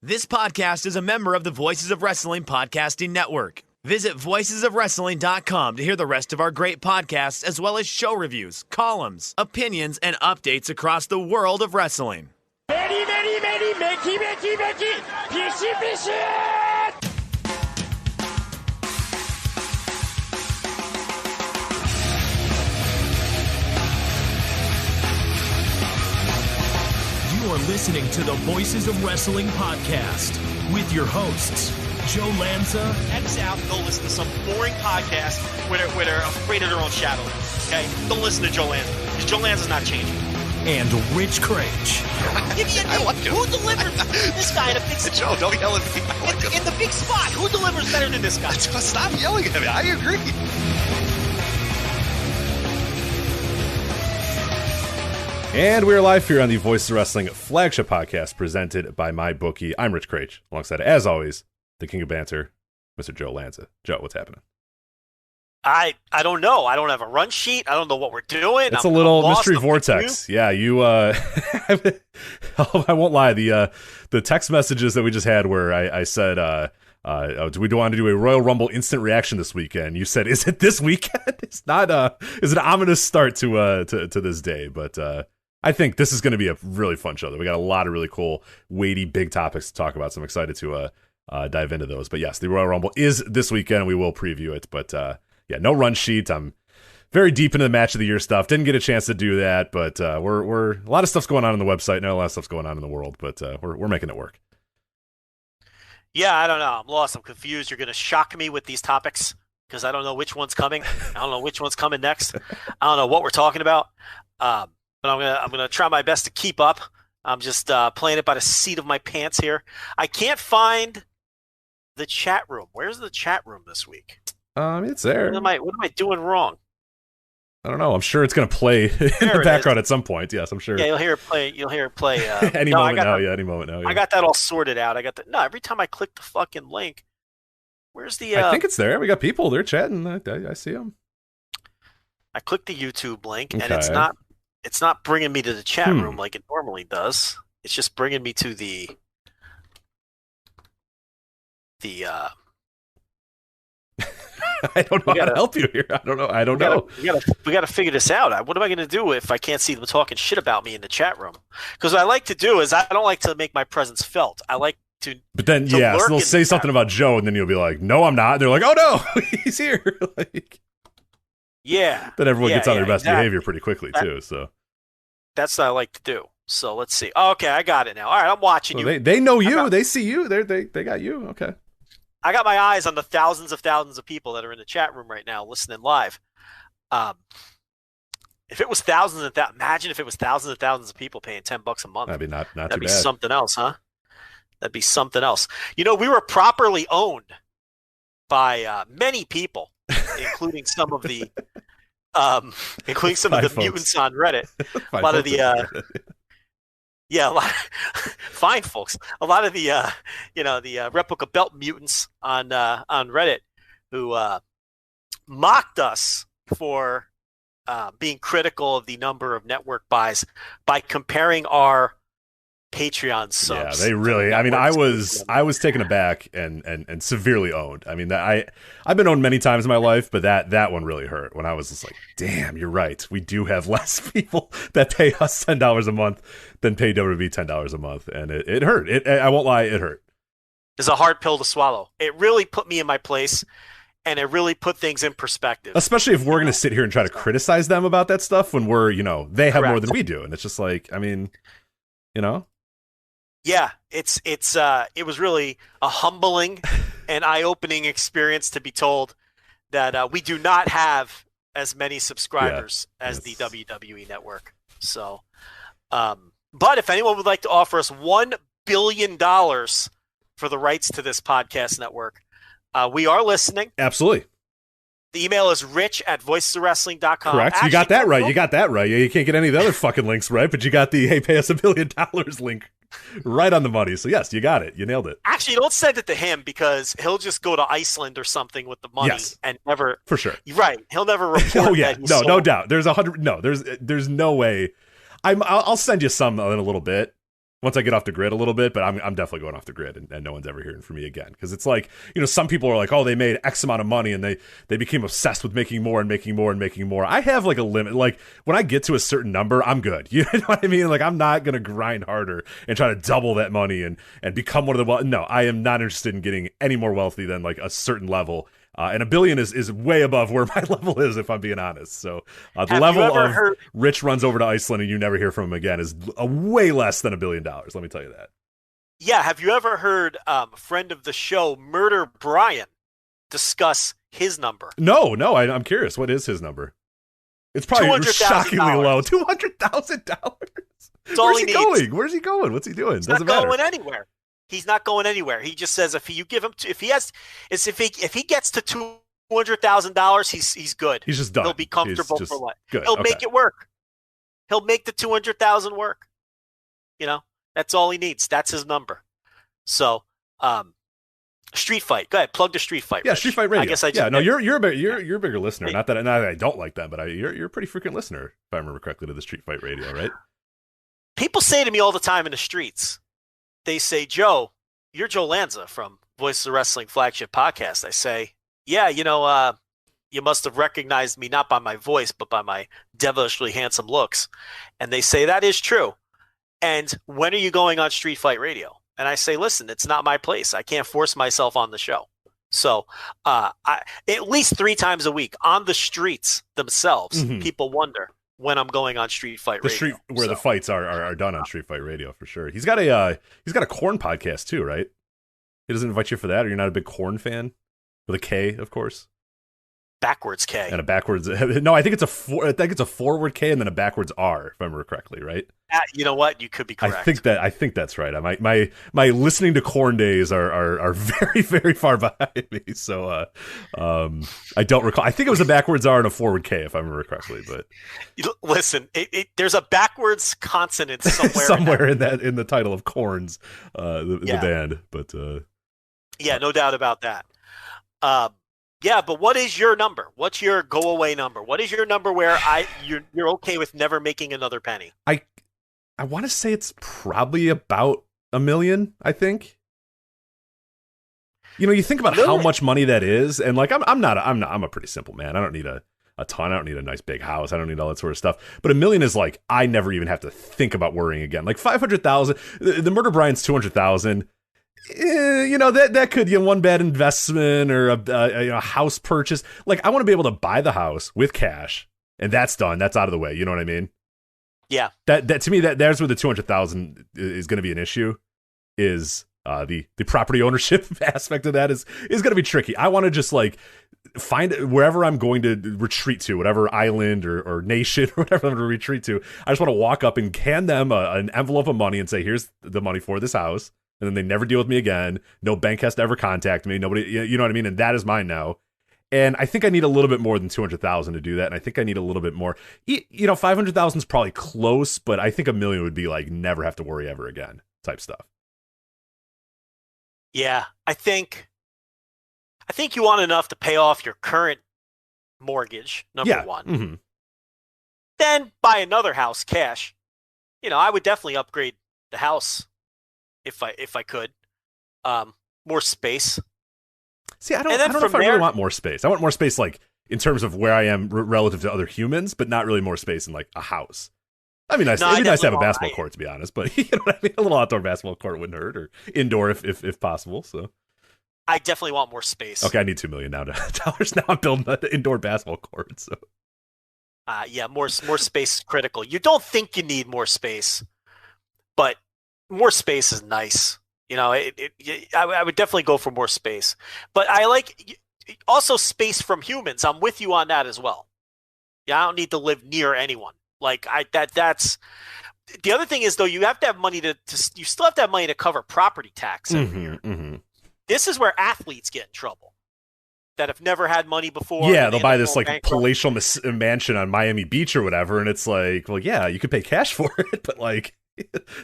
This podcast is a member of the Voices of Wrestling Podcasting Network. Visit voicesofwrestling.com to hear the rest of our great podcasts, as well as show reviews, columns, opinions, and updates across the world of wrestling. Very, very, very, Mickey, Mickey, Mickey, Fishy, Fishy! You are listening to the Voices of Wrestling podcast with your hosts, Joe Lanza. X out and go listen to some boring podcast where they're afraid of their own shadow. Okay? Don't listen to Joe Lanza, because Joe Lanza's not changing. And Rich Craich. Give me a name. Like who delivers this guy in a big spot? Joe, don't yell at me. I like in the big spot, who delivers better than this guy? Stop yelling at me. I agree. And we're live here on the Voices of Wrestling Flagship Podcast, presented by MyBookie. I'm Rich Craich, alongside, as always, the King of Banter, Mr. Joe Lanza. Joe, what's happening? I don't know. I don't have a run sheet. I don't know what we're doing. It's a little mystery vortex. Yeah, you. I won't lie. The text messages that we just had, where I said, "Do we want to do a Royal Rumble instant reaction this weekend?" You said, "Is it this weekend?" It's not. It's an ominous start to this day, but I think this is going to be a really fun show. We got a lot of really cool, weighty, big topics to talk about. So I'm excited to dive into those. But yes, the Royal Rumble is this weekend, and we will preview it. But yeah, no run sheet. I'm very deep into the match of the year stuff. Didn't get a chance to do that, but we're a lot of stuff's going on in the website. Not a lot of stuff's going on in the world, but we're making it work. Yeah, I don't know. I'm lost. I'm confused. You're going to shock me with these topics because I don't know which one's coming. I don't know which one's coming next. I don't know what we're talking about. But I'm gonna try my best to keep up. I'm just playing it by the seat of my pants here. I can't find the chat room. Where's the chat room this week? It's there. What am I doing wrong? I don't know. I'm sure it's gonna play in the background at some point. Yes, I'm sure. Yeah, you'll hear it play. Any moment now. Any moment now. Yeah. I got that all sorted out. Every time I click the fucking link, where's the? I think it's there. We got people. They're chatting. I see them. I clicked the YouTube link, and it's not. It's not bringing me to the chat room like it normally does. It's just bringing me to the I don't know how to help you here. I don't know. We got to figure this out. What am I going to do if I can't see them talking shit about me in the chat room? Because what I like to do is I don't like to make my presence felt. I like to. But then so they'll say something about Joe, and then you'll be like, "No, I'm not." And they're like, "Oh no, he's here." Like. Yeah. Then everyone gets on their best behavior pretty quickly, too. So that's what I like to do. So let's see. Oh, okay, I got it now. All right, I'm watching you. They know you. They see you. They got you. Okay. I got my eyes on the thousands of people that are in the chat room right now listening live. If it was imagine if it was thousands and thousands of people paying $10 a month. That'd be not That'd too be bad. Something else, huh? That'd be something else. You know, we were properly owned by many people. Including some of the mutants on Reddit. A lot of the fine folks. A lot of the replica belt mutants on Reddit who mocked us for being critical of the number of network buys by comparing our Patreon subs. Yeah, they really. I mean, I was taken aback and severely owned. I mean, I've been owned many times in my life, but that one really hurt when I was just like, damn, you're right. We do have less people that pay us $10 a month than pay WWE $10 a month, and it hurt. I won't lie, it hurt. It's a hard pill to swallow. It really put me in my place, and it really put things in perspective. Especially if we're going to sit here and try to criticize them about that stuff when we're, they have more than we do, and it's just like, I mean, Yeah, it was really a humbling and eye-opening experience to be told that we do not have as many subscribers as the WWE Network. So, but if anyone would like to offer us $1 billion for the rights to this podcast network, we are listening. Absolutely. The email is rich@voicesofwrestling.com. Correct. Actually, you got that right. You got that right. Yeah, you can't get any of the other fucking links right, but you got the hey, pay us $1 billion link right on the money. So yes, you got it. You nailed it. Actually, don't send it to him because he'll just go to Iceland or something with the money and never. For sure. Right. He'll never report. Oh yeah. No doubt. There's 100. No, there's no way. I'll send you some in a little bit. once I get off the grid a little bit, but I'm definitely going off the grid, and no one's ever hearing from me again. Because it's like, some people are like, oh, they made X amount of money, and they became obsessed with making more and making more and making more. I have like a limit. Like when I get to a certain number, I'm good. You know what I mean? Like I'm not gonna grind harder and try to double that money and become one of the no. I am not interested in getting any more wealthy than like a certain level. And $1 billion is way above where my level is, if I'm being honest. So the level of Rich runs over to Iceland and you never hear from him again is a way less than $1 billion. Let me tell you that. Yeah. Have you ever heard a friend of the show, Murder Brian, discuss his number? No. I'm curious. What is his number? It's probably shockingly low. $200,000. Where's he going? Where's he going? What's he doing? Doesn't matter. Going anywhere. He's not going anywhere. He just says if he gets to $200,000, he's good. He's just done. He'll be comfortable for life. Good. He'll make it work. He'll make the $200,000 work. That's all he needs. That's his number. So, Street Fight. Go ahead, plug the Street Fight. Yeah, Street Fight Radio. I guess I just you're a bigger listener. Not that I don't like them, but you're a pretty frequent listener, if I remember correctly, to the Street Fight Radio, right? People say to me all the time in the streets. They say, Joe, you're Joe Lanza from Voices of Wrestling Flagship Podcast. I say, yeah, you must have recognized me not by my voice, but by my devilishly handsome looks. And they say, that is true. And when are you going on Street Fight Radio? And I say, listen, it's not my place. I can't force myself on the show. So at least 3 times a week on the streets themselves, people wonder when I'm going on Street Fight Radio. The fights are done on Street Fight Radio for sure. He's got a Korn podcast too, right? He doesn't invite you for that, or you're not a big Korn fan? With a K, of course. Backwards K. And a backwards no, I think it's a forward K and then a backwards R, if I remember correctly, right? You know what? You could be correct. I think that's right. My listening to Korn days are very, very far behind me. So I don't recall. I think it was a backwards R and a forward K, if I remember correctly. But listen, there's a backwards consonant somewhere in the title of Korn's the band. But yeah, no doubt about that. Yeah, but what is your number? What's your go away number? What is your number where you're okay with never making another penny? I want to say it's probably about $1 million, I think. You think about how much money that is, and like I'm a pretty simple man. I don't need a ton. I don't need a nice big house. I don't need all that sort of stuff. But $1 million is like I never even have to think about worrying again. Like 500,000, the Murder Brian's 200,000. That could one bad investment or a house purchase. Like I want to be able to buy the house with cash, and that's done. That's out of the way. You know what I mean? Yeah. That to me, there's where the 200,000 is going to be an issue. Is the property ownership aspect of that is going to be tricky. I want to just like find wherever I'm going to retreat to, whatever island or nation or whatever I'm going to retreat to. I just want to walk up and hand them an envelope of money and say, here's the money for this house. And then they never deal with me again. No bank has to ever contact me. Nobody, you know what I mean? And that is mine now. And I think I need a little bit more than 200,000 to do that. And I think I need a little bit more. 500,000 is probably close, but I think $1 million would be like never have to worry ever again type stuff. Yeah, I think you want enough to pay off your current mortgage, number one. Mm-hmm. Then buy another house cash. I would definitely upgrade the house if I could. More space. See, I don't know if I really want more space. I want more space, like in terms of where I am relative to other humans, but not really more space in like a house. I mean, it'd be nice to have a basketball court, to be honest. But you know what I mean? A little outdoor basketball court wouldn't hurt, or indoor if possible. So, I definitely want more space. Okay, I need $2 million now. Now I'm building an indoor basketball court. So, yeah, more space is critical. You don't think you need more space, but more space is nice. I would definitely go for more space, but I like also space from humans. I'm with you on that as well. Yeah, I don't need to live near anyone. Like that's the other thing is though, you have to have money you still have to have money to cover property tax every year. Mm-hmm. This is where athletes get in trouble that have never had money before. Yeah, they'll buy this like palatial mansion on Miami Beach or whatever, and it's like, well, yeah, you could pay cash for it, but like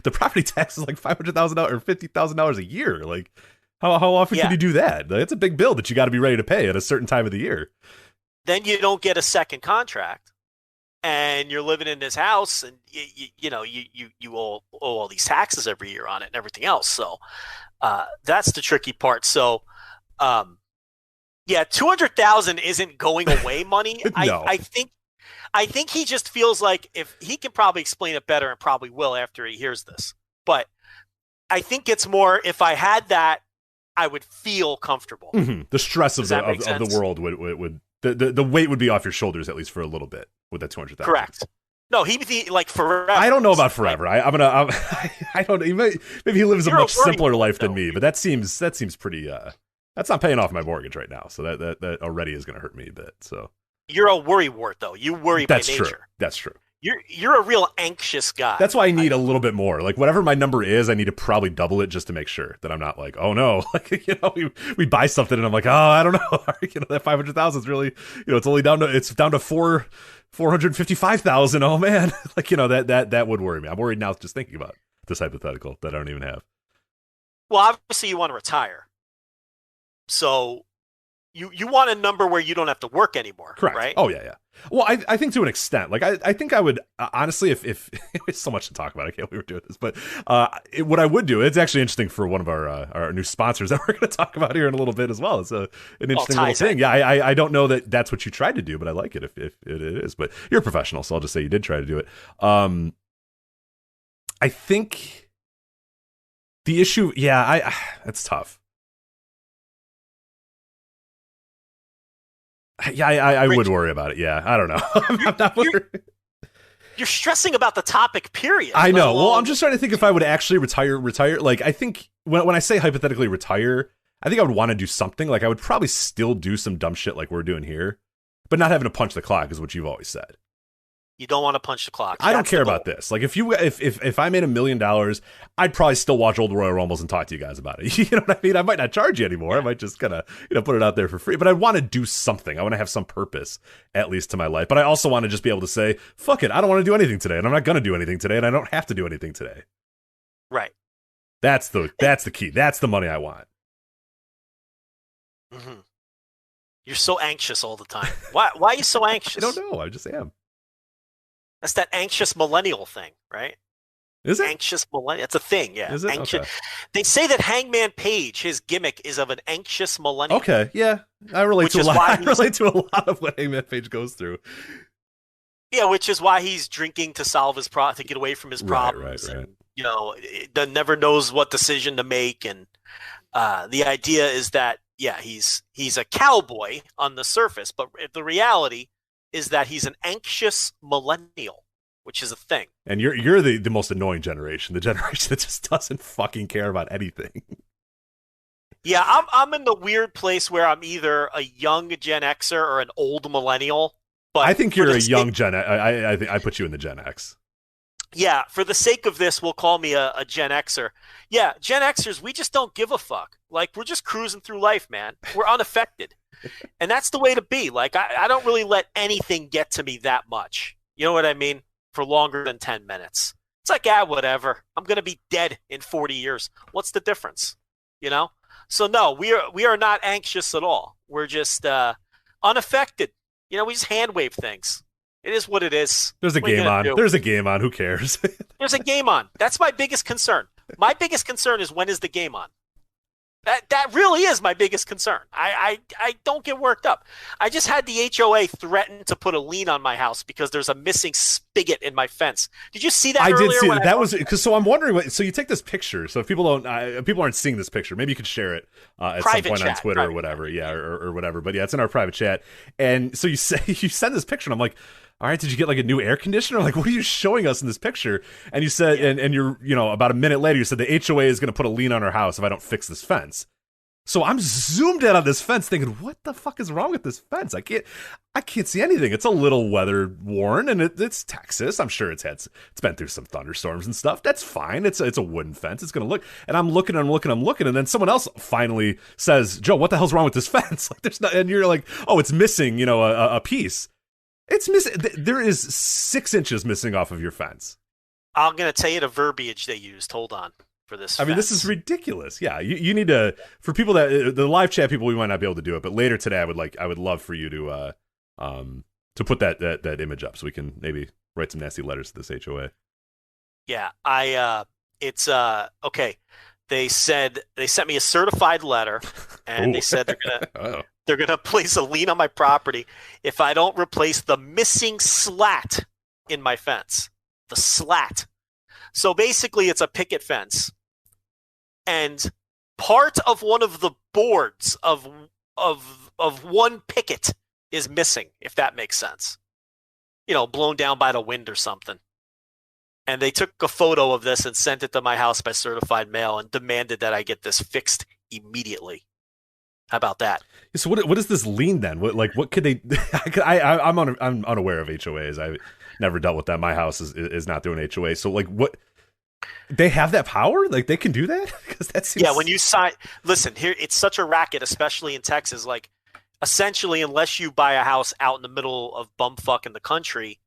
the property tax is like $500,000 or $50,000 a year. Like, how often can you do that? It's a big bill that you got to be ready to pay at a certain time of the year. Then you don't get a second contract. and you're living in this house, and you owe all these taxes every year on it and everything else. So that's the tricky part. So, yeah, $200,000 isn't going away money. No. I think he just feels like if he can probably explain it better, and probably will after he hears this. But I think it's more, if I had that, I would feel comfortable. Mm-hmm. The stress of the world would the weight would be off your shoulders, at least for a little bit, with that $200,000. Correct. No, he'd be like forever. I don't know about forever. I don't know. Maybe he lives a much simpler life than me, but that seems pretty. That's not paying off my mortgage right now, so that already is going to hurt me a bit. So you're a worrywart, though. You worry by nature. True. That's true. You're a real anxious guy. That's why I need a little bit more. Like, whatever my number is, I need to probably double it just to make sure that I'm not like, oh no, like, we buy something and I'm like, oh, I don't know, that 500,000 is really, it's only down to 455,000. Oh man, like, that would worry me. I'm worried now just thinking about this hypothetical that I don't even have. Well, obviously you want to retire, so you want a number where you don't have to work anymore. Correct. Right? Oh yeah. Well, I think to an extent, like I think I would honestly, if there's so much to talk about, I can't believe we're doing this, but what I would do, it's actually interesting for one of our new sponsors that we're going to talk about here in a little bit as well. It's an interesting little thing. Yeah, I don't know that that's what you tried to do, but I like it if it is. But you're a professional, so I'll just say you did try to do it. I think the issue, it's tough. Yeah, I would worry about it. Yeah, I don't know. I'm not worried. You're stressing about the topic, period. I know. Well, I'm just trying to think if I would actually retire. Like, I think when I say hypothetically retire, I think I would want to do something. Like, I would probably still do some dumb shit like we're doing here, but not having to punch the clock is what you've always said. You don't want to punch the clock. I don't care about this. Like, if I made $1 million, I'd probably still watch old Royal Rumbles and talk to you guys about it. You know what I mean? I might not charge you anymore. I might just kind of, put it out there for free. But I want to do something. I want to have some purpose, at least, to my life. But I also want to just be able to say, fuck it, I don't want to do anything today, and I'm not going to do anything today, and I don't have to do anything today. Right. That's the key. That's the money I want. Mm-hmm. You're so anxious all the time. Why are you so anxious? I don't know. I just am. That's that anxious millennial thing, right? Is it? Anxious millennial. It's a thing, yeah. Is it? Anxious. Okay. They say that Hangman Page, his gimmick is of an anxious millennial. Okay, yeah. I relate to a lot. I relate to a lot of what Hangman Page goes through. Yeah, which is why he's drinking to solve his to get away from his problems. Right. And, never knows what decision to make. And the idea is that, he's a cowboy on the surface, but the reality is that he's an anxious millennial, which is a thing. And you're the most annoying generation, the generation that just doesn't fucking care about anything. Yeah, I'm in the weird place where I'm either a young Gen Xer or an old millennial. But I think you're a young Gen X. I think I put you in the Gen X. Yeah, for the sake of this, we'll call me a Gen Xer. Yeah, Gen Xers, we just don't give a fuck. Like, we're just cruising through life, man. We're unaffected. And that's the way to be. Like, I don't really let anything get to me that much. You know what I mean? For longer than 10 minutes. It's like, whatever. I'm going to be dead in 40 years. What's the difference? So, no, we are not anxious at all. We're just unaffected. We just hand wave things. It is what it is. There's a game on. There's a game on. Who cares? There's a game on. That's my biggest concern. My biggest concern is, when is the game on? That really is my biggest concern. I don't get worked up. I just had the HOA threaten to put a lien on my house because there's a missing spigot in my fence. Did you see that? I did see that. That was because. So I'm wondering. So you take this picture. So if people aren't seeing this picture, maybe you could share it at some point on Twitter or whatever. Yeah, or whatever. But yeah, it's in our private chat. And so you send this picture, and I'm like, all right, did you get like a new air conditioner? Like, what are you showing us in this picture? And you said, and you're, about a minute later, you said the HOA is going to put a lien on our house if I don't fix this fence. So I'm zoomed in on this fence thinking, what the fuck is wrong with this fence? I can't see anything. It's a little weather worn, and it's Texas. I'm sure it's been through some thunderstorms and stuff. That's fine. It's a wooden fence. It's going to look, and I'm looking, and then someone else finally says, Joe, what the hell's wrong with this fence? Like, there's not, and you're like, oh, it's missing, a piece. It's missing. There is 6 inches missing off of your fence. I'm going to tell you the verbiage they used. Hold on for this. I mean, this is ridiculous. Yeah, you need to, for people that the live chat people, we might not be able to do it, but later today, I would love for you to to put that image up so we can maybe write some nasty letters to this HOA. Yeah, it's okay. They sent me a certified letter, and they said they're gonna place a lien on my property if I don't replace the missing slat in my fence. The slat. So basically, it's a picket fence, and part of one of the boards of one picket is missing. If that makes sense, blown down by the wind or something. And they took a photo of this and sent it to my house by certified mail and demanded that I get this fixed immediately. How about that? So what is this lien then? What could they? I'm unaware of HOAs. I've never dealt with that. My house is not doing HOA. So what? They have that power? Like they can do that? Because that seems... Yeah, when you sign. Listen, here it's such a racket, especially in Texas. Like, essentially, unless you buy a house out in the middle of bumfuck in the country,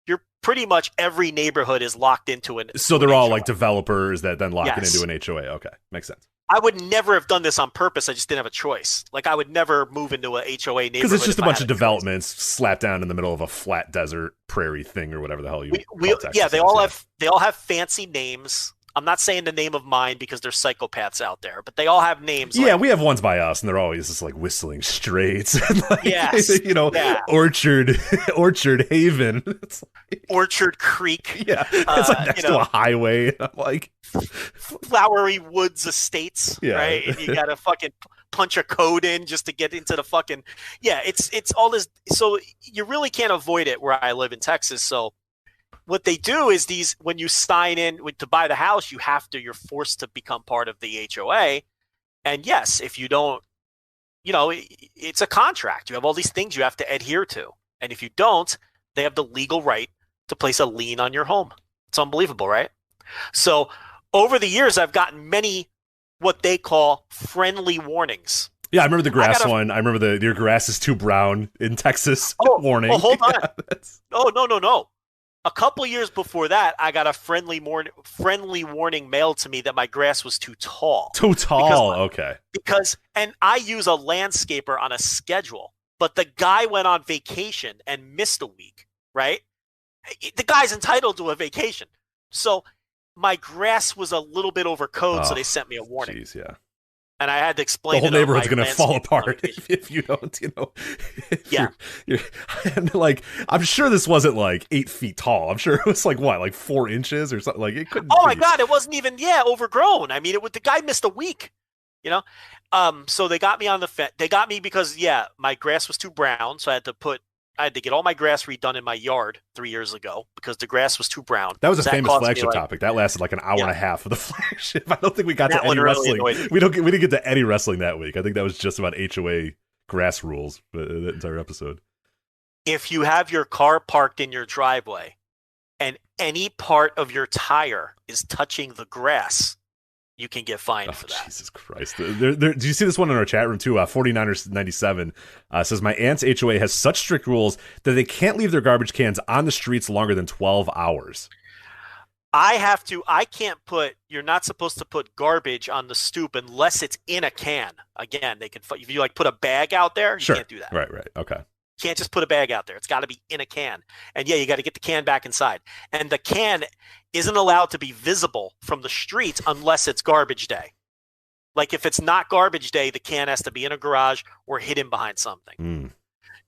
you're pretty much every neighborhood is locked into an. So they're all like developers that then lock it into an HOA. Okay, makes sense. I would never have done this on purpose. I just didn't have a choice. Like I would never move into a HOA neighborhood because it's just a bunch of developments slapped down in the middle of a flat desert prairie thing or whatever the hell you. They all have fancy names. I'm not saying the name of mine because there's psychopaths out there, but they all have names. Yeah, we have ones by us, and they're always just like Whistling Straits, and Orchard Haven, it's like, Orchard Creek. Yeah, it's like next to a highway. I'm like Flowery Woods Estates, right? And you gotta fucking punch a code in just to get into the fucking It's all this. So you really can't avoid it where I live in Texas. So what they do is when you sign in to buy the house, you're forced to become part of the HOA. And yes, if you don't, it's a contract. You have all these things you have to adhere to. And if you don't, they have the legal right to place a lien on your home. It's unbelievable, right? So over the years, I've gotten many what they call friendly warnings. Yeah, I remember the grass one. I remember your grass is too brown in Texas warning. Oh, hold on. No. A couple years before that, I got a friendly warning mailed to me that my grass was too tall. Okay. And I use a landscaper on a schedule, but the guy went on vacation and missed a week, right? The guy's entitled to a vacation. So my grass was a little bit over code, so they sent me a warning. Jeez, yeah. And I had to explain the whole neighborhood's going to fall apart if you don't, and I'm sure this wasn't like 8 feet tall. I'm sure it was like 4 inches or something. Like it couldn't. Oh my God, it wasn't even overgrown. I mean, the guy missed a week. So they got me on the fence. They got me because my grass was too brown, so I had to get all my grass redone in my yard 3 years ago because the grass was too brown. That was a famous flagship topic. That lasted like an hour and a half of the flagship. I don't think we got to any wrestling. We didn't get to any wrestling that week. I think that was just about HOA grass rules for the entire episode. If you have your car parked in your driveway and any part of your tire is touching the grass, you can get fined for that. Jesus Christ. Do you see this one in our chat room too? 49ers97 says, my aunt's HOA has such strict rules that they can't leave their garbage cans on the streets longer than 12 hours. You're not supposed to put garbage on the stoop unless it's in a can. Again, if you put a bag out there, you can't do that. Right. Okay. You can't just put a bag out there. It's got to be in a can. And you got to get the can back inside. And the can isn't allowed to be visible from the streets unless it's garbage day. Like if it's not garbage day, the can has to be in a garage or hidden behind something.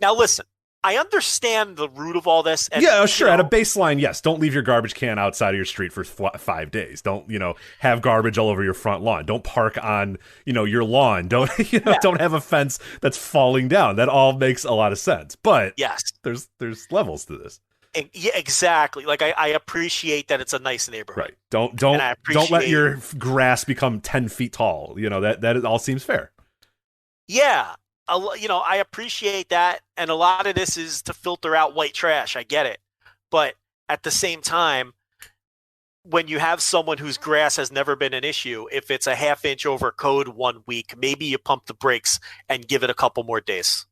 Now, listen, I understand the root of all this. And, sure. At a baseline, yes. Don't leave your garbage can outside of your street for 5 days. Don't, have garbage all over your front lawn. Don't park on, your lawn. Don't, don't have a fence that's falling down. That all makes a lot of sense. But yes, there's levels to this. Yeah, exactly. Like I appreciate that it's a nice neighborhood. Right. Don't let your grass become 10 feet tall. That all seems fair. Yeah. I appreciate that. And a lot of this is to filter out white trash. I get it. But at the same time, when you have someone whose grass has never been an issue, if it's a half inch over code 1 week, maybe you pump the brakes and give it a couple more days.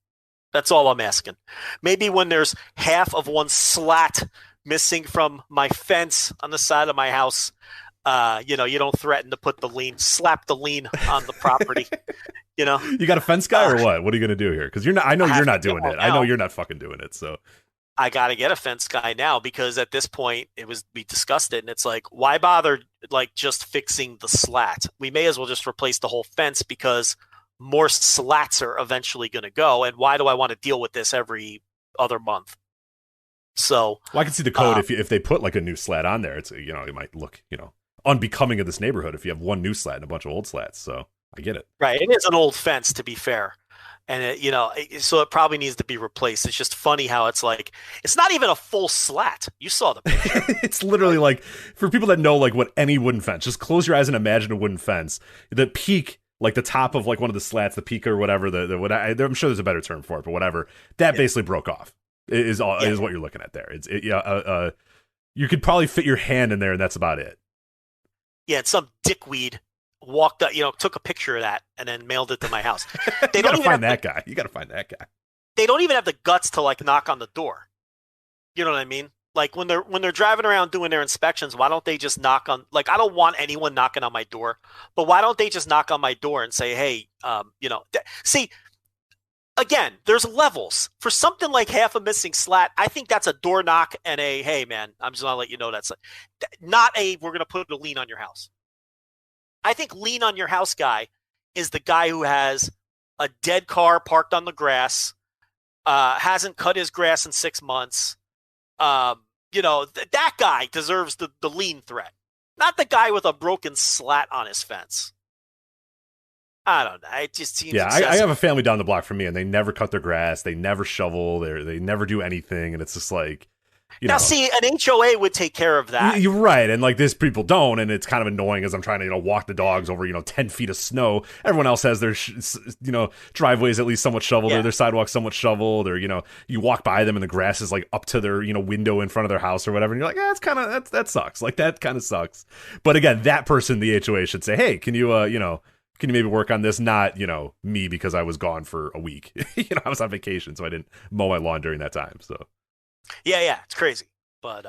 That's all I'm asking. Maybe when there's half of one slat missing from my fence on the side of my house, you don't threaten to put slap the lien on the property. You got a fence guy or what? What are you going to do here? Because I know you're not doing it. I know you're not fucking doing it. So I got to get a fence guy now, because at this point we discussed it, and it's like, why bother like just fixing the slat? We may as well just replace the whole fence, because more slats are eventually going to go. And why do I want to deal with this every other month? So I can see the code if they put like a new slat on there. It's it might look unbecoming of this neighborhood if you have one new slat and a bunch of old slats. So I get it. Right, it is an old fence, to be fair. And so it probably needs to be replaced. It's just funny how it's like, it's not even a full slat. You saw the picture. It's literally like, for people that know like what any wooden fence, just close your eyes and imagine a wooden fence. The peak, like the top of like one of the slats, the peak or whatever, I'm sure there's a better term for it, but whatever, that basically broke off. Is what you're looking at there. You could probably fit your hand in there, and that's about it. Yeah, and some dickweed walked up, took a picture of that and then mailed it to my house. You gotta find that guy. You gotta find that guy. They don't even have the guts to like knock on the door. You know what I mean? Like when they're driving around doing their inspections, why don't they just knock on? Like, I don't want anyone knocking on my door, but why don't they just knock on my door and say, hey, see. Again, there's levels. For something like half a missing slat, I think that's a door knock and a, hey, man, I'm just going to let you know that's not a, we're going to put a lien on your house. I think lien on your house guy is the guy who has a dead car parked on the grass, hasn't cut his grass in 6 months. That guy deserves the lien threat, not the guy with a broken slat on his fence. I don't know. It just seems excessive. I have a family down the block from me, and they never cut their grass. They never shovel. They never do anything, and it's just like, now, see, an HOA would take care of that. You're right, and like this, people don't, and it's kind of annoying as I'm trying to walk the dogs over 10 feet of snow. Everyone else has their driveways at least somewhat shoveled, or their sidewalks somewhat shoveled, or you walk by them and the grass is like up to their window in front of their house or whatever, and you're like, that's kind of that sucks. Like that kind of sucks. But again, that person, the HOA, should say, hey, can you can you maybe work on this? Not, me, because I was gone for a week. I was on vacation, so I didn't mow my lawn during that time. So, yeah, it's crazy. But,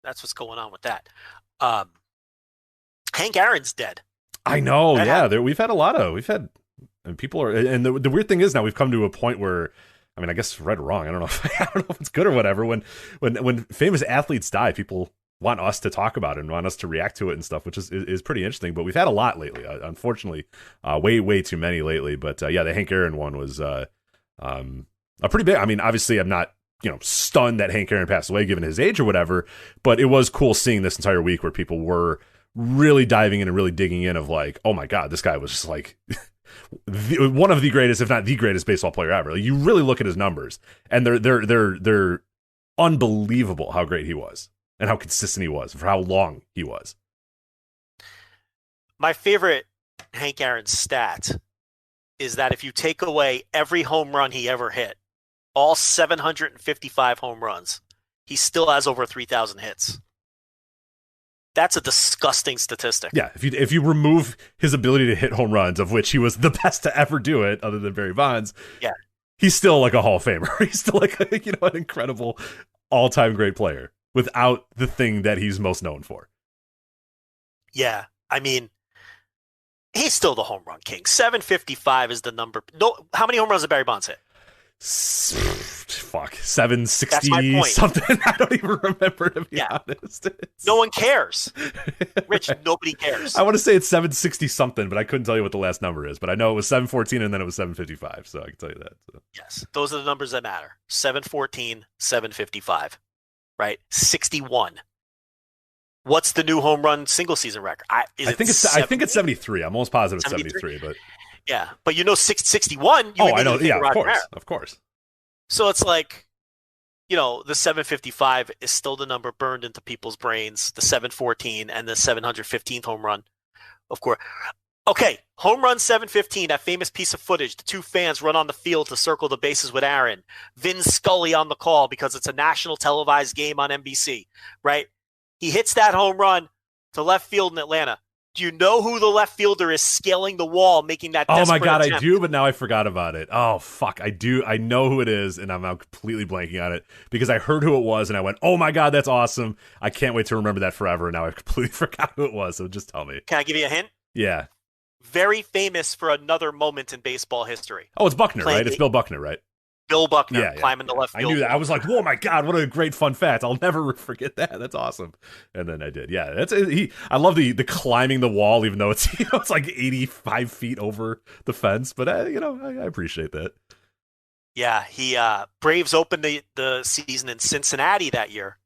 that's what's going on with that. Hank Aaron's dead. I know, we've had and people are, and the weird thing is now we've come to a point where, I mean, I guess right or wrong, I don't know if it's good or whatever. When famous athletes die, people want us to talk about it and want us to react to it and stuff, which is pretty interesting. But we've had a lot lately, unfortunately, way too many lately. But the Hank Aaron one was a pretty big. I mean, obviously, I'm not stunned that Hank Aaron passed away given his age or whatever, but it was cool seeing this entire week where people were really diving in and really digging in of like, oh my God, this guy was just like one of the greatest, if not the greatest baseball player ever. Like, you really look at his numbers and they're unbelievable how great he was. And how consistent he was, for how long he was. My favorite Hank Aaron stat is that if you take away every home run he ever hit, all 755 home runs, he still has over 3,000 hits. That's a disgusting statistic. Yeah, if you remove his ability to hit home runs, of which he was the best to ever do it, other than Barry Bonds, he's still like a Hall of Famer. He's still like an incredible all-time great player, without the thing that he's most known for. Yeah, I mean, he's still the home run king. 755 is the number. No, how many home runs did Barry Bonds hit? 760 something. I don't even remember, to be honest. No one cares. Rich, nobody cares. I want to say it's 760 something, but I couldn't tell you what the last number is. But I know it was 714 and then it was 755, so I can tell you that. So. Yes, those are the numbers that matter. 714, 755. Right, 61. What's the new home run single season record? I think it's 73. I'm almost positive it's 73, but 61. Oh, I know. Yeah, of course. So it's like, the 755 is still the number burned into people's brains. The 714 and the 715th home run, of course. Okay, home run 715, that famous piece of footage. The two fans run on the field to circle the bases with Aaron. Vin Scully on the call because it's a national televised game on NBC, right? He hits that home run to left field in Atlanta. Do you know who the left fielder is scaling the wall, making that desperate Oh my God, attempt? I do, but now I forgot about it. Oh, fuck, I do. I know who it is, and I'm now completely blanking on it because I heard who it was, and I went, oh my God, that's awesome. I can't wait to remember that forever, and now I completely forgot who it was, so just tell me. Can I give you a hint? Yeah. Very famous for another moment in baseball history. Oh, it's Buckner, right? It's Bill Buckner, right? Bill Buckner climbing the left field. I knew that. I was like, "Whoa, my God, what a great fun fact! I'll never forget that. That's awesome." And then I did. Yeah, I love the climbing the wall, even though it's it's like 85 feet over the fence. But I appreciate that. Yeah, he Braves opened the season in Cincinnati that year,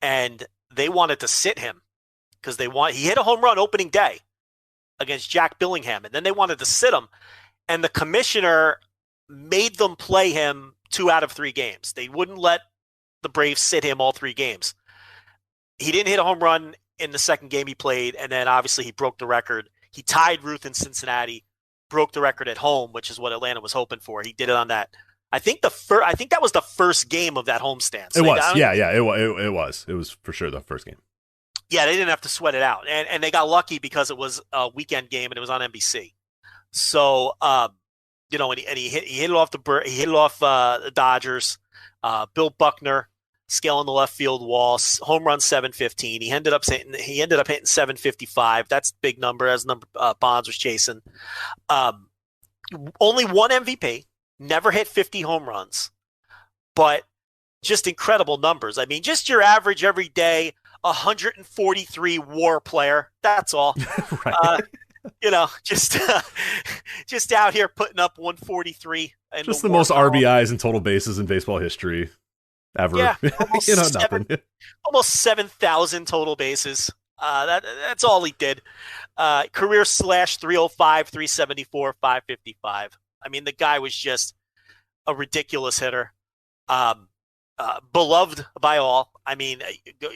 and they wanted to sit him because he hit a home run opening day against Jack Billingham, and then they wanted to sit him, and the commissioner made them play him 2 out of 3 games. They wouldn't let the Braves sit him all 3 games. He didn't hit a home run in the second game he played, and then obviously he broke the record. He tied Ruth in Cincinnati, broke the record at home, which is what Atlanta was hoping for. He did it on that. I think that was the first game of that homestand. So it was. It was. It was for sure the first game. Yeah, they didn't have to sweat it out, and they got lucky because it was a weekend game and it was on NBC. So, and he hit it off the Dodgers. Bill Buckner scaling the left field wall, home run 715. He ended up hitting 755. That's a big number, as Bonds was chasing. Only one MVP. Never hit 50 home runs, but just incredible numbers. I mean, just your average every day 143 WAR player. That's all. Right. Just out here putting up 143. Just the most RBIs and total bases in baseball history ever. Yeah, nothing. Almost 7,000 total bases. That's all he did. Career slash 305, 374, 555. I mean, the guy was just a ridiculous hitter. Beloved by all. I mean,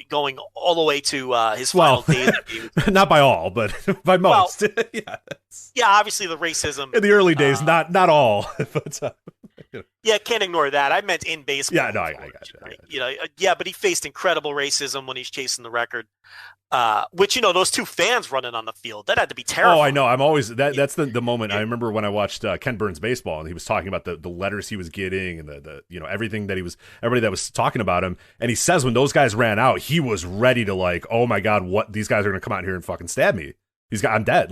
going all the way to his final days. Not by all, but by most. Yeah, obviously the racism. In the early days, not all. But, yeah, can't ignore that. I meant in baseball. Yeah, no, I got you. Yeah, but he faced incredible racism when he's chasing the record. Which, those 2 fans running on the field, that had to be terrible. Oh, I know. I'm always that's the moment. I remember when I watched Ken Burns baseball, and he was talking about the letters he was getting and the everything that everybody that was talking about him. And he says when those guys ran out, he was ready to oh my God, what, these guys are going to come out here and fucking stab me. I'm dead.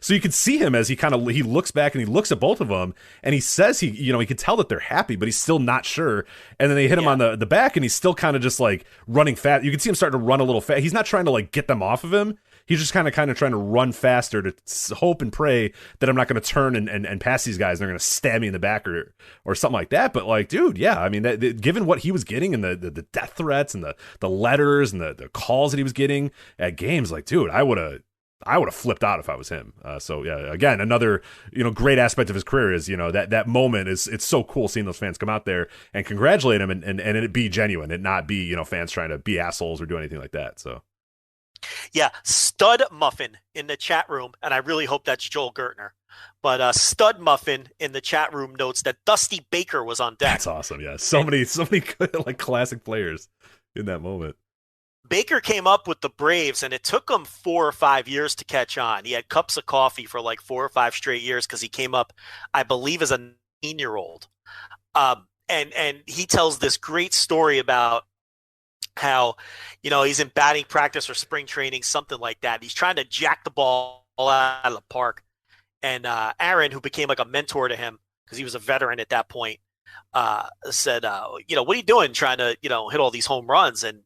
So you can see him as he looks back and he looks at both of them, and he says he can tell that they're happy, but he's still not sure. And then they hit him on the back, and he's still kind of just running fast. You can see him starting to run a little fast. He's not trying to get them off of him. He's just kind of trying to run faster to hope and pray that I'm not going to turn and pass these guys. And they're going to stab me in the back or something like that. But dude, yeah, I mean, given what he was getting and the death threats and the letters and the calls that he was getting at games, dude, I would have flipped out if I was him. So yeah, again, another great aspect of his career is that moment it's so cool seeing those fans come out there and congratulate him and it be genuine and not be fans trying to be assholes or do anything like that. So yeah, Stud Muffin in the chat room, and I really hope that's Joel Gertner. But Stud Muffin in the chat room notes that Dusty Baker was on deck. That's awesome. Yeah, so many good classic players in that moment. Baker came up with the Braves, and it took him 4 or 5 years to catch on. He had cups of coffee for 4 or 5 straight years because he came up, I believe, as a 9-year-old. And he tells this great story about how, he's in batting practice or spring training, something like that. He's trying to jack the ball out of the park. And Aaron, who became a mentor to him because he was a veteran at that point, said, what are you doing trying to, hit all these home runs? And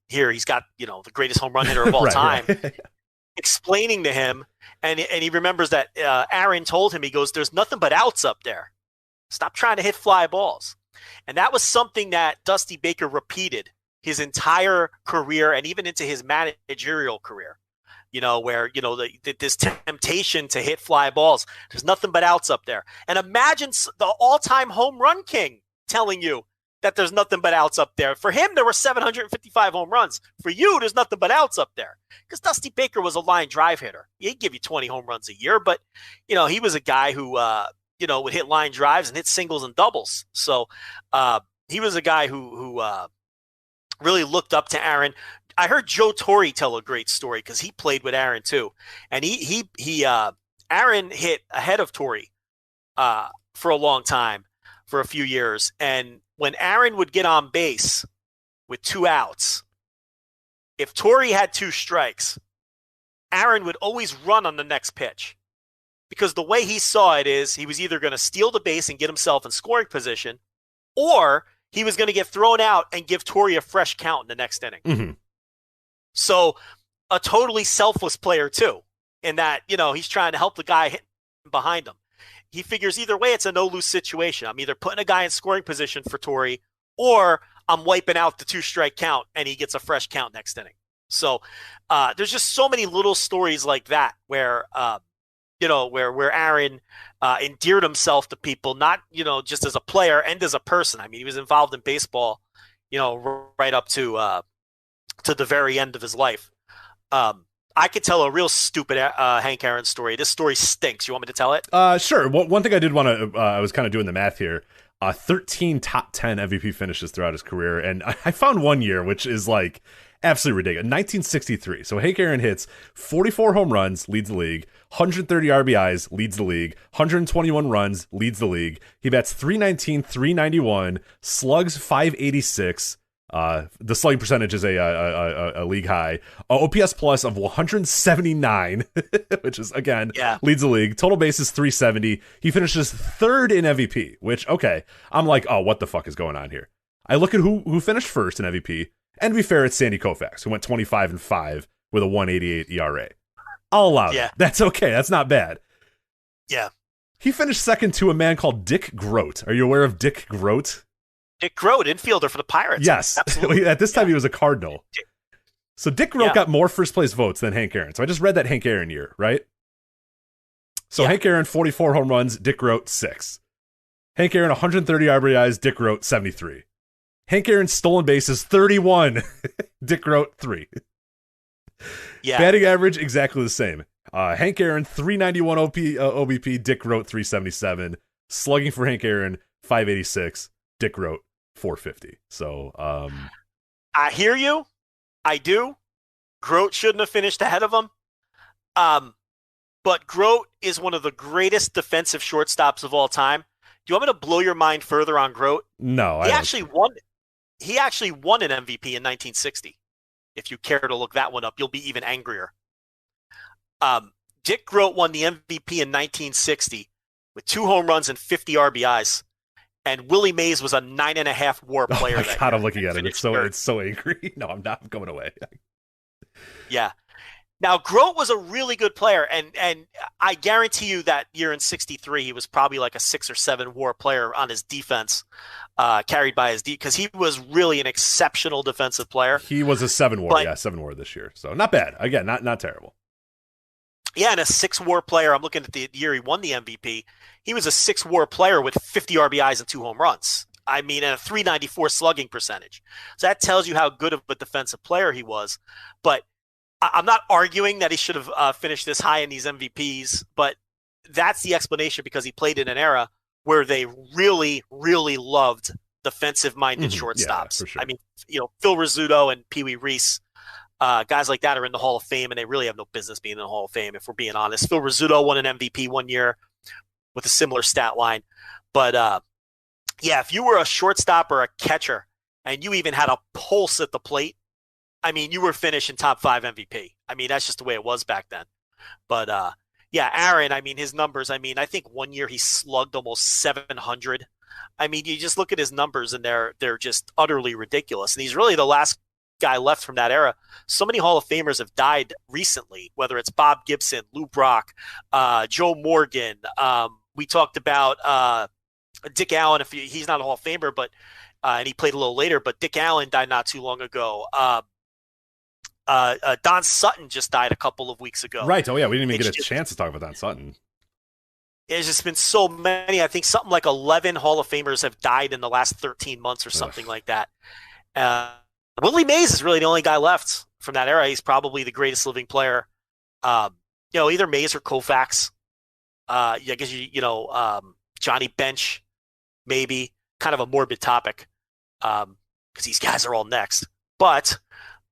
here he's got, the greatest home run hitter of all time, explaining to him. And he remembers that Aaron told him, he goes, there's nothing but outs up there. Stop trying to hit fly balls. And that was something that Dusty Baker repeated his entire career and even into his managerial career. Where, this temptation to hit fly balls, there's nothing but outs up there. And imagine the all-time home run king telling you that there's nothing but outs up there. For him, there were 755 home runs. For you, there's nothing but outs up there. Because Dusty Baker was a line drive hitter. He'd give you 20 home runs a year, but, he was a guy who, would hit line drives and hit singles and doubles. So he was a guy who really looked up to Aaron. I heard Joe Torre tell a great story because he played with Aaron too, and Aaron hit ahead of Torre for a long time, for a few years, and when Aaron would get on base with 2 outs, if Torre had 2 strikes, Aaron would always run on the next pitch because the way he saw it is he was either going to steal the base and get himself in scoring position, or he was going to get thrown out and give Torrey a fresh count in the next inning. Mm-hmm. So a totally selfless player too, in that, he's trying to help the guy hit behind him. He figures either way, it's a no-lose situation. I'm either putting a guy in scoring position for Torrey, or I'm wiping out the 2-strike count and he gets a fresh count next inning. So there's just so many little stories like that where Aaron endeared himself to people, not, just as a player and as a person. I mean, he was involved in baseball, right up to the very end of his life. I could tell a real stupid Hank Aaron story. This story stinks. You want me to tell it? Sure. One thing I did want to, I was kind of doing the math here. 13 top 10 MVP finishes throughout his career. And I found one year, which is like absolutely ridiculous. 1963. So Hank Aaron hits 44 home runs, leads the league. 130 RBIs, leads the league. 121 runs, leads the league. He bats .319, .391, slugs .586. The slugging percentage is a league high. OPS plus of 179, which is, again, leads the league. Total bases .370. He finishes third in MVP, which, okay, I'm like, oh, what the fuck is going on here? I look at who finished first in MVP, and to be fair, it's Sandy Koufax, who went 25-5 with a 1.88 ERA. I'll allow that. That's okay. That's not bad. Yeah. He finished second to a man called Dick Groat. Are you aware of Dick Groat? Dick Groat, infielder for the Pirates. Yes. Absolutely. At this time, he was a Cardinal. So Dick Groat got more first place votes than Hank Aaron. So I just read that Hank Aaron year, right? So Hank Aaron, 44 home runs, Dick Groat, 6. Hank Aaron, 130 RBIs, Dick Groat, 73. Hank Aaron, stolen bases, 31. Dick Groat, 3. Yeah. Batting average, exactly the same. Hank Aaron, 391 OBP, Dick Groat, 377. Slugging for Hank Aaron, 586. Dick Groat, 450. So, I hear you. I do. Groat shouldn't have finished ahead of him. But Groat is one of the greatest defensive shortstops of all time. Do you want me to blow your mind further on Groat? No, He actually won an MVP in 1960. If you care to look that one up, you'll be even angrier. Dick Groat won the MVP in 1960 with 2 home runs and 50 RBIs. And Willie Mays was a 9.5 WAR player. Oh my God, I'm looking at it. It's so angry. No, I'm not. I'm going away. Yeah. Now, Groat was a really good player, and I guarantee you that year in 63, he was probably like a 6 or 7 WAR player on his defense, carried by his because he was really an exceptional defensive player. He was a 7 WAR, 7 WAR this year. So not bad. Again, not terrible. Yeah, and a 6 WAR player. I'm looking at the year he won the MVP. He was a 6 WAR player with 50 RBIs and 2 home runs. I mean, and a 394 slugging percentage. So that tells you how good of a defensive player he was. But I'm not arguing that he should have finished this high in these MVPs, but that's the explanation because he played in an era where they really, really loved defensive-minded shortstops. Yeah, for sure. I mean, Phil Rizzuto and Pee Wee Reese, guys like that are in the Hall of Fame, and they really have no business being in the Hall of Fame, if we're being honest. Phil Rizzuto won an MVP one year with a similar stat line. But, if you were a shortstop or a catcher and you even had a pulse at the plate, I mean, you were finishing top 5 MVP. I mean, that's just the way it was back then. But, Aaron, I mean, his numbers, I think one year he slugged almost 700. I mean, you just look at his numbers and they're just utterly ridiculous. And he's really the last guy left from that era. So many Hall of Famers have died recently, whether it's Bob Gibson, Lou Brock, Joe Morgan. We talked about Dick Allen. He's not a Hall of Famer, but and he played a little later, but Dick Allen died not too long ago. Don Sutton just died a couple of weeks ago. Right. Oh, yeah. We didn't even get a chance to talk about Don Sutton. There's just been so many. I think something like 11 Hall of Famers have died in the last 13 months or something like that. Willie Mays is really the only guy left from that era. He's probably the greatest living player. Either Mays or Koufax. I guess, Johnny Bench, maybe. Kind of a morbid topic because these guys are all next. But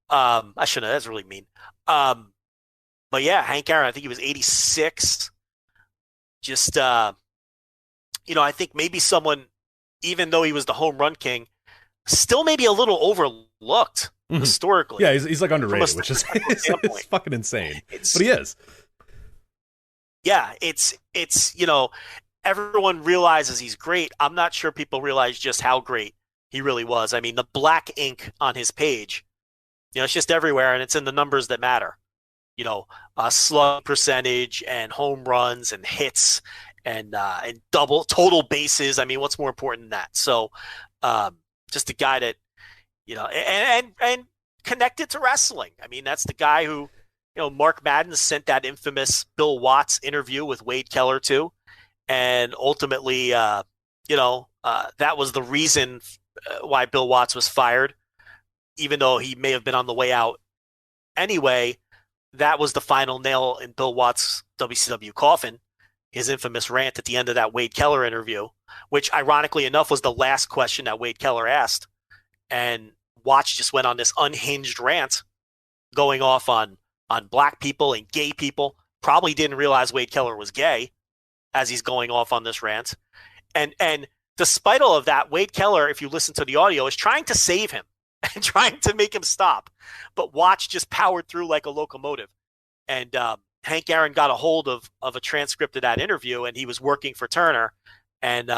I shouldn't have. That's really mean. But yeah, Hank Aaron, I think he was 86. Just, I think maybe someone, even though he was the home run king, still maybe a little overlooked historically. Yeah, he's like underrated, which is it's fucking insane. But he is. yeah, it's everyone realizes he's great. I'm not sure people realize just how great he really was. I mean, the black ink on his page, it's just everywhere, and it's in the numbers that matter. Slug percentage and home runs and hits and double total bases. I mean, what's more important than that? So, just a guy that, and connected to wrestling. I mean, that's the guy who, Mark Madden sent that infamous Bill Watts interview with Wade Keller to, and ultimately, that was the reason why Bill Watts was fired, even though he may have been on the way out anyway. That was the final nail in Bill Watts' WCW coffin, his infamous rant at the end of that Wade Keller interview, which ironically enough was the last question that Wade Keller asked. And Watts just went on this unhinged rant going off on black people and gay people. Probably didn't realize Wade Keller was gay as he's going off on this rant. And despite all of that, Wade Keller, if you listen to the audio, is trying to save him and trying to make him stop. But Watts just powered through like a locomotive. And Hank Aaron got a hold of a transcript of that interview, and he was working for Turner. And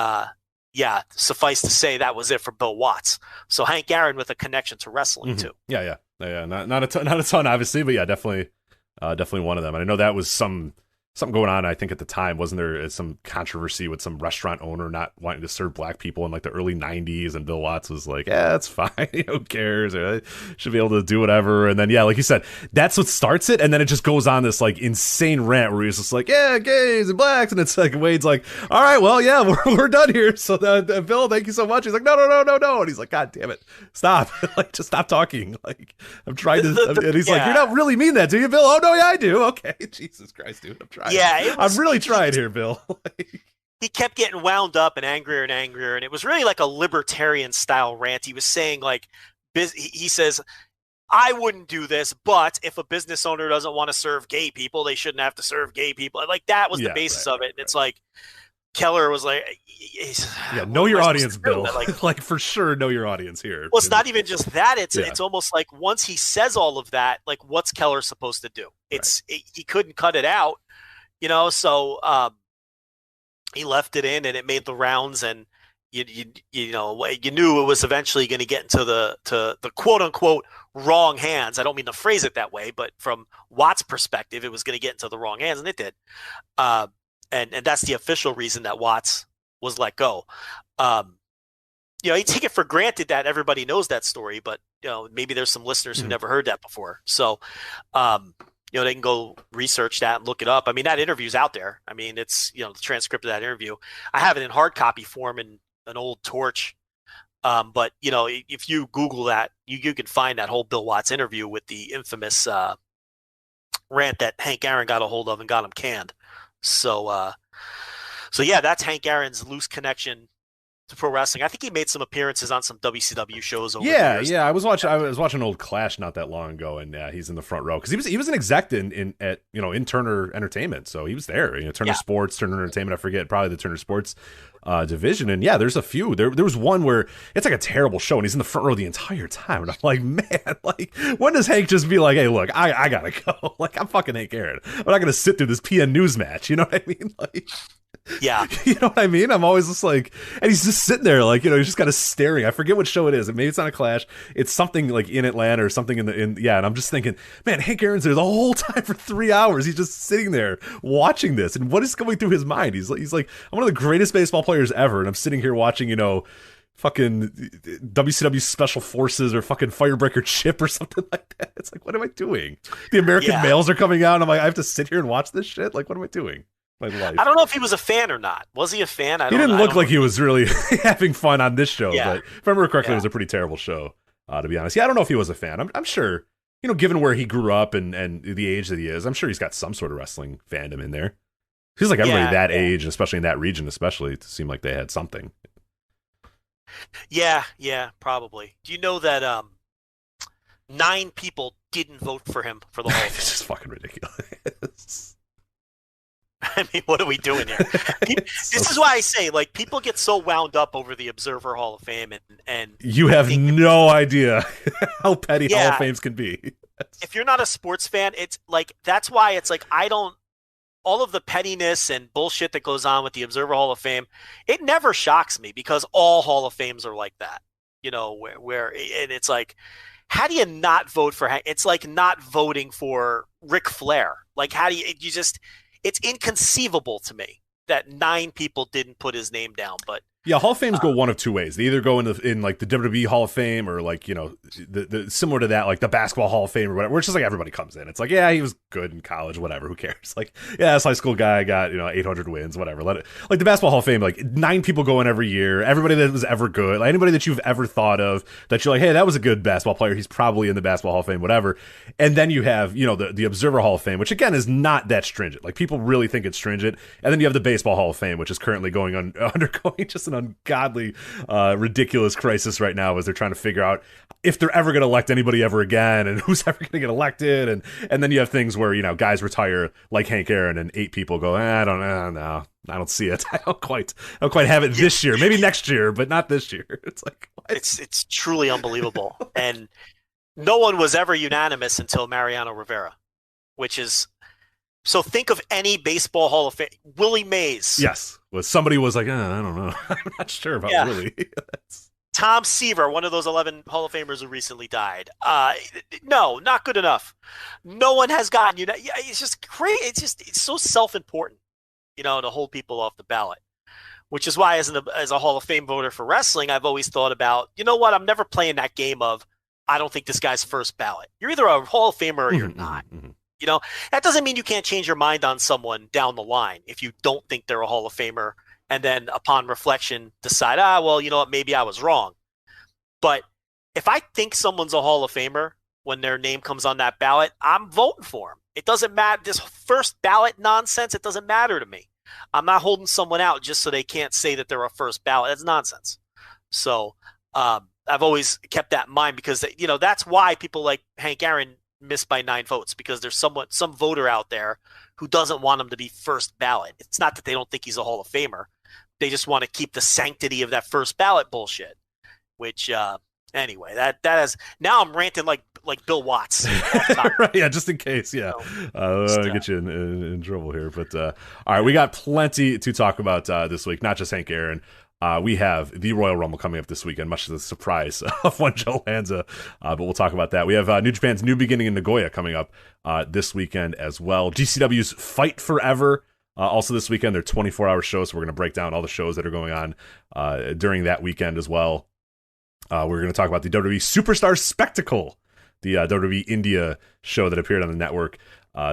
suffice to say, that was it for Bill Watts. So Hank Aaron with a connection to wrestling too. Yeah. Not a ton, obviously, but yeah, definitely one of them. And I know that was something going on, I think, at the time. Wasn't there some controversy with some restaurant owner not wanting to serve black people in like the early 90s, and Bill Watts was like, yeah, it's fine, who cares, I should be able to do whatever. And then, yeah, like you said, that's what starts it, and then it just goes on this like insane rant where he's just like, yeah, gays and blacks, and it's like Wade's like, all right, well, yeah, we're done here, so Bill, thank you so much. He's like, no, and he's like, god damn it, stop. Like, just stop talking. Like, I'm trying to and he's like, you're not really mean that, do you, Bill? Oh no, yeah, I do. Okay. Jesus Christ, dude, I'm trying. Yeah, I'm really trying here, Bill. He kept getting wound up and angrier, and it was really like a libertarian style rant. He was saying like, he says, I wouldn't do this, but if a business owner doesn't want to serve gay people, they shouldn't have to serve gay people. Like, that was the basis of it. And it's like, Keller was like, know your audience, Bill. Like for sure, know your audience here. Well, it's not even just that. It's almost like once he says all of that, like, what's Keller supposed to do? He couldn't cut it out. So he left it in, and it made the rounds, and you knew it was eventually going to get into the quote unquote wrong hands. I don't mean to phrase it that way, but from Watts' perspective, it was going to get into the wrong hands, and it did. And that's the official reason that Watts was let go. You take it for granted that everybody knows that story, but maybe there's some listeners who never heard that before. So, they can go research that and look it up. I mean, that interview's out there. I mean, it's, the transcript of that interview. I have it in hard copy form in an old torch. But, if you Google that, you can find that whole Bill Watts interview with the infamous rant that Hank Aaron got a hold of and got him canned. So yeah, that's Hank Aaron's loose connection to pro wrestling. I think he made some appearances on some WCW shows over the years. Yeah. I was watching old Clash not that long ago, and he's in the front row because he was an exec in Turner Entertainment, so he was there. Turner Sports, Turner Entertainment. I forget, probably the Turner Sports division. And there's a few. There was one where it's like a terrible show, and he's in the front row the entire time. And I'm like, man, like, when does Hank just be like, hey, look, I gotta go. Like, I'm fucking Hank Aaron. I'm not gonna sit through this PN News match. You know what I mean? Like. Yeah. You know what I mean? I'm always just like, and he's just sitting there like, he's just kind of staring. I forget what show it is. Maybe it's not a Clash. It's something like in Atlanta or something and I'm just thinking, man, Hank Aaron's there the whole time for 3 hours. He's just sitting there watching this. And what is going through his mind? He's like, I'm one of the greatest baseball players ever. And I'm sitting here watching, fucking WCW Special Forces or fucking Firebreaker Chip or something like that. It's like, what am I doing? The American males are coming out, and I'm like, I have to sit here and watch this shit? Like, what am I doing? My life. I don't know if he was a fan or not. Was he a fan? He didn't look like he was really having fun on this show, but if I remember correctly, it was a pretty terrible show, to be honest. Yeah, I don't know if he was a fan. I'm sure, given where he grew up and the age that he is, I'm sure he's got some sort of wrestling fandom in there. Feels like everybody that age, especially in that region, especially, to seem like they had something. Yeah, probably. Do you know that 9 people didn't vote for him for the whole This is fucking ridiculous. I mean, what are we doing here? This is why I say, like, people get so wound up over the Observer Hall of Fame, and you have no idea how petty Hall of Fames can be. If you're not a sports fan, it's like, that's why it's like, I don't all of the pettiness and bullshit that goes on with the Observer Hall of Fame, it never shocks me because all Hall of Fames are like that. Where and it's like, how do you not vote for Hank? It's like not voting for Ric Flair. Like, how do you just, it's inconceivable to me that 9 people didn't put his name down. But yeah, Hall of Fames go one of two ways. They either go in like the WWE Hall of Fame or like, the similar to that, like the Basketball Hall of Fame or whatever, where it's just like everybody comes in. It's like, yeah, he was good in college, whatever, who cares? Like, yeah, this high school guy got, 800 wins, whatever. Let it, like the Basketball Hall of Fame, like 9 people go in every year. Everybody that was ever good, like anybody that you've ever thought of that you're like, hey, that was a good basketball player. He's probably in the Basketball Hall of Fame, whatever. And then you have, the Observer Hall of Fame, which again is not that stringent. Like people really think it's stringent. And then you have the Baseball Hall of Fame, which is currently undergoing just an ungodly, ridiculous crisis right now as they're trying to figure out if they're ever going to elect anybody ever again and who's ever going to get elected. And then you have things where, guys retire like Hank Aaron and 8 people go, I don't know. I don't see it. I don't quite have it this year. Maybe next year, but not this year. It's like, what? It's truly unbelievable. And no one was ever unanimous until Mariano Rivera, which is, so think of any baseball Hall of Fame. Willie Mays. Yes. Somebody was like, I don't know. I'm not sure about Willie. Tom Seaver, one of those 11 Hall of Famers who recently died. No, not good enough. No one has gotten it's just crazy. It's so self-important, to hold people off the ballot. Which is why, as a Hall of Fame voter for wrestling, I've always thought about, I'm never playing that game of, I don't think this guy's first ballot. You're either a Hall of Famer or you're not. Mm-hmm. That doesn't mean you can't change your mind on someone down the line if you don't think they're a Hall of Famer and then upon reflection decide, well, you know what, maybe I was wrong. But if I think someone's a Hall of Famer when their name comes on that ballot, I'm voting for him. It doesn't matter. This first ballot nonsense, it doesn't matter to me. I'm not holding someone out just so they can't say that they're a first ballot. That's nonsense. So I've always kept that in mind because, that's why people like Hank Aaron missed by 9 votes, because there's some voter out there who doesn't want him to be first ballot. It's not that they don't think he's a Hall of Famer. They just want to keep the sanctity of that first ballot bullshit, which anyway, that is, now I'm ranting like Bill Watts. Right, yeah, just in case, yeah. Get you in trouble here. But all right, we got plenty to talk about this week, not just Hank Aaron. We have the Royal Rumble coming up this weekend, much to the surprise of one Joe Lanza, but we'll talk about that. We have New Japan's New Beginning in Nagoya coming up this weekend as well. GCW's Fight Forever, also this weekend. They're 24-hour shows, so we're going to break down all the shows that are going on during that weekend as well. We're going to talk about the WWE Superstar Spectacle, the WWE India show that appeared on the network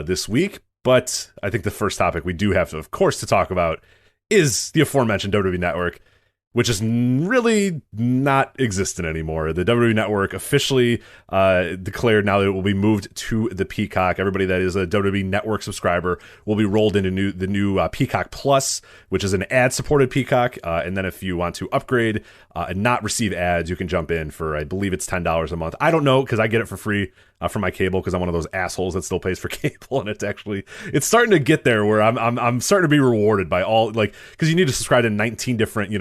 this week. But I think the first topic we do have to, of course, to talk about is the aforementioned WWE Network, which is really not existent anymore. The WWE Network officially declared now that it will be moved to the Peacock. Everybody that is a WWE Network subscriber will be rolled into the new Peacock Plus, which is an ad-supported Peacock. And then if you want to upgrade and not receive ads, you can jump in for, I believe it's $10 a month. I don't know, because I get it for free from my cable, because I'm one of those assholes that still pays for cable, and it's starting to get there where I'm starting to be rewarded by all, like, because you need to subscribe to 19 different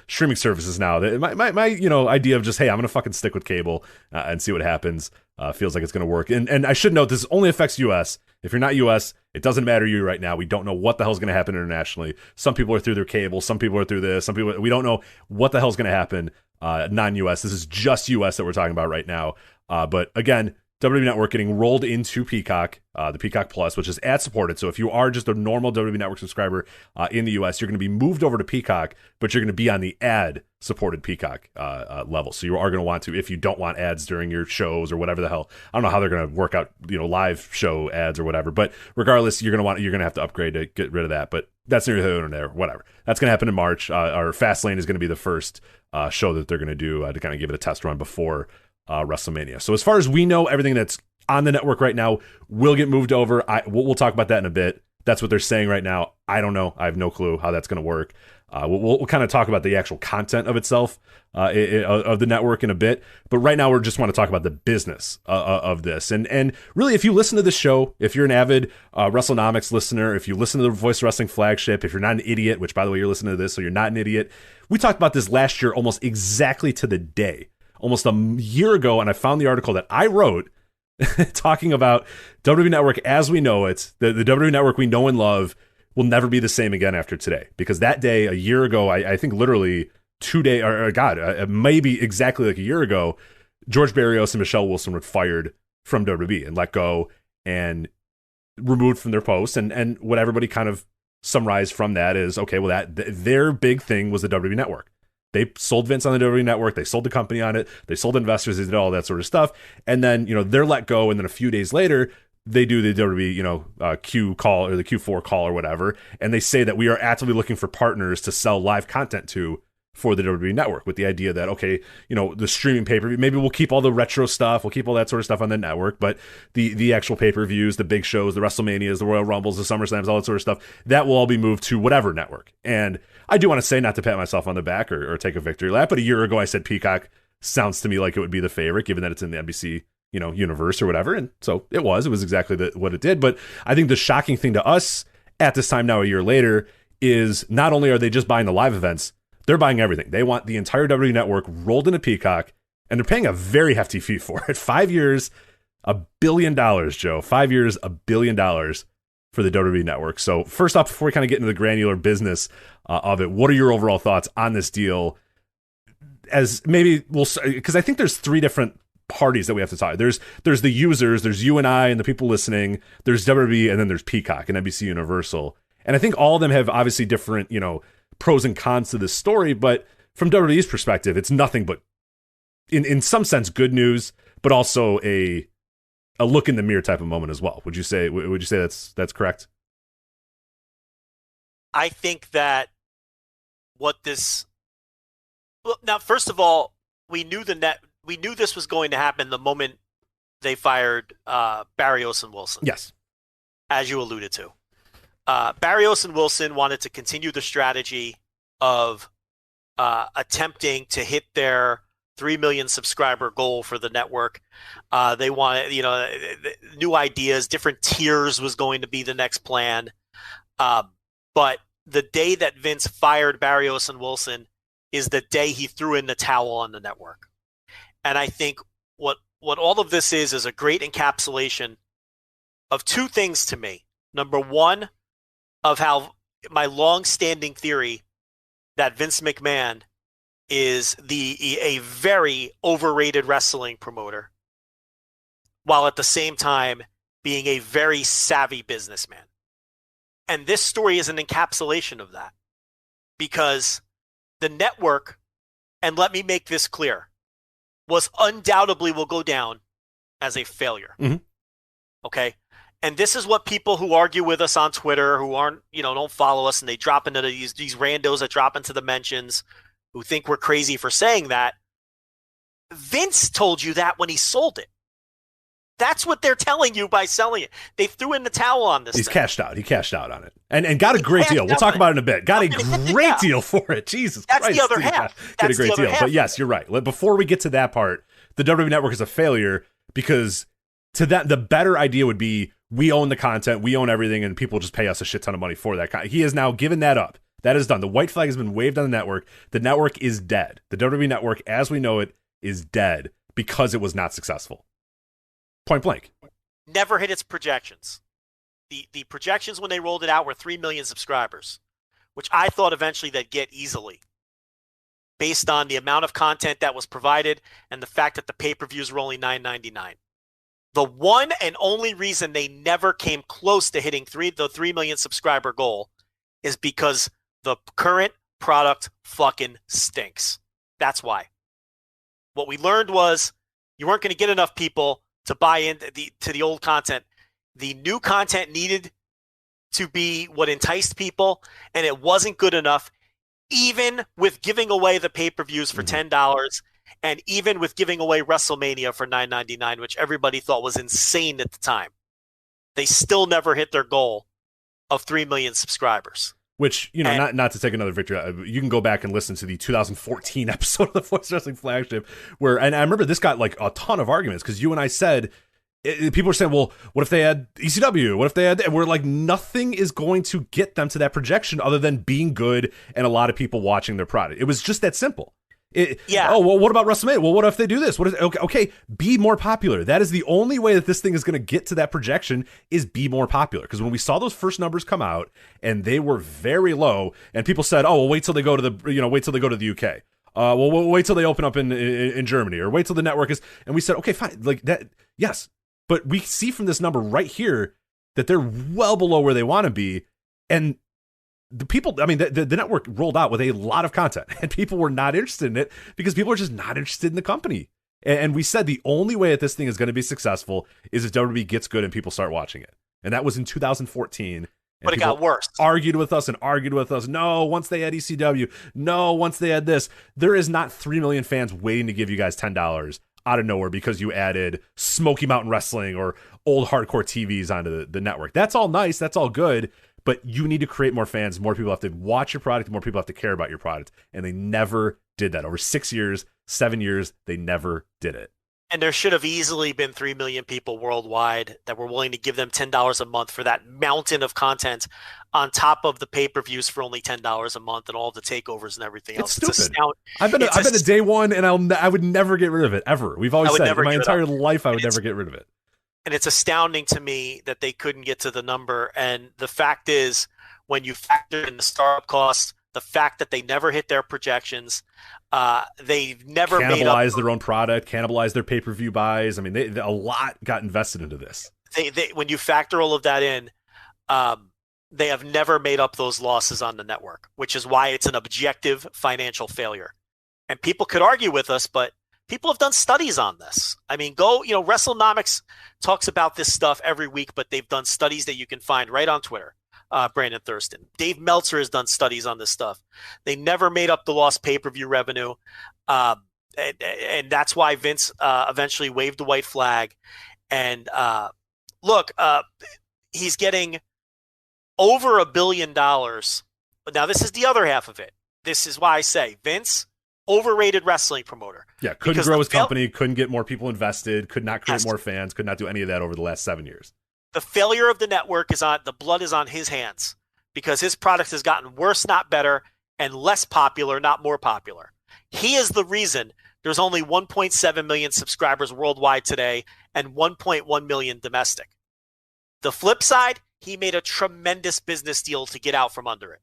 streaming services now. My idea of just, hey, I'm gonna fucking stick with cable and see what happens feels like it's gonna work. And I should note, this only affects US. If you're not US, it doesn't matter to you right now. We don't know what the hell's gonna happen internationally. Some people are through their cable, some people are through this, some people, we don't know what the hell's gonna happen non-US. This is just US that we're talking about right now. But again, WWE Network getting rolled into Peacock, the Peacock Plus, which is ad-supported. So if you are just a normal WWE Network subscriber in the U.S., you're going to be moved over to Peacock, but you're going to be on the ad-supported Peacock level. So you are going to want to, if you don't want ads during your shows or whatever the hell, I don't know how they're going to work out, live show ads or whatever. But regardless, you're going to have to upgrade to get rid of that. But that's neither here nor there. Whatever. That's going to happen in March. Our Fastlane is going to be the first show that they're going to do to kind of give it a test run before WrestleMania. So as far as we know, everything that's on the network right now will get moved over. We'll talk about that in a bit. That's what they're saying right now. I don't know. I have no clue how that's going to work. We'll kind of talk about the actual content of itself, of the network in a bit. But right now, we just want to talk about the business of this. And really, if you listen to this show, if you're an avid WrestleNomics listener, if you listen to the Voice Wrestling Flagship, if you're not an idiot, which, by the way, you're listening to this, so you're not an idiot. We talked about this last year almost exactly to the day. Almost a year ago, and I found the article that I wrote talking about WWE Network as we know it, the WWE Network we know and love, will never be the same again after today. Because that day, a year ago, I think literally 2 days, maybe exactly like a year ago, George Barrios and Michelle Wilson were fired from WWE and let go and removed from their posts. And what everybody kind of summarized from that is, okay, well, their big thing was the WWE Network. They sold Vince on the WWE Network. They sold the company on it. They sold investors. They did all that sort of stuff. And then, they're let go. And then a few days later, they do the WWE, Q call or the Q4 call or whatever. And they say that we are actively looking for partners to sell live content to for the WWE Network, with the idea that, okay, the streaming pay-per-view, maybe we'll keep all the retro stuff, we'll keep all that sort of stuff on the network, but the actual pay-per-views, the big shows, the WrestleManias, the Royal Rumbles, the SummerSlams, all that sort of stuff, that will all be moved to whatever network. And I do want to say, not to pat myself on the back or take a victory lap, but a year ago I said Peacock sounds to me like it would be the favorite, given that it's in the NBC universe or whatever, and so it was exactly what it did. But I think the shocking thing to us at this time now, a year later, is not only are they just buying the live events, they're buying everything. They want the entire WWE Network rolled into Peacock, and they're paying a very hefty fee for it. 5 years, $1 billion, Joe. 5 years, $1 billion for the WWE Network. So first off, before we kind of get into the granular business of it, what are your overall thoughts on this deal? As maybe because I think there's three different parties that we have to talk. There's the users, there's you and I and the people listening, there's WWE, and then there's Peacock and NBC Universal. And I think all of them have obviously different, pros and cons to this story, but from WWE's perspective, it's nothing but, in some sense, good news, but also a look in the mirror type of moment as well. Would you say that's correct? I think that now, first of all, we knew this was going to happen the moment they fired Barrios and Wilson. Yes, as you alluded to. Barrios and Wilson wanted to continue the strategy of attempting to hit their 3 million subscriber goal for the network. They wanted, new ideas, different tiers was going to be the next plan. But the day that Vince fired Barrios and Wilson is the day he threw in the towel on the network. And I think what all of this is a great encapsulation of two things to me. Number one, of how my long-standing theory that Vince McMahon is a very overrated wrestling promoter, while at the same time being a very savvy businessman. And this story is an encapsulation of that, because the network, and let me make this clear, will go down as a failure. Mm-hmm. Okay? And this is what people who argue with us on Twitter, who aren't, don't follow us, and they drop into these randos that drop into the mentions, who think we're crazy for saying that. Vince told you that when he sold it. That's what they're telling you by selling it. They threw in the towel on this. He's cashed out. He cashed out on it, and got a great deal. We'll talk about it in a bit. Got a great deal for it. Jesus Christ. That's the other half. Get a great deal. But yes, you're right. Before we get to that part, the WWE Network is a failure because to that, the better idea would be, we own the content, we own everything, and people just pay us a shit ton of money for that. He has now given that up. That is done. The white flag has been waved on the network. The network is dead. The WWE Network, as we know it, is dead because it was not successful. Point blank. Never hit its projections. The projections when they rolled it out were 3 million subscribers, which I thought eventually they'd get easily, based on the amount of content that was provided and the fact that the pay-per-views were only $9.99. The one and only reason they never came close to hitting the 3 million subscriber goal is because the current product fucking stinks. That's why. What we learned was you weren't going to get enough people to buy into the old content. The new content needed to be what enticed people, and it wasn't good enough, even with giving away the pay-per-views for $10, and even with giving away WrestleMania for $9.99, which everybody thought was insane at the time. They still never hit their goal of 3 million subscribers. Which, not to take another victory, you can go back and listen to the 2014 episode of the Voice Wrestling Flagship, and I remember this got like a ton of arguments, because you and I said, people were saying, well, what if they had ECW? What if they had, and we're like, nothing is going to get them to that projection other than being good and a lot of people watching their product. It was just that simple. Yeah. Oh, well, what about WrestleMania? Well, what if they do this? Okay, be more popular. That is the only way that this thing is going to get to that projection, is be more popular. Because when we saw those first numbers come out and they were very low, and people said, "Oh, well, wait till they go to the UK. Well, we'll wait till they open up in Germany, or wait till the network is." And we said, "Okay, fine, like that, yes." But we see from this number right here that they're well below where they want to be, and the people, I mean, the network rolled out with a lot of content, and people were not interested in it because people are just not interested in the company. And we said the only way that this thing is going to be successful is if WWE gets good and people start watching it. And that was in 2014. But it got worse. Argued with us. No, once they had ECW. No, once they had this. There is not 3 million fans waiting to give you guys $10 out of nowhere because you added Smoky Mountain Wrestling or old hardcore TVs onto the network. That's all nice. That's all good. But you need to create more fans. More people have to watch your product. More people have to care about your product. And they never did that. Over 6 years, 7 years, they never did it. And there should have easily been 3 million people worldwide that were willing to give them $10 a month for that mountain of content on top of the pay-per-views for only $10 a month and all the takeovers and everything else. It's stupid. I've been a day one, and I would never get rid of it, ever. We've always said in my entire life I would never get rid of it. And it's astounding to me that they couldn't get to the number. And the fact is, when you factor in the startup costs, the fact that they never hit their projections, they've never cannibalized their own product, cannibalized their pay-per-view buys. I mean, a lot got invested into this. When you factor all of that in, they have never made up those losses on the network, which is why it's an objective financial failure. And people could argue with us, but people have done studies on this. I mean, WrestleNomics talks about this stuff every week, but they've done studies that you can find right on Twitter. Brandon Thurston. Dave Meltzer has done studies on this stuff. They never made up the lost pay-per-view revenue. And that's why Vince eventually waved the white flag. And look, he's getting over $1 billion. Now, this is the other half of it. This is why I say Vince, overrated wrestling promoter. Yeah, couldn't grow his company, couldn't get more people invested, could not create more fans, could not do any of that over the last 7 years. The failure of the network the blood is on his hands because his product has gotten worse, not better, and less popular, not more popular. He is the reason there's only 1.7 million subscribers worldwide today and 1.1 million domestic. The flip side, he made a tremendous business deal to get out from under it.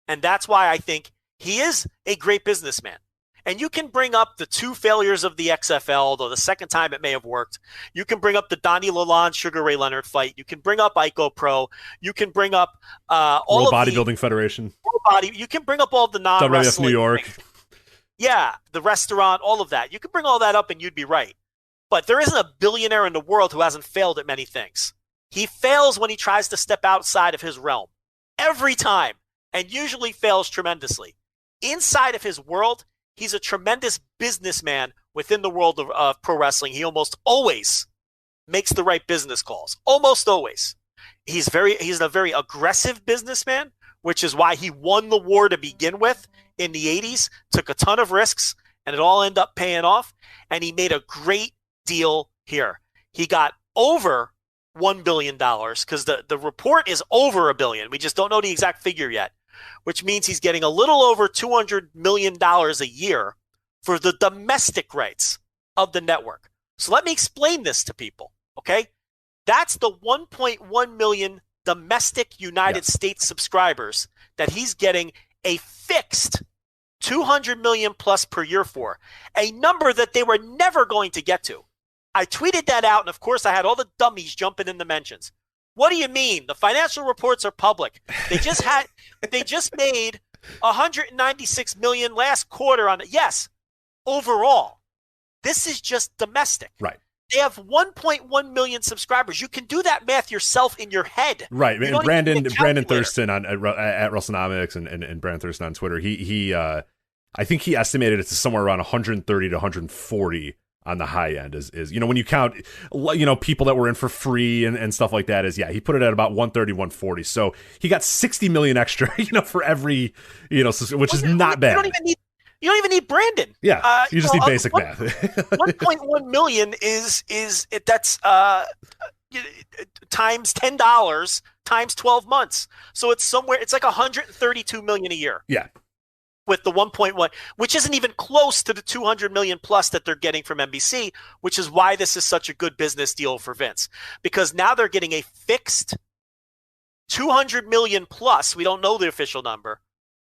And that's why I think he is a great businessman. And you can bring up the 2 failures of the XFL, though the second time it may have worked. You can bring up the Donnie Lalonde Sugar Ray Leonard fight. You can bring up Ico Pro. You can bring up all World of Bodybuilding Federation. You can bring up all the non-wrestling. WWF New York. Things. Yeah, the restaurant, all of that. You can bring all that up and you'd be right. But there isn't a billionaire in the world who hasn't failed at many things. He fails when he tries to step outside of his realm. Every time. And usually fails tremendously. Inside of his world, he's a tremendous businessman within the world of pro wrestling. He almost always makes the right business calls. Almost always. He's a very aggressive businessman, which is why he won the war to begin with in the 80s, took a ton of risks, and it all ended up paying off. And he made a great deal here. He got over $1 billion because the report is over $1 billion. We just don't know the exact figure yet, which means he's getting a little over $200 million a year for the domestic rights of the network. So let me explain this to people, okay? That's the 1.1 million domestic United States subscribers that he's getting a fixed 200 million plus per year for, a number that they were never going to get to. I tweeted that out, and of course I had all the dummies jumping in the mentions. What do you mean? The financial reports are public. They just made 196 million last quarter on it. Yes, overall. This is just domestic. Right. They have 1.1 million subscribers. You can do that math yourself in your head. Right. And Brandon Thurston at WrestleNomics and Brandon Thurston on Twitter, he I think he estimated it to somewhere around 130 to 140 on the high end is when you count people that were in for free and stuff like that he put it at about 130, 140. So he got 60 million extra, for every, which is not bad. You don't even need Brandon. Yeah. You just need basic math. 1.1 million that's times $10 times 12 months. So it's like 132 million a year. Yeah. with the 1.1, which isn't even close to the 200 million plus that they're getting from NBC, which is why this is such a good business deal for Vince, because now they're getting a fixed 200 million plus. We don't know the official number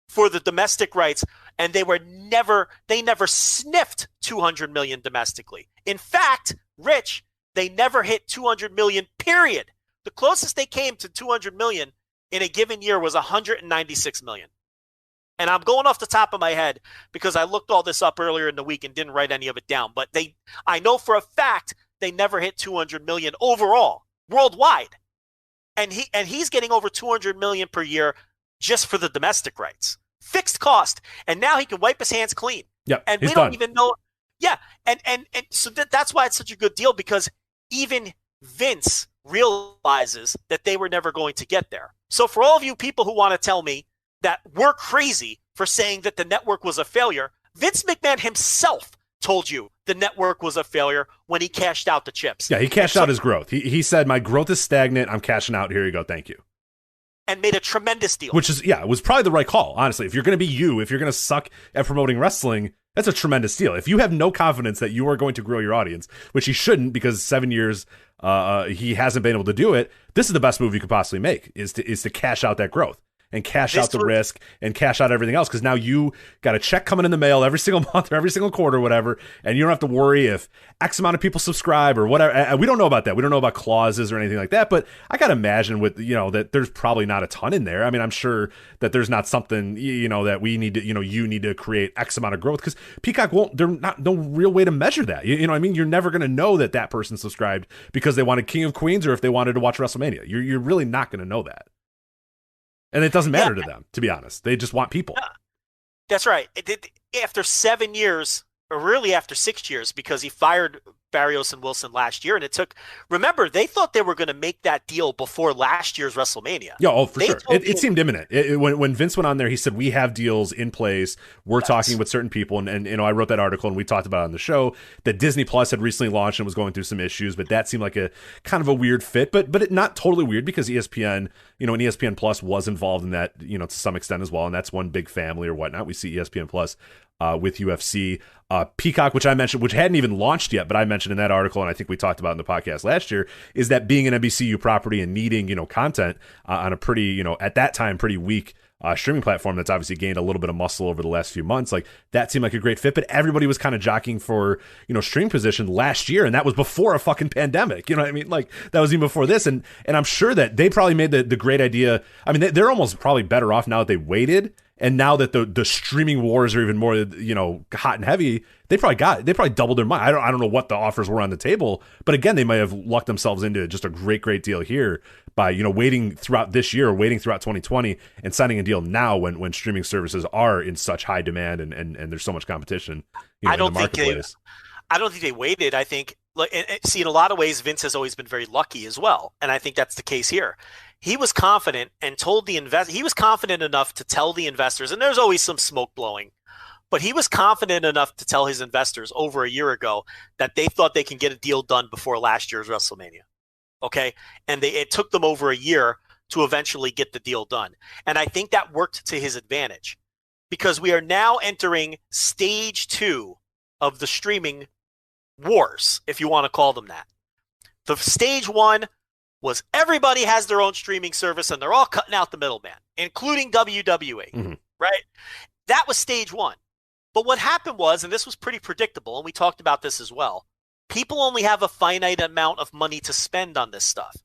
for the domestic rights. And they never sniffed 200 million domestically. In fact, Rich, they never hit 200 million, period. The closest they came to 200 million in a given year was 196 million. And I'm going off the top of my head because I looked all this up earlier in the week and didn't write any of it down. But I know for a fact they never hit 200 million overall, worldwide. And he's getting over 200 million per year just for the domestic rights. Fixed cost. And now he can wipe his hands clean. Yep, and we don't even know. Yeah. And so that's why it's such a good deal, because even Vince realizes that they were never going to get there. So for all of you people who want to tell me that we're crazy for saying that the network was a failure, Vince McMahon himself told you the network was a failure when he cashed out the chips. Yeah, he cashed out his growth. He said, my growth is stagnant. I'm cashing out. Here you go. Thank you. And made a tremendous deal. Which is, it was probably the right call, honestly. If you're going to be if you're going to suck at promoting wrestling, that's a tremendous deal. If you have no confidence that you are going to grow your audience, which he shouldn't, because 7 years he hasn't been able to do it, this is the best move you could possibly make, is to cash out that growth. And cash out the risk and cash out everything else, because now you got a check coming in the mail every single month or every single quarter or whatever, and you don't have to worry if X amount of people subscribe or whatever. We don't know about that. We don't know about clauses or anything like that, but I got to imagine that there's probably not a ton in there. I mean, I'm sure that there's not something, that we need to, you need to create X amount of growth, because Peacock there's no real way to measure that. You know what I mean? You're never going to know that person subscribed because they wanted King of Queens or if they wanted to watch WrestleMania. You're really not going to know that. And it doesn't matter to them, to be honest. They just want people. That's right. After 7 years, or really after 6 years, because he fired Barrios and Wilson last year, and remember, they thought they were going to make that deal before last year's WrestleMania. Yeah, for sure. It seemed imminent. When Vince went on there, he said, we have deals in place. We're talking with certain people. And I wrote that article and we talked about it on the show that Disney Plus had recently launched and was going through some issues, but that seemed like a kind of a weird fit, but not totally weird, because ESPN, and ESPN Plus was involved in that, to some extent as well. And that's one big family or whatnot. We see ESPN Plus with UFC. Peacock, which I mentioned, which hadn't even launched yet, but I mentioned in that article, and I think we talked about in the podcast last year, is that being an NBCU property and needing, content on a pretty, at that time, pretty weak streaming platform that's obviously gained a little bit of muscle over the last few months, like that seemed like a great fit, but everybody was kind of jockeying for, stream position last year, and that was before a fucking pandemic, you know what I mean? Like, that was even before this, and I'm sure that they probably made the great idea. I mean, they're almost probably better off now that they waited. And now that the streaming wars are even more, hot and heavy, they probably doubled their money. I don't know what the offers were on the table, but again, they might have lucked themselves into just a great deal here by, waiting throughout this year, or waiting throughout 2020 and signing a deal now when streaming services are in such high demand and there's so much competition in the marketplace. I don't think they waited. I think, in a lot of ways, Vince has always been very lucky as well. And I think that's the case here. He was confident and told the he was confident enough to tell the investors, and there's always some smoke blowing, but he was confident enough to tell his investors over a year ago that they thought they can get a deal done before last year's WrestleMania. Okay. And it took them over a year to eventually get the deal done. And I think that worked to his advantage, because we are now entering stage 2 of the streaming wars, if you want to call them that. The stage 1 was everybody has their own streaming service and they're all cutting out the middleman, including WWE, right? That was stage 1. But what happened was, and this was pretty predictable, and we talked about this as well, people only have a finite amount of money to spend on this stuff.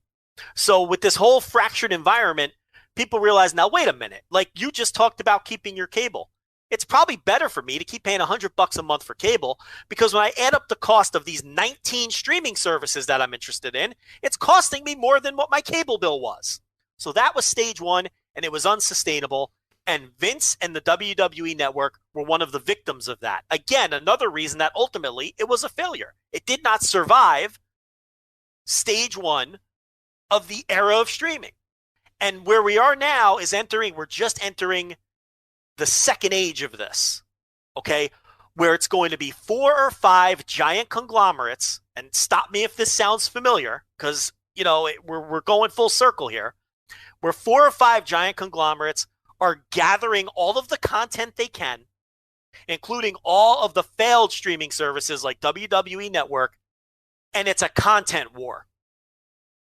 So with this whole fractured environment, people realize, now, wait a minute, like you just talked about keeping your cable. It's probably better for me to keep paying $100 a month for cable, because when I add up the cost of these 19 streaming services that I'm interested in, it's costing me more than what my cable bill was. So that was stage 1, and it was unsustainable. And Vince and the WWE Network were one of the victims of that. Again, another reason that ultimately it was a failure. It did not survive stage 1 of the era of streaming. And where we are now is we're just entering the second age of this, okay, where it's going to be 4 or 5 giant conglomerates, and stop me if this sounds familiar, because, we're going full circle here, where 4 or 5 giant conglomerates are gathering all of the content they can, including all of the failed streaming services like WWE Network, and it's a content war.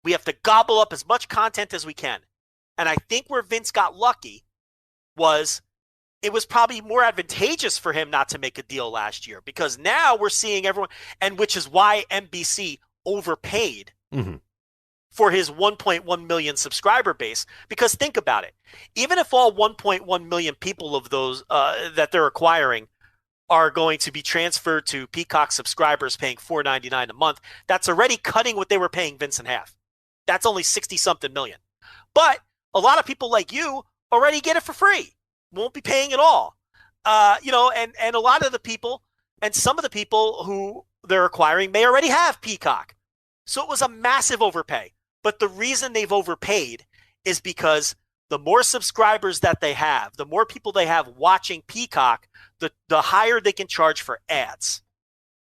We have to gobble up as much content as we can. And I think where Vince got lucky was it was probably more advantageous for him not to make a deal last year, because now we're seeing everyone, and which is why NBC overpaid for his 1.1 million subscriber base. Because think about it. Even if all 1.1 million people of those that they're acquiring are going to be transferred to Peacock subscribers paying $4.99 a month, that's already cutting what they were paying Vince in half. That's only 60-something million. But a lot of people like you already get it for free. Won't be paying at all. And a lot of the people, and some of the people who they're acquiring may already have Peacock. So it was a massive overpay. But the reason they've overpaid is because the more subscribers that they have, the more people they have watching Peacock, the higher they can charge for ads.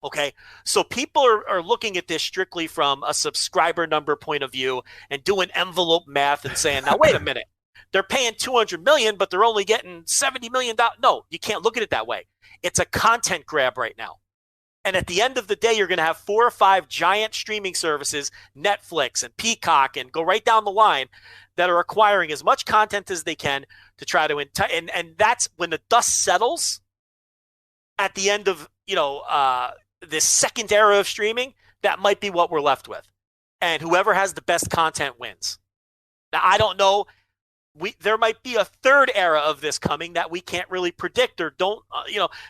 Okay, so people are looking at this strictly from a subscriber number point of view and doing envelope math and saying, now, wait a minute, they're paying $200 million, but they're only getting $70 million. No, you can't look at it that way. It's a content grab right now. And at the end of the day, you're going to have 4 or 5 giant streaming services, Netflix and Peacock, and go right down the line, that are acquiring as much content as they can to try to and that's when the dust settles at the end of, this second era of streaming. That might be what we're left with. And whoever has the best content wins. Now, I don't know. There might be a third era of this coming that we can't really predict, or don't,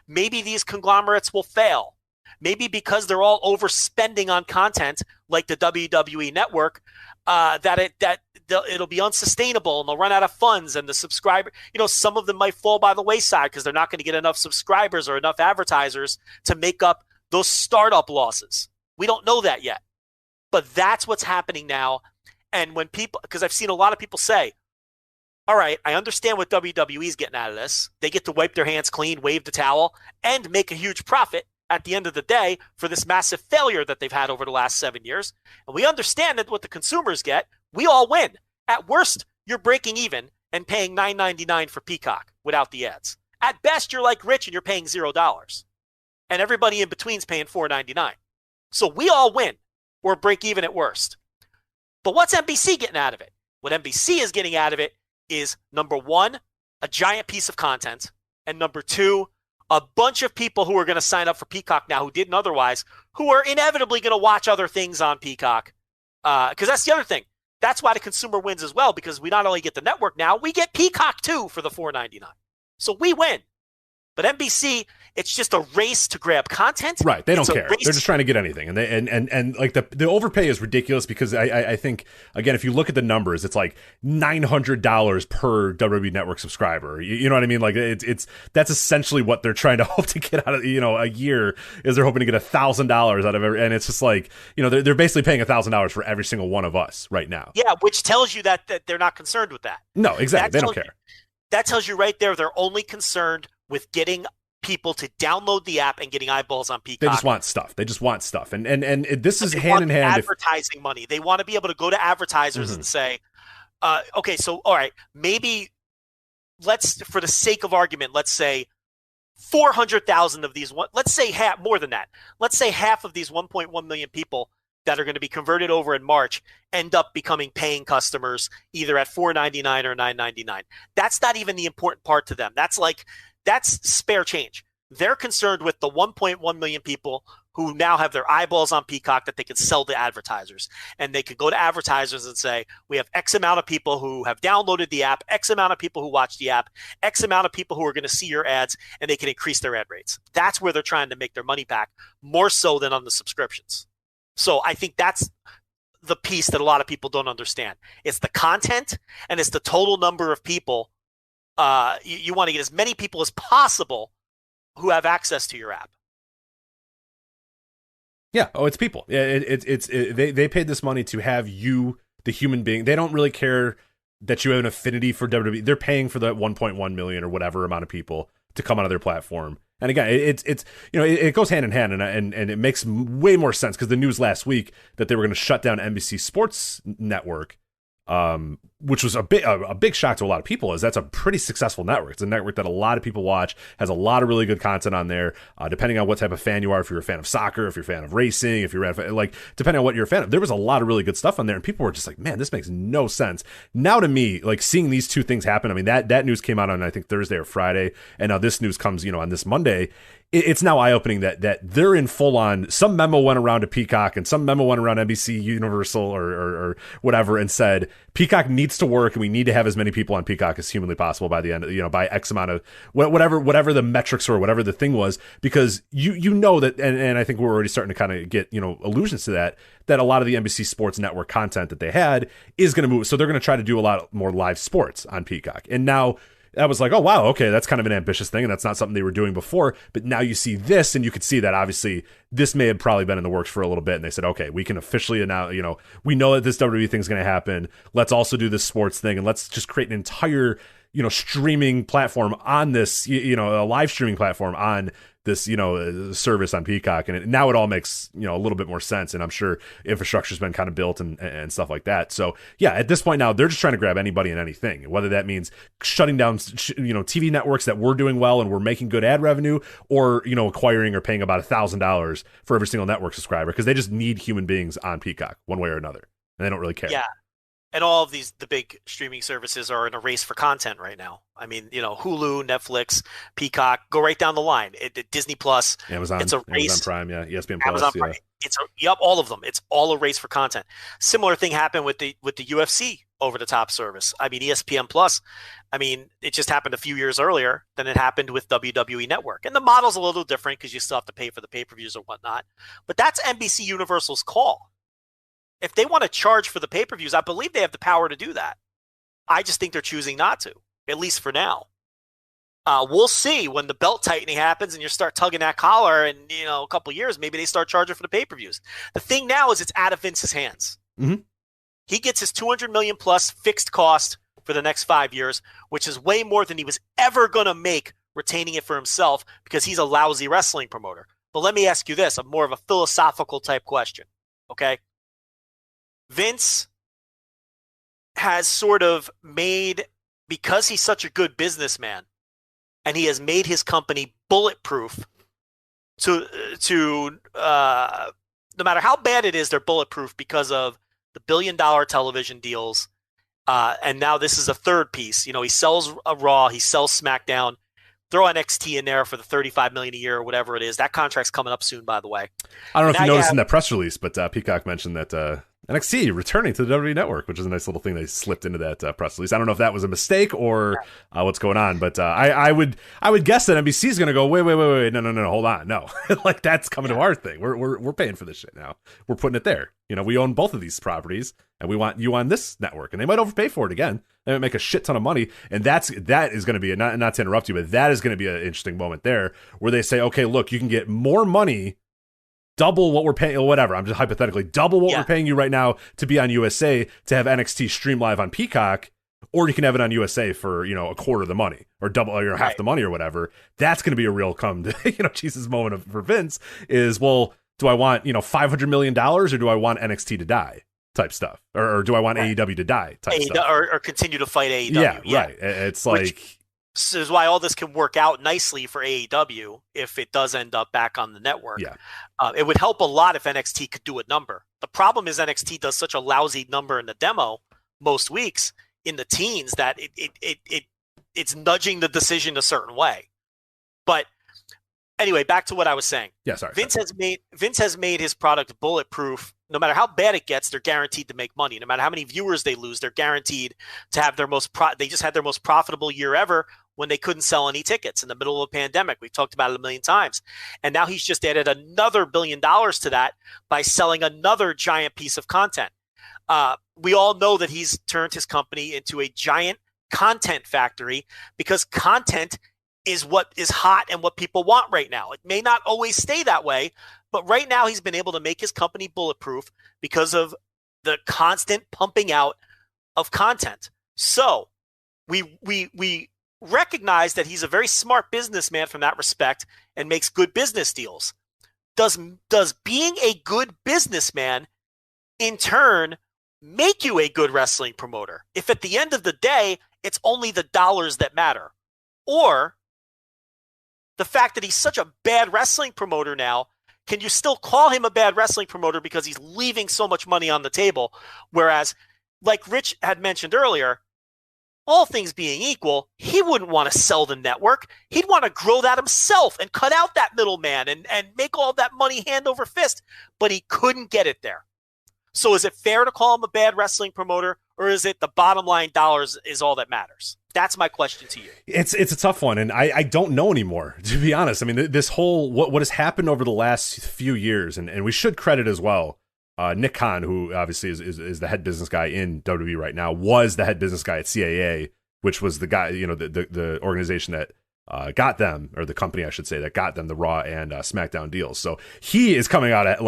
maybe these conglomerates will fail. Maybe because they're all overspending on content like the WWE Network, it'll be unsustainable and they'll run out of funds, and the subscriber, some of them might fall by the wayside because they're not going to get enough subscribers or enough advertisers to make up those startup losses. We don't know that yet, but that's what's happening now. And when because I've seen a lot of people say, all right, I understand what WWE is getting out of this. They get to wipe their hands clean, wave the towel, and make a huge profit at the end of the day for this massive failure that they've had over the last 7 years. And we understand that what the consumers get, we all win. At worst, you're breaking even and paying $9.99 for Peacock without the ads. At best, you're like Rich and you're paying $0. And everybody in between's paying $4.99. So we all win, or break even at worst. But what's NBC getting out of it? What NBC is getting out of it is, number one, a giant piece of content, and number two, a bunch of people who are going to sign up for Peacock now who didn't otherwise, who are inevitably going to watch other things on Peacock. Because that's the other thing. That's why the consumer wins as well, because we not only get the network now, we get Peacock too for the $4.99. So we win. But NBC, it's just a race to grab content. Right. They don't care. They're just trying to get anything. And and like the overpay is ridiculous, because I think, again, if you look at the numbers, it's like $900 per WWE Network subscriber. You know what I mean? Like that's essentially what they're trying to hope to get out of, a year, is they're hoping to get $1,000 out of it. And it's just like, they're basically paying $1,000 for every single one of us right now. Yeah. Which tells you that they're not concerned with that. No, exactly. They don't care. That tells you right there, they're only concerned with getting people to download the app and getting eyeballs on Peacock. They just want stuff. And this is hand in hand. Advertising money. They want to be able to go to advertisers and say, okay, so, all right, maybe for the sake of argument, let's say 400,000 of these, let's say more than that. Let's say half of these 1.1 million people that are going to be converted over in March end up becoming paying customers either at $4.99 or $9.99. That's not even the important part to them. That's spare change. They're concerned with the 1.1 million people who now have their eyeballs on Peacock that they can sell to advertisers. And they can go to advertisers and say, we have X amount of people who have downloaded the app, X amount of people who watch the app, X amount of people who are going to see your ads, and they can increase their ad rates. That's where they're trying to make their money back, more so than on the subscriptions. So I think that's the piece that a lot of people don't understand. It's the content, and it's the total number of people. You want to get as many people as possible who have access to your app. Yeah. Oh, it's people. Yeah. They paid this money to have you, the human being. They don't really care that you have an affinity for WWE. They're paying for that 1.1 million or whatever amount of people to come onto their platform. And again, it goes hand in hand, and it makes way more sense, because the news last week that they were going to shut down NBC Sports Network which was a big shock to a lot of people, is that's a pretty successful network. It's a network that a lot of people watch, has a lot of really good content on there, depending on what type of fan you are. If you're a fan of soccer, if you're a fan of racing, if you're a fan, like, depending on what you're a fan of, there was a lot of really good stuff on there, and people were just like, man, this makes no sense. Now to me, like, seeing these two things happen, I mean, that news came out on, I think, Thursday or Friday, and now this news comes, on this Monday. It's now eye-opening that they're in full-on, some memo went around to Peacock and some memo went around NBC Universal or whatever and said, Peacock needs to work and we need to have as many people on Peacock as humanly possible by the end, by X amount of, whatever the metrics or whatever the thing was, because you know that, and I think we're already starting to kind of get, allusions to that a lot of the NBC Sports Network content that they had is going to move. So they're going to try to do a lot more live sports on Peacock. And now, I was like, oh, wow, okay, that's kind of an ambitious thing, and that's not something they were doing before. But now you see this, and you could see that, obviously, this may have probably been in the works for a little bit, and they said, okay, we can officially announce, we know that this WWE thing is going to happen. Let's also do this sports thing, and let's just create an entire, streaming platform on this, a live streaming platform on this, service on Peacock. And now it all makes, a little bit more sense. And I'm sure infrastructure's been kind of built and stuff like that. So yeah, at this point now, they're just trying to grab anybody and anything, whether that means shutting down, TV networks that were doing well and we're making good ad revenue, or, acquiring or paying about $1,000 for every single network subscriber, because they just need human beings on Peacock one way or another. And they don't really care. Yeah. And all of the big streaming services are in a race for content right now. I mean, Hulu, Netflix, Peacock, go right down the line. Disney Plus, Amazon, it's a race. Amazon Prime, yeah, ESPN Amazon Plus, Prime. Yeah. All of them. It's all a race for content. Similar thing happened with the UFC over-the-top service. I mean, ESPN Plus. I mean, it just happened a few years earlier than it happened with WWE Network, and the model's a little different because you still have to pay for the pay-per-views or whatnot. But that's NBC Universal's call. If they want to charge for the pay-per-views, I believe they have the power to do that. I just think they're choosing not to, at least for now. We'll see when the belt tightening happens and you start tugging that collar in a couple of years, maybe they start charging for the pay-per-views. The thing now is it's out of Vince's hands. Mm-hmm. He gets his $200 million plus fixed cost for the next 5 years, which is way more than he was ever going to make retaining it for himself because he's a lousy wrestling promoter. But let me ask you this, more of a philosophical type question, okay? Vince has sort of made, because he's such a good businessman, and he has made his company bulletproof to no matter how bad it is, they're bulletproof because of the billion-dollar television deals. And now this is a third piece. He sells a Raw, he sells SmackDown. Throw NXT in there for the $35 million a year or whatever it is. That contract's coming up soon, by the way. I don't know if you noticed in that press release, but Peacock mentioned that NXT returning to the WWE Network, which is a nice little thing they slipped into that press release. I don't know if that was a mistake or what's going on, but I would guess that NBC is going to go, wait, no, hold on, no, like that's coming to our thing. We're paying for this shit now. We're putting it there. We own both of these properties, and we want you on this network, and they might overpay for it again. They might make a shit ton of money, and that is going to be not to interrupt you, but that is going to be an interesting moment there where they say, okay, look, you can get more money. Double what we're paying, or whatever. I'm just hypothetically double what we're paying you right now to be on USA to have NXT stream live on Peacock, or you can have it on USA for a quarter of the money or double or half the money or whatever. That's going to be a real come to Jesus moment for Vince is, well, do I want $500 million or do I want NXT to die type stuff, or do I want AEW to die type stuff, or continue to fight AEW? Yeah, right. It's like. This is why all this can work out nicely for AEW if it does end up back on the network. Yeah. It would help a lot if NXT could do a number. The problem is NXT does such a lousy number in the demo most weeks in the teens that it's nudging the decision a certain way. But anyway, back to what I was saying. Yeah, sorry. Vince has made his product bulletproof. No matter how bad it gets, they're guaranteed to make money. No matter how many viewers they lose, they're guaranteed to have they just had their most profitable year ever when they couldn't sell any tickets in the middle of a pandemic. We've talked about it a million times. And now he's just added another $1 billion to that by selling another giant piece of content. We all know that he's turned his company into a giant content factory because content is what is hot and what people want right now. It may not always stay that way, but right now he's been able to make his company bulletproof because of the constant pumping out of content. So we recognize that he's a very smart businessman from that respect and makes good business deals. Does being a good businessman in turn make you a good wrestling promoter if at the end of the day, it's only the dollars that matter? Or the fact that he's such a bad wrestling promoter now, can you still call him a bad wrestling promoter because he's leaving so much money on the table? Whereas, like Rich had mentioned earlier, all things being equal, he wouldn't want to sell the network. He'd want to grow that himself and cut out that middleman and make all that money hand over fist. But he couldn't get it there. So is it fair to call him a bad wrestling promoter, or is it the bottom line dollars is all that matters? That's my question to you. It's a tough one, and I don't know anymore, to be honest. I mean, this whole what has happened over the last few years, and we should credit as well Nick Khan, who obviously is the head business guy in WWE right now, was the head business guy at CAA, which was the guy, the organization that got them, or the company I should say, that got them the Raw and SmackDown deals. So he is coming out at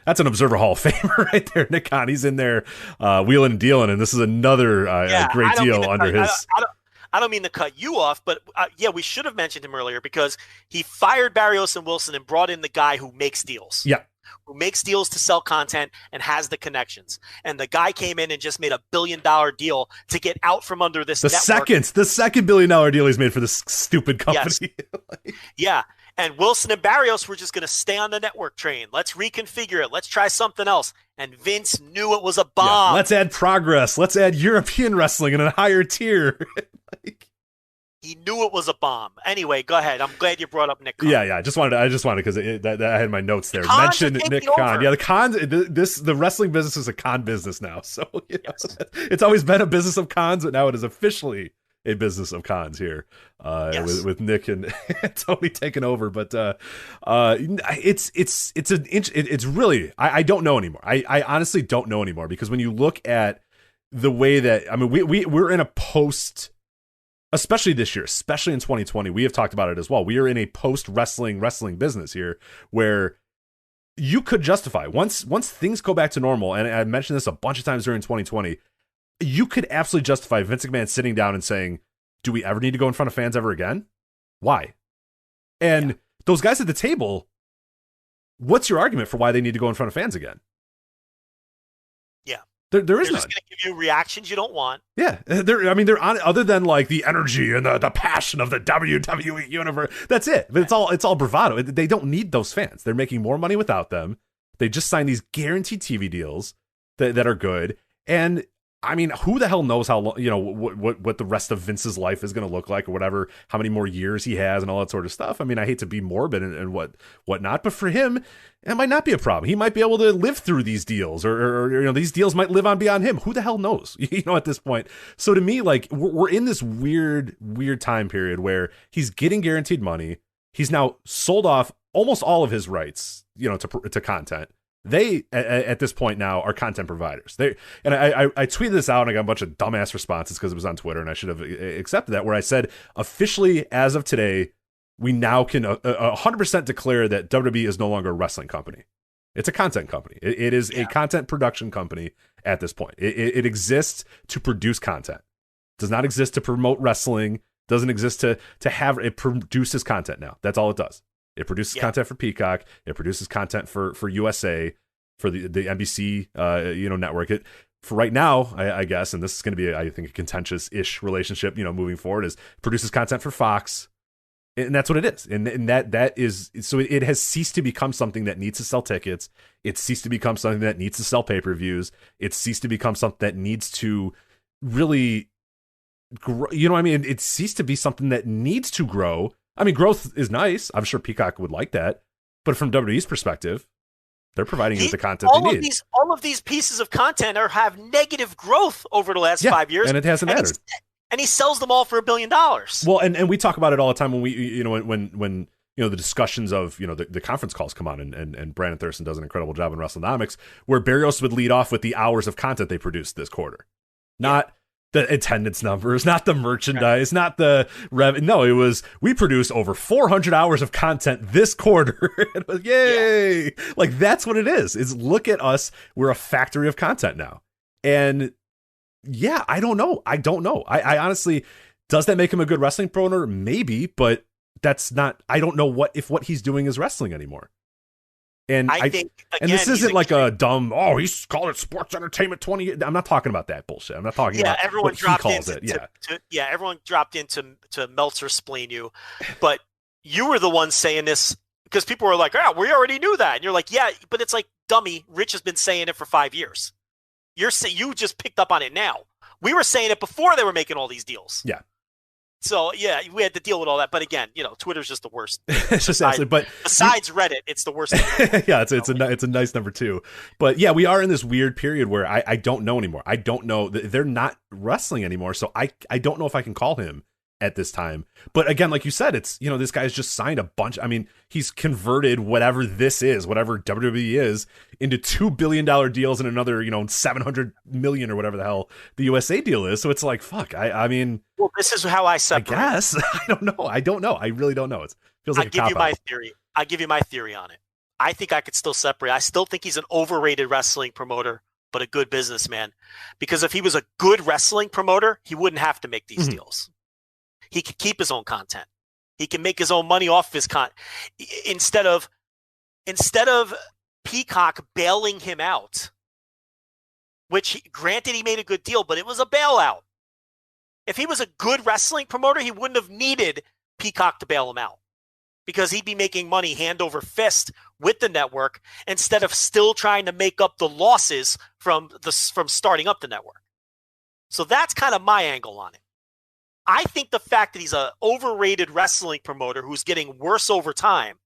that's an Observer Hall of Famer right there, Nick Khan. He's in there wheeling and dealing, and this is another great deal under his. I don't mean to cut you off, but we should have mentioned him earlier because he fired Barrios and Wilson and brought in the guy who makes deals. Yeah. Who makes deals to sell content and has the connections. And the guy came in and just made $1 billion deal to get out from under this network. The second $1 billion deal he's made for this stupid company. Yes. Yeah. And Wilson and Barrios were just going to stay on the network train. Let's reconfigure it. Let's try something else. And Vince knew it was a bomb. Yeah, let's add Progress. Let's add European wrestling in a higher tier. He knew it was a bomb. Anyway, go ahead. I'm glad you brought up Nick Khan. Yeah. I just wanted because I had my notes there. Mention Nick Khan. Yeah, the wrestling business is a con business now. So yes. It's always been a business of cons, but now it is officially a business of cons here with Nick and Tony taking over. But it's really I don't know anymore. I honestly don't know anymore, because when you look at the way that we're in a post. Especially this year, especially in 2020, we have talked about it as well. We are in a post-wrestling business here where you could justify, once things go back to normal, and I mentioned this a bunch of times during 2020, you could absolutely justify Vince McMahon sitting down and saying, do we ever need to go in front of fans ever again? Why? And those guys at the table, what's your argument for why they need to go in front of fans again? Yeah. There is They're none. just going to give you reactions you don't want. Yeah, they're on, other than like the energy and the passion of the WWE universe. That's it. But it's all bravado. They don't need those fans. They're making more money without them. They just signed these guaranteed TV deals that are good. And I mean, who the hell knows how long, what the rest of Vince's life is going to look like, or whatever, how many more years he has and all that sort of stuff. I mean, I hate to be morbid and whatnot, but for him, it might not be a problem. He might be able to live through these deals, or these deals might live on beyond him. Who the hell knows? At this point. So to me, like, we're in this weird time period where he's getting guaranteed money. He's now sold off almost all of his rights, to content. They, at this point now, are content providers. I tweeted this out and I got a bunch of dumbass responses because it was on Twitter, and I should have accepted that, where I said, officially, as of today, we now can 100% declare that WWE is no longer a wrestling company. It's a content company. It is a content production company at this point. It exists to produce content. It does not exist to promote wrestling. Doesn't exist to have, it produces content now. That's all it does. It produces content for Peacock. It produces content for USA, for the NBC network. For right now, I guess, and this is going to be, I think, a contentious-ish relationship, moving forward, is produces content for Fox, and that's what it is. And that is, so it has ceased to become something that needs to sell tickets. It's ceased to become something that needs to sell pay-per-views. It's ceased to become something that needs to really grow. It ceased to be something that needs to grow. I mean, growth is nice. I'm sure Peacock would like that. But from WWE's perspective, they're providing you with the content they need. All of these pieces of content have negative growth over the last 5 years. And it hasn't mattered. And he sells them all for $1 billion. Well, and we talk about it all the time when we, when the discussions of, the conference calls come on, and Brandon Thurston does an incredible job in WrestleNomics, where Barrios would lead off with the hours of content they produced this quarter. Not the attendance numbers, not the merchandise, not the revenue. No, it was, we produced over 400 hours of content this quarter. It was, yay! Yeah. Like, that's what it is. Is look at us. We're a factory of content now. And yeah, I don't know. I honestly, does that make him a good wrestling promoter? Maybe, but that's not, I don't know if what he's doing is wrestling anymore. And I think, and this isn't like a dumb, he's called it sports entertainment 20. I'm not talking about that bullshit. I'm not talking about everyone what dropped he calls in it. Everyone dropped in to Meltzer splain you, but you were the one saying this because people were like, we already knew that. And you're like, yeah, but it's like, dummy, Rich has been saying it for 5 years. You just picked up on it now. We were saying it before they were making all these deals. Yeah. So, yeah, we had to deal with all that. But again, Twitter's just the worst. It's just absolutely, but besides Reddit, it's the worst. Yeah, it's a nice number 2. But yeah, we are in this weird period where I don't know anymore. I don't know. They're not wrestling anymore, so I don't know if I can call him at this time. But again, like you said, it's, this guy's just signed a bunch. I mean, he's converted whatever this is, whatever WWE is, into $2 billion deals and another, 700 million or whatever the hell the USA deal is. So it's like, fuck. I mean, well, this is how I separate. I guess. I don't know. I really don't know. It feels like I'll give you my theory on it. I think I could still separate. I still think he's an overrated wrestling promoter, but a good businessman. Because if he was a good wrestling promoter, he wouldn't have to make these deals. He could keep his own content. He can make his own money off of his content. Instead of Peacock bailing him out, which granted he made a good deal, but it was a bailout. If he was a good wrestling promoter, he wouldn't have needed Peacock to bail him out because he'd be making money hand over fist with the network instead of still trying to make up the losses from starting up the network. So that's kind of my angle on it. I think the fact that he's an overrated wrestling promoter who's getting worse over time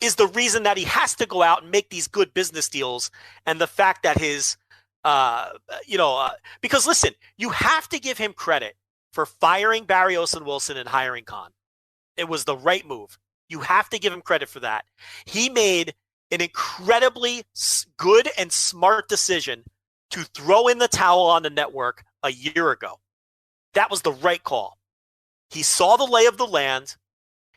is the reason that he has to go out and make these good business deals. And the fact that his, because listen, you have to give him credit for firing Barrios and Wilson and hiring Khan. It was the right move. You have to give him credit for that. He made an incredibly good and smart decision to throw in the towel on the network a year ago. That was the right call. He saw the lay of the land.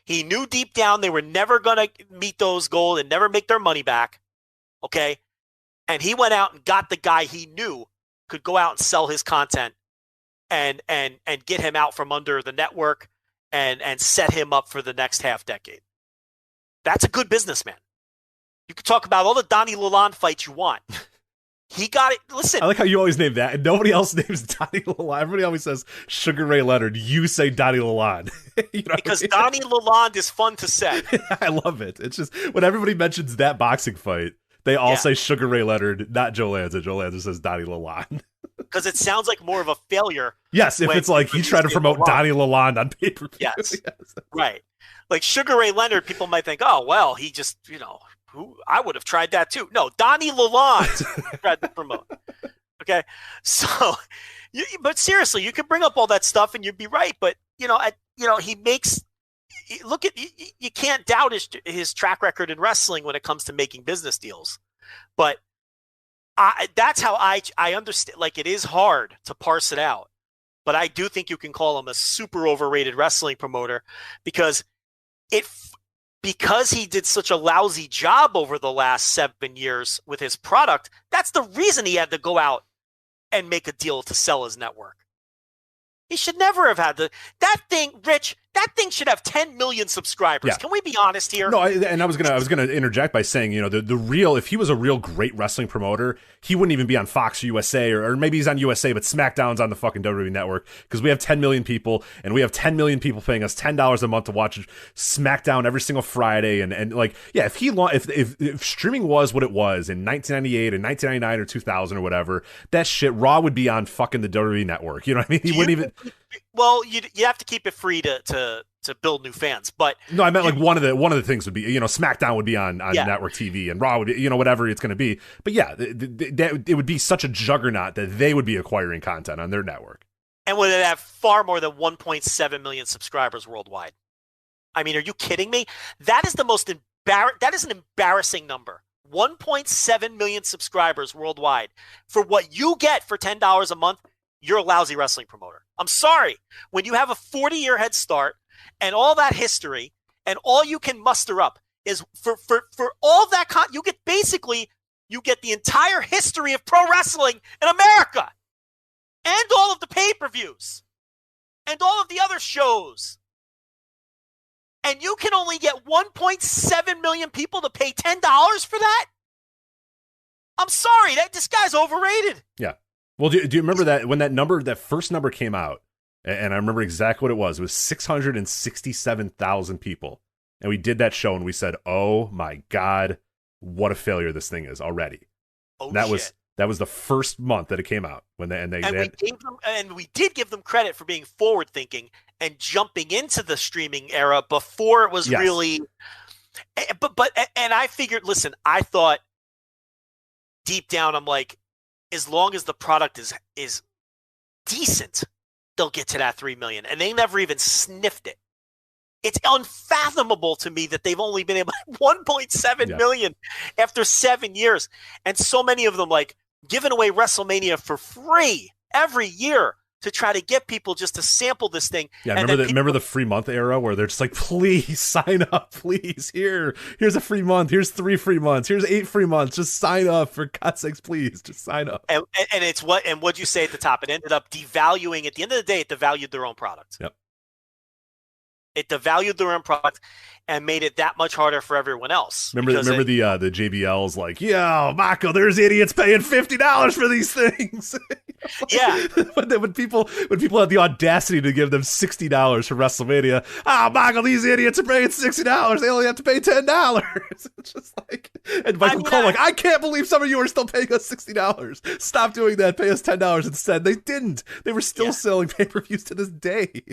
He knew deep down they were never going to meet those goals and never make their money back. Okay? And he went out and got the guy he knew could go out and sell his content and get him out from under the network and set him up for the next half decade. That's a good businessman. You can talk about all the Donnie Lalonde fights you want. He got it. Listen. I like how you always name that. And nobody else names Donnie Lalonde. Everybody always says Sugar Ray Leonard. You say Donnie Lalonde. Because Donnie Lalonde is fun to say. I love it. It's just when everybody mentions that boxing fight, they all say Sugar Ray Leonard, not Joe Lanza. Joe Lanza says Donnie Lalonde. Because it sounds like more of a failure. Yes, if it's like he's trying to promote Donnie Lalonde on pay-per-view. Yes. Right. Like Sugar Ray Leonard, people might think, oh, well, he just, who I would have tried that too. No, Donnie Lalonde tried to promote. Okay, so, but seriously, you could bring up all that stuff and you'd be right. But he makes. Look at you can't doubt his track record in wrestling when it comes to making business deals. But that's how I understand. Like, it is hard to parse it out, but I do think you can call him a super overrated wrestling promoter because he did such a lousy job over the last 7 years with his product. That's the reason he had to go out and make a deal to sell his network. He should never have had that thing, Rich. That thing should have 10 million subscribers. Yeah. Can we be honest here? No, I was gonna interject by saying, the real, if he was a real great wrestling promoter, he wouldn't even be on Fox USA or maybe he's on USA, but SmackDown's on the fucking WWE Network because we have 10 million people and we have 10 million people paying us $10 a month to watch SmackDown every single Friday and like, yeah, if streaming was what it was in 1998 and 1999 or 2000 or whatever, that shit, Raw would be on fucking the WWE Network. You know what I mean? He wouldn't even. Well, you have to keep it free to build new fans, but no, I meant like one of the things would be, SmackDown would be on network TV and Raw would be, whatever it's going to be. But yeah, it would be such a juggernaut that they would be acquiring content on their network. And would it have far more than 1.7 million subscribers worldwide? I mean, are you kidding me? That is that is an embarrassing number. 1.7 million subscribers worldwide. For what you get for $10 a month, you're a lousy wrestling promoter. I'm sorry. When you have a 40-year head start and all that history and all you can muster up is for all that you get the entire history of pro wrestling in America and all of the pay-per-views and all of the other shows. and you can only get 1.7 million people to pay $10 for that? I'm sorry, this guy's overrated. Yeah. Well, do you remember that when that first number came out, and I remember exactly what it was 667,000 people. And we did that show and we said, oh my God, what a failure this thing is already. Oh, that shit. was the first month that it came out we did give them credit for being forward thinking and jumping into the streaming era before it was really. But I figured, listen, I thought deep down, I'm like, as long as the product is decent, they'll get to that 3 million, and they never even sniffed it. It's unfathomable to me that they've only been able 1.7 million after 7 years. And so many of them like giving away WrestleMania for free every year to try to get people just to sample this thing. Yeah, remember the free month era where they're just like, please sign up, please. Here's a free month. Here's 3 free months. Here's 8 free months. Just sign up, for God's sakes, please. Just sign up. And what'd you say at the top? It ended up devaluing. At the end of the day, it devalued their own product. Yep. It devalued their own product and made it that much harder for everyone else. Remember the JBLs like, yo, Mako, there's idiots paying $50 for these things. Yeah. when people had the audacity to give them $60 for WrestleMania, Mako, these idiots are paying $60. They only have to pay $10. It's just like, and Michael Cole like, I can't believe some of you are still paying us $60. Stop doing that. Pay us $10 instead. They didn't. They were still selling pay-per-views to this day.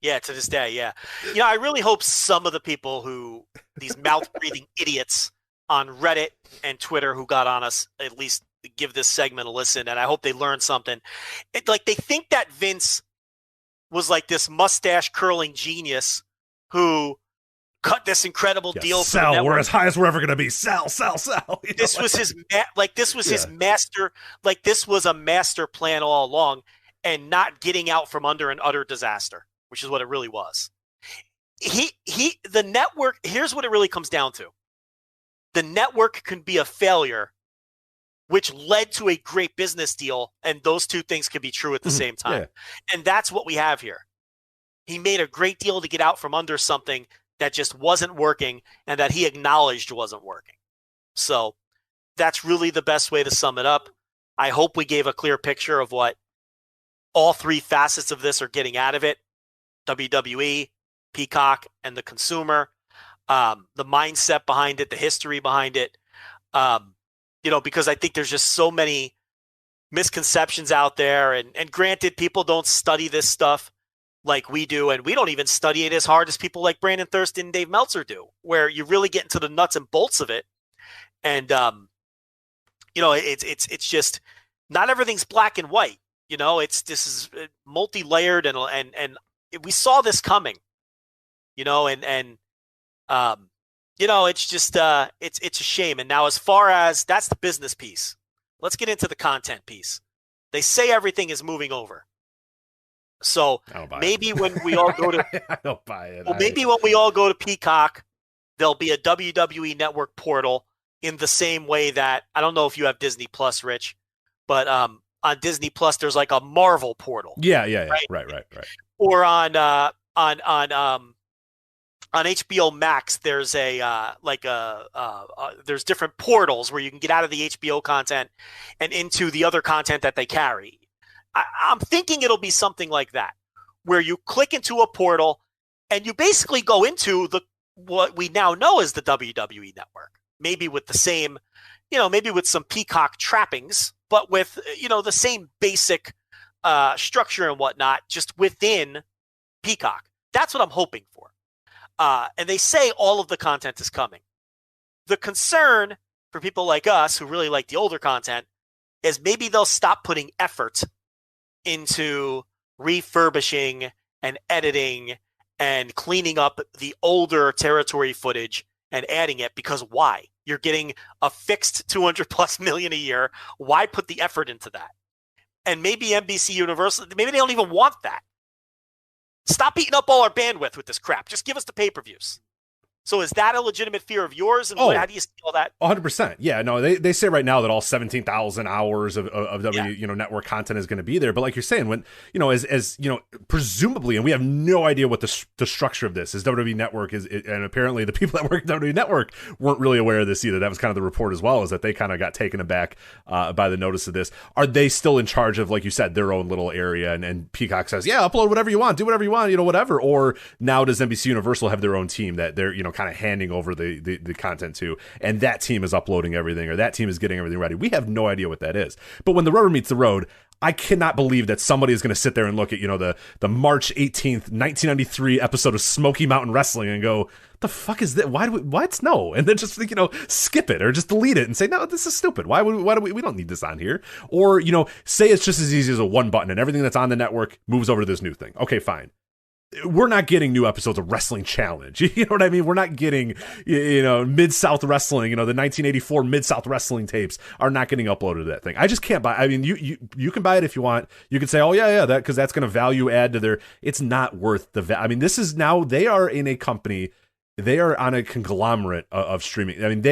Yeah, to this day, yeah. I really hope some of the people these mouth-breathing idiots on Reddit and Twitter who got on us, at least give this segment a listen, and I hope they learned something. They think that Vince was like this mustache-curling genius who cut this incredible deal for the network. We're as high as we're ever going to be. Sell. This was his his master. Like, this was a master plan all along, and not getting out from under an utter disaster, which is what it really was. The network, here's what it really comes down to. The network can be a failure, which led to a great business deal, and those two things can be true at the same time. Yeah. And that's what we have here. He made a great deal to get out from under something that just wasn't working and that he acknowledged wasn't working. So that's really the best way to sum it up. I hope we gave a clear picture of what all 3 facets of this are getting out of it. WWE, Peacock, and the consumer, the mindset behind it, the history behind it, because I think there's just so many misconceptions out there. And granted, people don't study this stuff like we do, and we don't even study it as hard as people like Brandon Thurston and Dave Meltzer do, where you really get into the nuts and bolts of it. And, it's just not everything's black and white. This is multi-layered and we saw this coming, it's just, it's a shame. And now, as far as that's the business piece, let's get into the content piece. They say everything is moving over. So maybe when we all go to, I don't buy it. Well, maybe when we all go to Peacock, there'll be a WWE Network portal in the same way that, I don't know if you have Disney Plus, Rich, but, on Disney Plus, there's like a Marvel portal. Yeah. Right. Or on HBO Max, there's there's different portals where you can get out of the HBO content and into the other content that they carry. I'm thinking it'll be something like that, where you click into a portal and you basically go into what we now know as the WWE Network, maybe with the same, maybe with some Peacock trappings, but with, the same basic structure and whatnot, just within Peacock. That's what I'm hoping for. And they say all of the content is coming. The concern for people like us who really like the older content is maybe they'll stop putting effort into refurbishing and editing and cleaning up the older territory footage and adding it, because why? You're getting a fixed $200+ million a year. Why put the effort into that? And maybe NBC Universal, maybe they don't even want that. Stop eating up all our bandwidth with this crap. Just give us the pay-per-views. So is that a legitimate fear of yours? And how do you see all that? 100%. Yeah, no, they say right now that all 17,000 hours of WWE network content is going to be there. But like you're saying, when, as presumably, and we have no idea what the structure of this is, WWE Network and apparently the people that work at WWE Network weren't really aware of this either. That was kind of the report as well, is that they kind of got taken aback by the notice of this. Are they still in charge of, like you said, their own little area? And Peacock says, yeah, upload whatever you want, do whatever you want, whatever. Or now does NBC Universal have their own team that they're, kind of handing over the content to, and that team is uploading everything, or that team is getting everything ready? We have no idea what that is. But when the rubber meets the road, I cannot believe that somebody is going to sit there and look at, the March 18th, 1993 episode of Smoky Mountain Wrestling and go, the fuck is that? What? No. And then just, skip it or just delete it and say, no, this is stupid. Why do we don't need this on here? Or, say it's just as easy as a one button and everything that's on the network moves over to this new thing. Okay, fine. We're not getting new episodes of Wrestling Challenge. You know what I mean? We're not getting, Mid-South Wrestling, the 1984 Mid-South Wrestling tapes are not getting uploaded to that thing. I just can't buy. I mean, you can buy it if you want. You can say, oh, yeah, that, because that's going to value add to their, it's not worth the, I mean, this is now, they are in a company, they are on a conglomerate of streaming. I mean,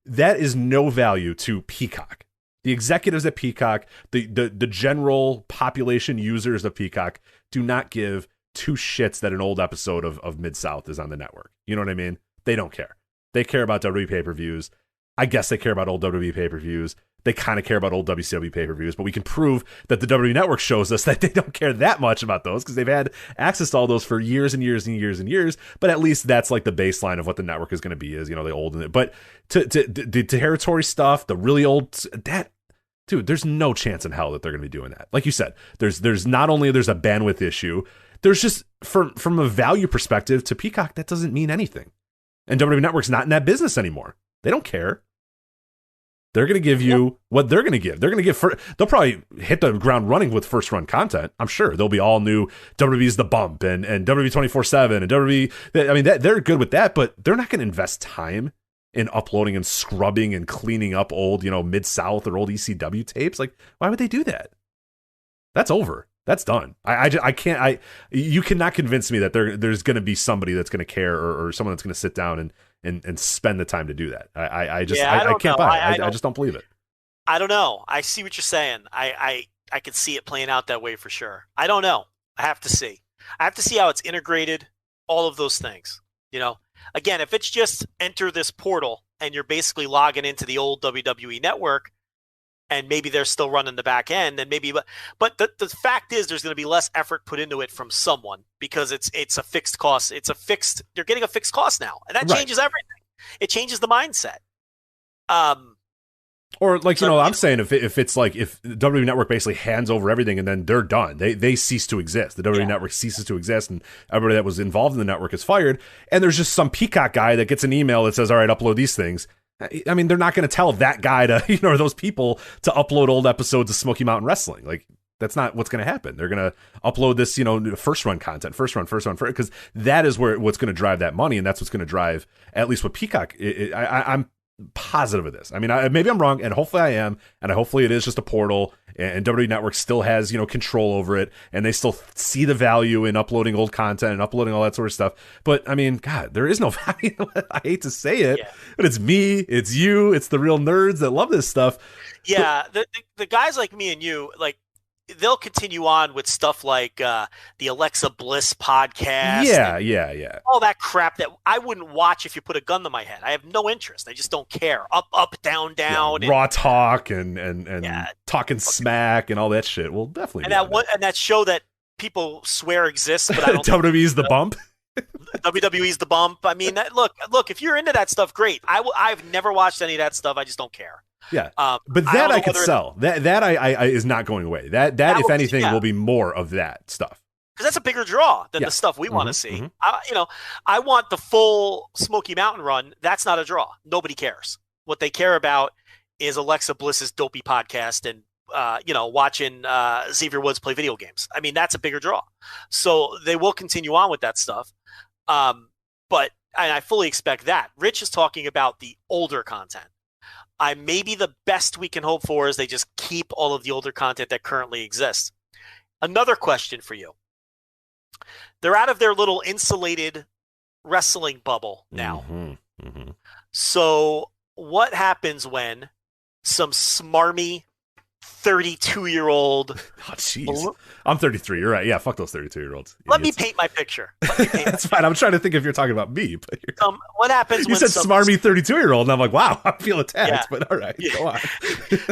that is no value to Peacock. The executives at Peacock, the general population users of Peacock do not give two shits that an old episode of Mid-South is on the network. You know what I mean? They don't care. They care about WWE pay-per-views. I guess they care about old WWE pay-per-views. They kind of care about old WCW pay-per-views, but we can prove that the WWE Network shows us that they don't care that much about those because they've had access to all those for years and years and years and years. But at least that's like the baseline of what the network is going to be, is, the old. But to the territory stuff, the really old, that, dude, there's no chance in hell that they're going to be doing that. Like you said, there's not only there's a bandwidth issue, there's just, from a value perspective to Peacock, that doesn't mean anything. And WWE Network's not in that business anymore. They don't care. They're going to give you what they're going to give. They're going to give, they'll probably hit the ground running with first run content. I'm sure there'll be all new WWE's The Bump and WWE 24/7 and WWE. I mean, they're good with that, but they're not going to invest time in uploading and scrubbing and cleaning up old, Mid-South or old ECW tapes. Like, why would they do that? That's over. That's done. I can't. You cannot convince me that there's going to be somebody that's going to care or someone that's going to sit down and spend the time to do do that. I can't buy it. I just don't believe it. I don't know. I see what you're saying. I could see it playing out that way for sure. I don't know. I have to see. I have to see how it's integrated. All of those things. Again, if it's just enter this portal and you're basically logging into the old WWE Network, and maybe they're still running the back end, and maybe, but the fact is there's going to be less effort put into it from someone because it's a fixed cost. You're getting a fixed cost now, and that changes everything. It changes the mindset. Or like, I'm saying if it's like, if WWE Network basically hands over everything and then they're done, they cease to exist. The WWE Network ceases to exist and everybody that was involved in the network is fired. And there's just some Peacock guy that gets an email that says, all right, upload these things. I mean, they're not going to tell that guy to, or those people to upload old episodes of Smoky Mountain Wrestling. Like, that's not what's going to happen. They're going to upload this, first run content, first run, because that is what's going to drive that money. And that's what's going to drive, at least with Peacock. I'm positive of this. I mean, maybe I'm wrong, and hopefully I am, and hopefully it is just a portal, and WWE Network still has, control over it, and they still see the value in uploading old content and uploading all that sort of stuff. But I mean, God, there is no value. I hate to say it, but it's me, it's you, it's the real nerds that love this stuff. Yeah, the guys like me and you, like, they'll continue on with stuff like the Alexa Bliss podcast. Yeah. All that crap that I wouldn't watch if you put a gun to my head. I have no interest. I just don't care. Up, down. Yeah, Raw Talk and talking smack and all that shit. We'll definitely. And that show that people swear exists, but I don't. WWE's The Bump. WWE's The Bump. I mean, look. If you're into that stuff, great. I've never watched any of that stuff. I just don't care. Yeah, but that I could sell. That I is not going away. That if anything will be more of that stuff. Because that's a bigger draw than the stuff we want to see. I want the full Smoky Mountain run. That's not a draw. Nobody cares. What they care about is Alexa Bliss's dopey podcast and watching Xavier Woods play video games. I mean, that's a bigger draw. So they will continue on with that stuff. But I fully expect that. Rich is talking about the older content. Maybe the best we can hope for is they just keep all of the older content that currently exists. Another question for you. They're out of their little insulated wrestling bubble now. Mm-hmm. So what happens when some smarmy 32-year-old... Oh, jeez. I'm 33. You're right. Yeah, fuck those 32-year-olds. Let me paint my picture. That's fine. I'm trying to think if you're talking about me. But what happens you when said smarmy 32-year-old, and I'm like, wow, I feel attacked. Yeah. But all right, go on.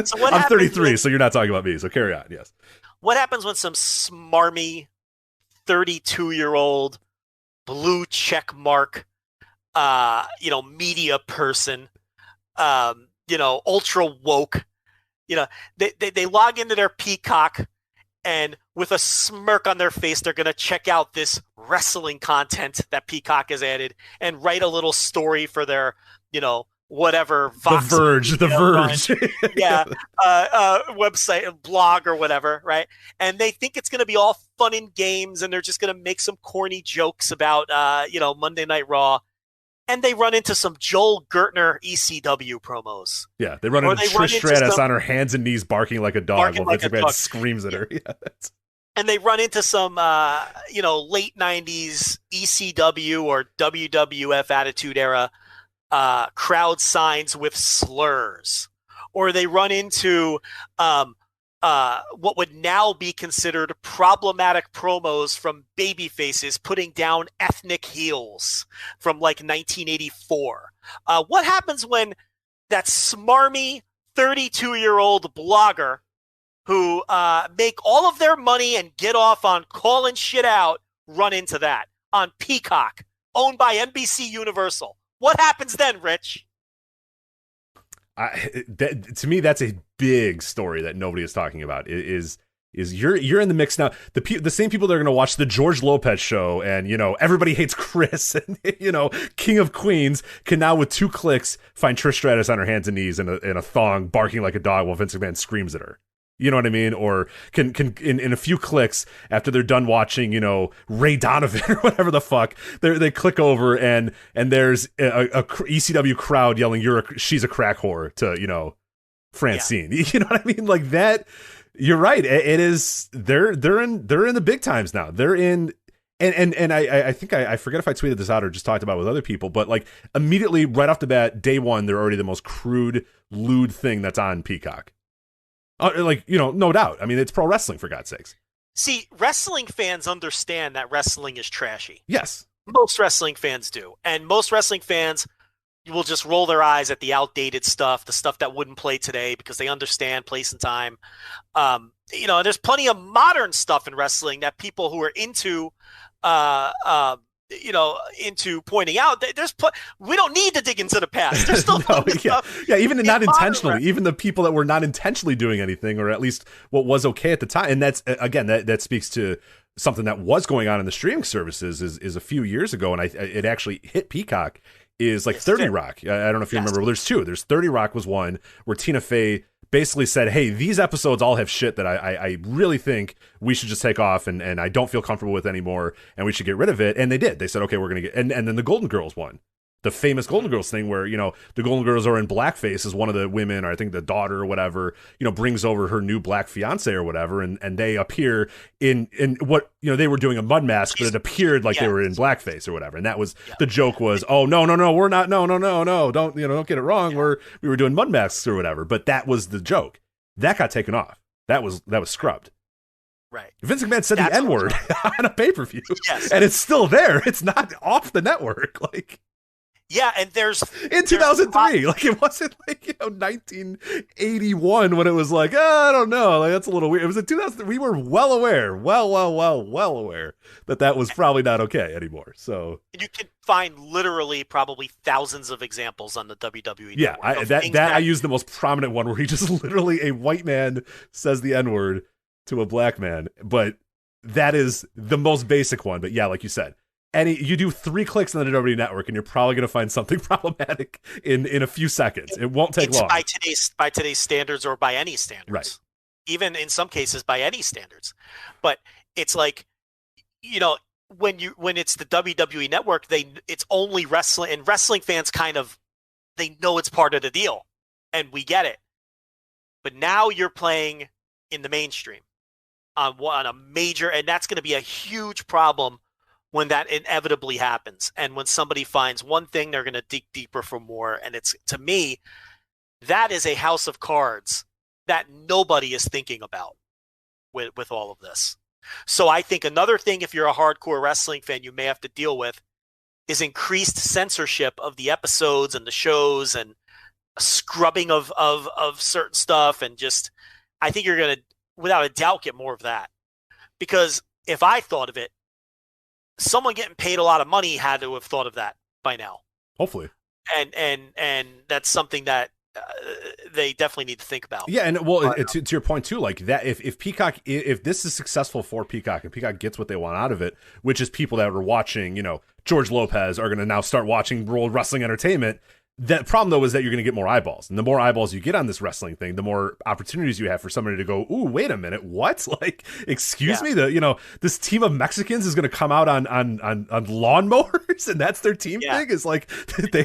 So what I'm happens 33, so you're not talking about me. So carry on. Yes. What happens when some smarmy 32-year-old blue check mark, media person, ultra woke, they log into their Peacock, and with a smirk on their face, they're going to check out this wrestling content that Peacock has added and write a little story for their, whatever. Vox The Verge. website, blog, or whatever, right? And they think it's going to be all fun and games, and they're just going to make some corny jokes about, Monday Night Raw. And they run into some Joel Gertner ECW promos. Yeah, they run into Trish Stratus on her hands and knees barking like a dog while Vince McMahon screams at her. Yeah, and they run into some, late 90s ECW or WWF Attitude Era crowd signs with slurs. Or they run into what would now be considered problematic promos from baby faces putting down ethnic heels from like 1984. What happens when that smarmy 32-year-old blogger who make all of their money and get off on calling shit out run into that on Peacock, owned by NBC Universal? What happens then, Rich? To me, that's a big story that nobody is talking about. Is you're in the mix now? The same people that are going to watch the George Lopez show and everybody hates Chris and King of Queens can now with 2 clicks find Trish Stratus on her hands and knees in a thong barking like a dog while Vince McMahon screams at her. You know what I mean? Or can in a few clicks after they're done watching, Ray Donovan or whatever the fuck, they click over and there's a ECW crowd yelling, she's a crack whore to, Francine. Yeah. You know what I mean? Like that. You're right. It is. They're in the big times now. They're in. And I think I forget if I tweeted this out or just talked about it with other people, but like immediately right off the bat, day one, they're already the most crude, lewd thing that's on Peacock. No doubt. I mean, it's pro wrestling, for God's sakes. See, wrestling fans understand that wrestling is trashy. Yes. Most wrestling fans do. And most wrestling fans will just roll their eyes at the outdated stuff, the stuff that wouldn't play today because they understand place and time. And there's plenty of modern stuff in wrestling that people who are into into pointing out that we don't need to dig into the past. There's still even not intentionally, even the people that were not intentionally doing anything, or at least what was okay at the time. And that's again, that speaks to something that was going on in the streaming services is a few years ago, and it actually hit Peacock. Is like 30 Rock. I don't know if you remember. Well, there's 2. There's 30 Rock was one where Tina Fey basically said, hey, these episodes all have shit that I really think we should just take off and I don't feel comfortable with anymore and we should get rid of it. And they did. They said, okay, we're going to get... And then the Golden Girls one. The famous Golden Girls thing where, the Golden Girls are in blackface as one of the women, or I think the daughter or whatever, brings over her new black fiance or whatever, and they appear in what, they were doing a mud mask, but it appeared like they were in blackface or whatever. And that was, the joke was, oh, no, we're not, no, don't get it wrong. We were doing mud masks or whatever. But that was the joke. That got taken off. That was scrubbed. Right. Vince McMahon said the N-word on a pay-per-view. Yes. And it's still there. It's not off the network. Like... Yeah, and there's... In 2003, like it wasn't like, 1981 when it was like, I don't know, like that's a little weird. It was in 2000. We were well aware that was probably not okay anymore. So you can find literally probably thousands of examples on the WWE Network. Yeah, I use the most prominent one where he just literally, a white man says the N-word to a black man. But that is the most basic one. But yeah, like you said, you do 3 clicks on the WWE Network, and you're probably going to find something problematic in a few seconds. It won't take long. By today's standards, or by any standards, right? Even in some cases, by any standards. But it's like, when it's the WWE Network, it's only wrestling, and wrestling fans they know it's part of the deal, and we get it. But now you're playing in the mainstream on a major, and that's going to be a huge problem when that inevitably happens. And when somebody finds one thing, they're going to dig deeper for more. And it's, to me, that is a house of cards that nobody is thinking about with all of this. So I think another thing, if you're a hardcore wrestling fan, you may have to deal with is increased censorship of the episodes and the shows and scrubbing of certain stuff. And just, I think you're going to, without a doubt, get more of that. Because if I thought of it, someone getting paid a lot of money had to have thought of that by now. Hopefully. And that's something that they definitely need to think about. Yeah, and well, to your point too, like that, if Peacock, if this is successful for Peacock and Peacock gets what they want out of it, which is people that are watching, George Lopez are going to now start watching World Wrestling Entertainment. That problem, though, is that you're going to get more eyeballs. And the more eyeballs you get on this wrestling thing, the more opportunities you have for somebody to go, ooh, wait a minute, what? Like, excuse me? This team of Mexicans is going to come out on lawnmowers, and that's their team thing? Is like, they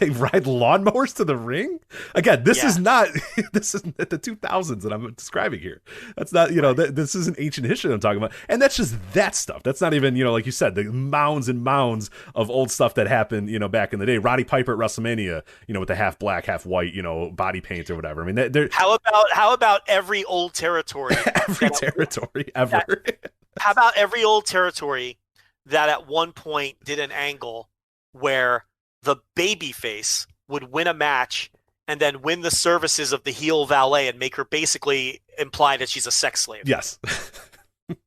ride lawnmowers to the ring? Again, this is not the 2000s that I'm describing here. That's not, this isn't ancient history that I'm talking about. And that's just that stuff. That's not even, like you said, the mounds and mounds of old stuff that happened, back in the day. Roddy Piper at WrestleMania, with the half black, half white, body paint or whatever. I mean, how about every old territory? Every territory ever. How about every old territory that at one point did an angle where the babyface would win a match and then win the services of the heel valet and make her basically imply that she's a sex slave? Yes.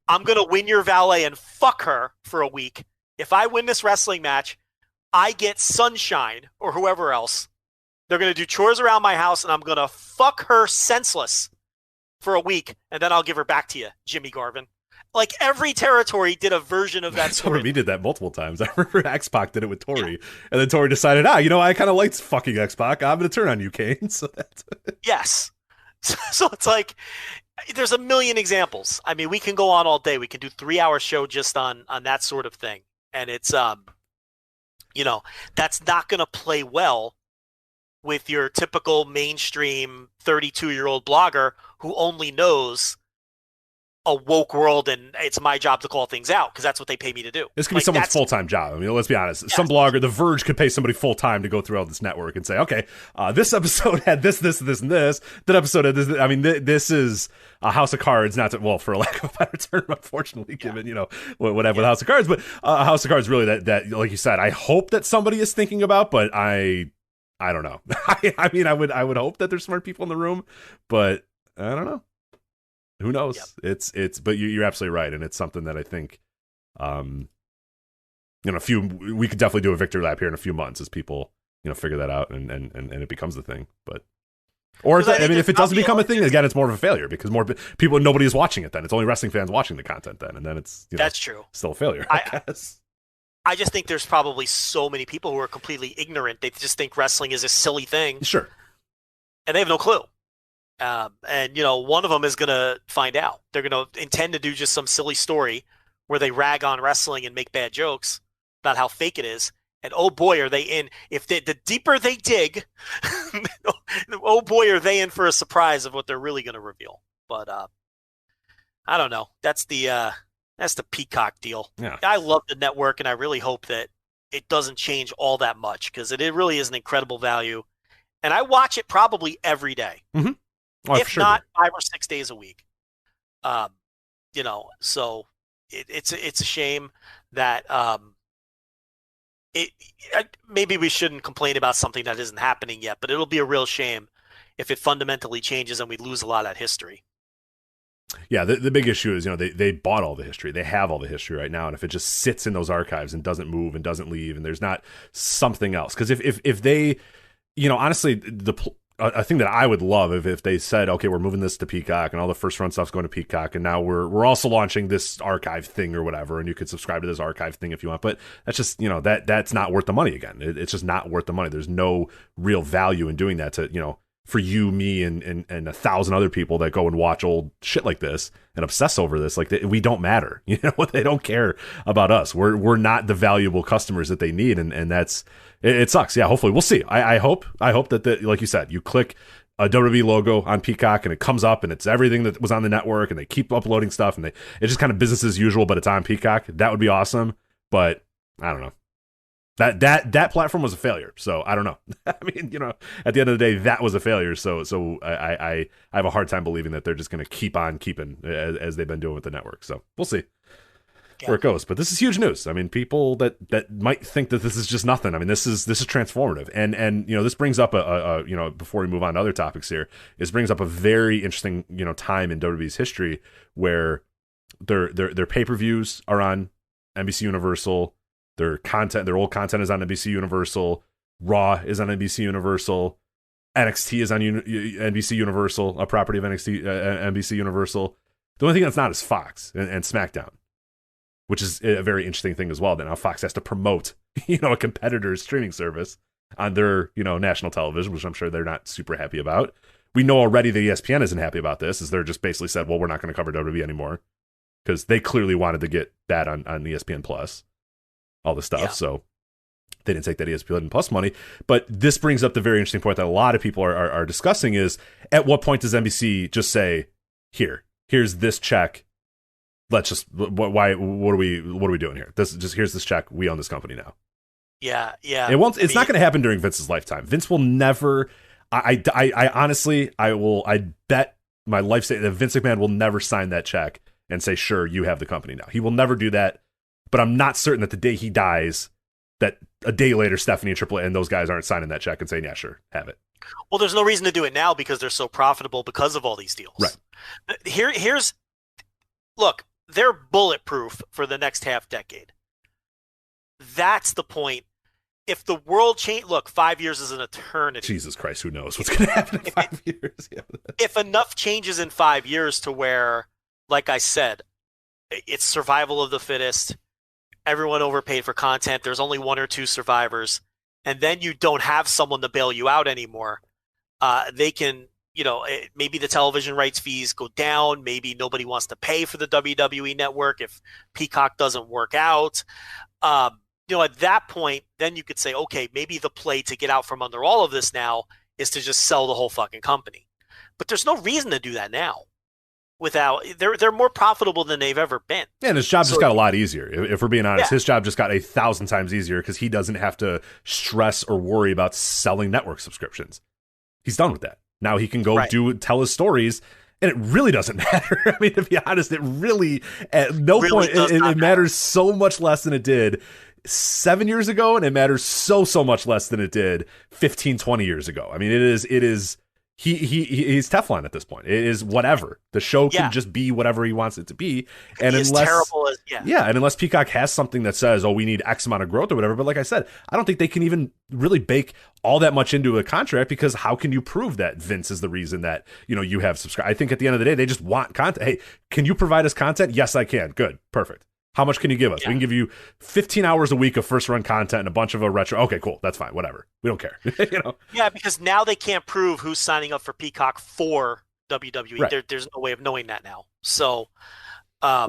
I'm going to win your valet and fuck her for a week. If I win this wrestling match, I get Sunshine or whoever else. They're going to do chores around my house, and I'm going to fuck her senseless for a week, and then I'll give her back to you, Jimmy Garvin. Like, every territory did a version of that story. He did that multiple times. I remember X-Pac did it with Tori, and then Tori decided, I kind of liked fucking X-Pac. I'm going to turn on you, Kane. So that's yes. So it's like, there's a million examples. I mean, we can go on all day. We can do 3-hour show just on that sort of thing. And it's, that's not going to play well with your typical mainstream 32-year-old blogger who only knows a woke world and it's my job to call things out because that's what they pay me to do. This could be someone's full-time job. I mean, let's be honest. Yes. Some blogger, The Verge, could pay somebody full-time to go through all this network and say, okay, this episode had this, and this. That episode had this. I mean, this is a House of Cards, for a lack of a better term, unfortunately, given, whatever the House of Cards. But a House of Cards, really, that, like you said, I hope that somebody is thinking about, but I don't know. I mean, I would hope that there's smart people in the room, but I don't know. Who knows? Yep. It's but you're absolutely right, and it's something that I think, we could definitely do a victory lap here in a few months as people, figure that out and it becomes the thing. But if it doesn't become a thing, again, it's more of a failure because more people, nobody is watching it. Then it's only wrestling fans watching the content. Then and then it's that's true. Still a failure, I guess. I just think there's probably so many people who are completely ignorant. They just think wrestling is a silly thing. Sure. And they have no clue. One of them is going to find out. They're going to intend to do just some silly story where they rag on wrestling and make bad jokes about how fake it is. And oh boy, are they in. If the deeper they dig, oh boy, are they in for a surprise of what they're really going to reveal. But I don't know. That's the Peacock deal. Yeah. I love the network, and I really hope that it doesn't change all that much because it really is an incredible value. And I watch it probably every day. Mm-hmm. If not 5 or 6 days a week. So it's a shame that maybe we shouldn't complain about something that isn't happening yet, but it'll be a real shame if it fundamentally changes and we lose a lot of that history. Yeah, the big issue is, they bought all the history. They have all the history right now, and if it just sits in those archives and doesn't move and doesn't leave, and there's not something else. Because if they, honestly, a thing that I would love if they said, okay, we're moving this to Peacock and all the first run stuff's going to Peacock, and now we're also launching this archive thing or whatever, and you could subscribe to this archive thing if you want. But that's just, that's not worth the money again. It's just not worth the money. There's no real value in doing that to, for you, me, and 1,000 other people that go and watch old shit like this and obsess over this. Like, we don't matter. They don't care about us. We're not the valuable customers that they need, and that's it sucks. Yeah, hopefully we'll see. I hope that like you said, you click a WWE logo on Peacock and it comes up and it's everything that was on the network and they keep uploading stuff and it's just kind of business as usual, but it's on Peacock. That would be awesome. But I don't know. That platform was a failure. So I don't know. I mean, at the end of the day, that was a failure. So I have a hard time believing that they're just going to keep on keeping as they've been doing with the network. So we'll see where it goes. But this is huge news. I mean, people that might think that this is just nothing. I mean, this is transformative. And this brings up before we move on to other topics here, this brings up a very interesting, time in WWE's history where their pay-per-views are on NBC Universal. Their old content is on NBC Universal. Raw is on NBC Universal. NXT is on NBC Universal, a property of NBC Universal. The only thing that's not is Fox and SmackDown, which is a very interesting thing as well. That now Fox has to promote, a competitor's streaming service on their, national television, which I'm sure they're not super happy about. We know already that ESPN isn't happy about this, as they're just basically said, well, we're not going to cover WWE anymore, because they clearly wanted to get that on ESPN Plus. All the stuff, so they didn't take that ESPN Plus money. But this brings up the very interesting point that a lot of people are discussing is, at what point does NBC just say, here's this check, let's just, what are we doing here? Here's this check, we own this company now. Yeah. It's not going to happen during Vince's lifetime. Vince will never, I honestly, I bet my life say that Vince McMahon will never sign that check and say, sure, you have the company now. He will never do that. But I'm not certain that the day he dies, that a day later, Stephanie and Triple A and those guys aren't signing that check and saying, yeah, sure, have it. Well, there's no reason to do it now because they're so profitable because of all these deals. Right. Look, they're bulletproof for the next half decade. That's the point. If the world change, look, 5 years is an eternity. Jesus Christ, who knows what's going to happen in 5 years? Yeah. If enough changes in 5 years to where, like I said, it's survival of the fittest. Everyone overpaid for content. There's only one or two survivors. And then you don't have someone to bail you out anymore. They can, maybe the television rights fees go down. Maybe nobody wants to pay for the WWE Network if Peacock doesn't work out. At that point, then you could say, okay, maybe the play to get out from under all of this now is to just sell the whole fucking company. But there's no reason to do that now. They're more profitable than they've ever been. Yeah, and his job just got a lot easier. If we're being honest, his job just got 1,000 times easier because he doesn't have to stress or worry about selling network subscriptions. He's done with that. Now he can go tell his stories, and it really doesn't matter. I mean, to be honest, it really, at no point, it matters so much less than it did 7 years ago, and it matters so much less than it did 15, 20 years ago. I mean, it is. He's Teflon at this point. It is whatever. The show can just be whatever he wants it to be. And unless Peacock has something that says, oh, we need X amount of growth or whatever. But like I said, I don't think they can even really bake all that much into a contract, because how can you prove that Vince is the reason that, you have subscribed? I think at the end of the day, they just want content. Hey, can you provide us content? Yes, I can. Good. Perfect. How much can you give us? We can give you 15 hours a week of first run content and a bunch of a retro. Okay, cool. That's fine. Whatever. We don't care. Yeah, because now they can't prove who's signing up for Peacock for WWE. Right. There's no way of knowing that now. So, I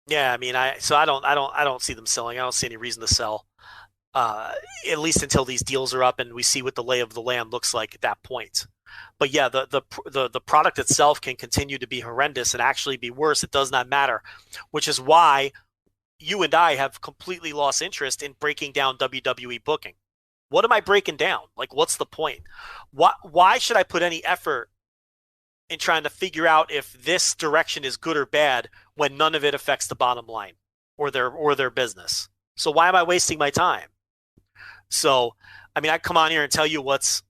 don't see them selling. I don't see any reason to sell, at least until these deals are up and we see what the lay of the land looks like at that point. But yeah, the product itself can continue to be horrendous and actually be worse. It does not matter, which is why you and I have completely lost interest in breaking down WWE booking. What am I breaking down? Like, what's the point? Why should I put any effort in trying to figure out if this direction is good or bad when none of it affects the bottom line or their business? So why am I wasting my time? So, I come on here and tell you what's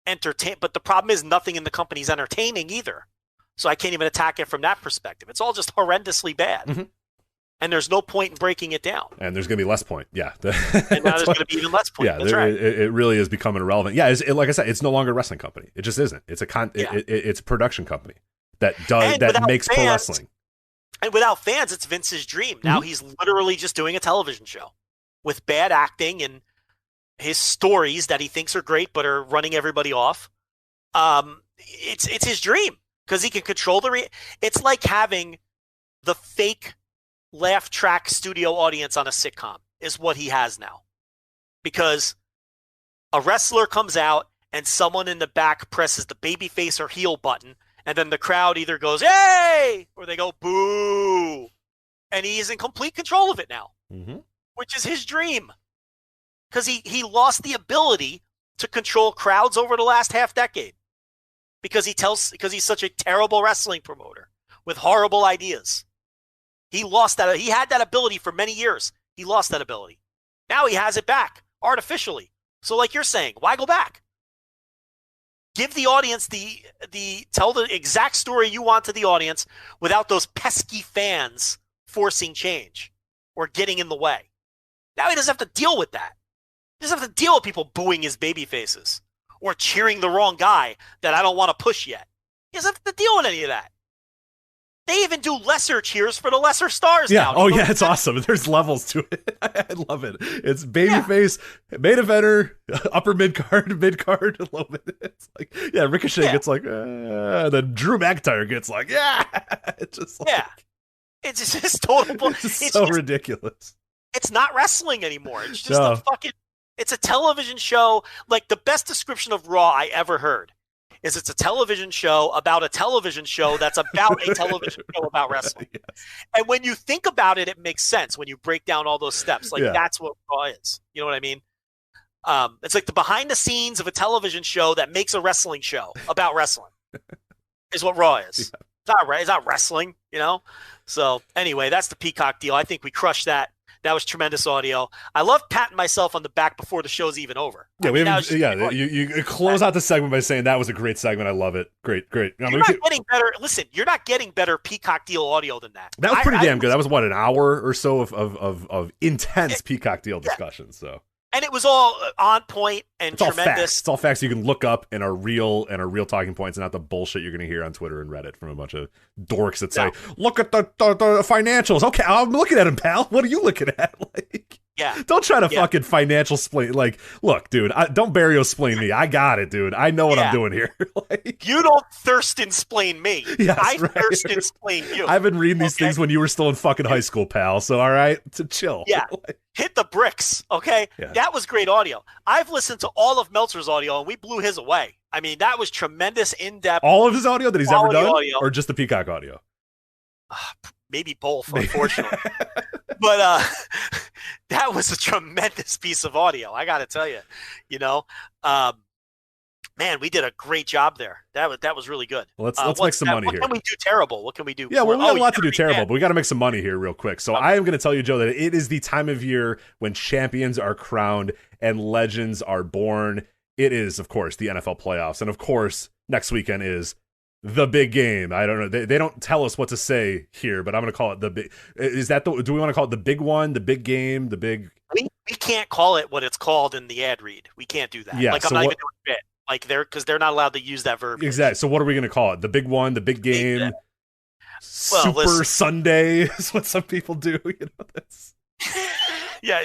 entertain, but the problem is nothing in the company's entertaining either. So I can't even attack it from that perspective. It's all just horrendously bad. Mm-hmm. And there's no point in breaking it down. And there's going to be less point. Yeah. And now there's going to be even less point. Yeah, that's right. It really is becoming irrelevant. Yeah, like I said, it's no longer a wrestling company. It just isn't. It's it's a production company that makes pro wrestling. And without fans, it's Vince's dream. Now he's literally just doing a television show with bad acting and his stories that he thinks are great but are running everybody off. It's his dream because he can control it's like having the fake laugh track studio audience on a sitcom is what he has now, because a wrestler comes out and someone in the back presses the babyface or heel button, and then the crowd either goes, hey, or they go, boo. And he is in complete control of it now, which is his dream. Because he lost the ability to control crowds over the last half decade. Because he's such a terrible wrestling promoter with horrible ideas. He lost that. He had that ability for many years. He lost that ability. Now he has it back artificially. So like you're saying, why go back? Give the audience tell the exact story you want to the audience without those pesky fans forcing change or getting in the way. Now he doesn't have to deal with that. He doesn't have to deal with people booing his baby faces or cheering the wrong guy that I don't want to push yet. He doesn't have to deal with any of that. They even do lesser cheers for the lesser stars now. Oh, yeah, it's awesome. There's levels to it. I love it. It's babyface, main eventer, upper mid-card, a little bit. It's like, Ricochet gets like, then Drew McIntyre gets like, It's just like... It's just total... It's so ridiculous. It's not wrestling anymore. It's just a fucking... It's a television show. Like, the best description of Raw I ever heard is it's a television show about a television show that's about a television show about wrestling. Yes. And when you think about it, it makes sense when you break down all those steps. Like, that's what Raw is. You know what I mean? It's like the behind the scenes of a television show that makes a wrestling show about wrestling is what Raw is. Yeah. It's not wrestling, you know? So anyway, that's the Peacock deal. I think we crushed that. That was tremendous audio. I love patting myself on the back before the show's even over. Yeah, you close out the segment by saying that was a great segment. I love it. Great. You're not getting better. Listen, you're not getting better Peacock deal audio than that. That was pretty damn good. That was an hour or so of intense Peacock deal discussion. So. And it was all on point and it's tremendous. All facts. It's all facts you can look up and are real talking points, and not the bullshit you're going to hear on Twitter and Reddit from a bunch of dorks that say, "Look at the financials." Okay, I'm looking at them, pal. What are you looking at? Like, don't try to fucking financial explain. Like, look, dude, don't explain me. I got it, dude. I know what I'm doing here. Like, you don't thirst and explain me. Yes, I thirst and explain you. I've been reading these things when you were still in fucking high school, pal. So all right, to chill. Yeah. Hit the bricks, okay? Yeah. That was great audio. I've listened to all of Meltzer's audio, and we blew his away. I mean, that was tremendous, in-depth. All of his audio that he's ever done? Audio. Or just the Peacock audio? Maybe both, unfortunately. But that was a tremendous piece of audio, I got to tell you. You know? Man, we did a great job there. That was really good. Well, let's make some money here. What can we do terrible? What can we do? Yeah, well, we got a lot to do terrible, but we got to make some money here real quick. So I am going to tell you, Joe, that it is the time of year when champions are crowned and legends are born. It is, of course, the NFL playoffs. And, of course, next weekend is the big game. I don't know. They don't tell us what to say here, but I'm going to call it the big. Do we want to call it the big one, the big game, the big? We can't call it what it's called in the ad read. We can't do that. Yeah, I'm not even doing it. Like because they're not allowed to use that verb. Exactly. So what are we going to call it? The big one, the big game, Super Sunday is what some people do. You know, that's... Yeah,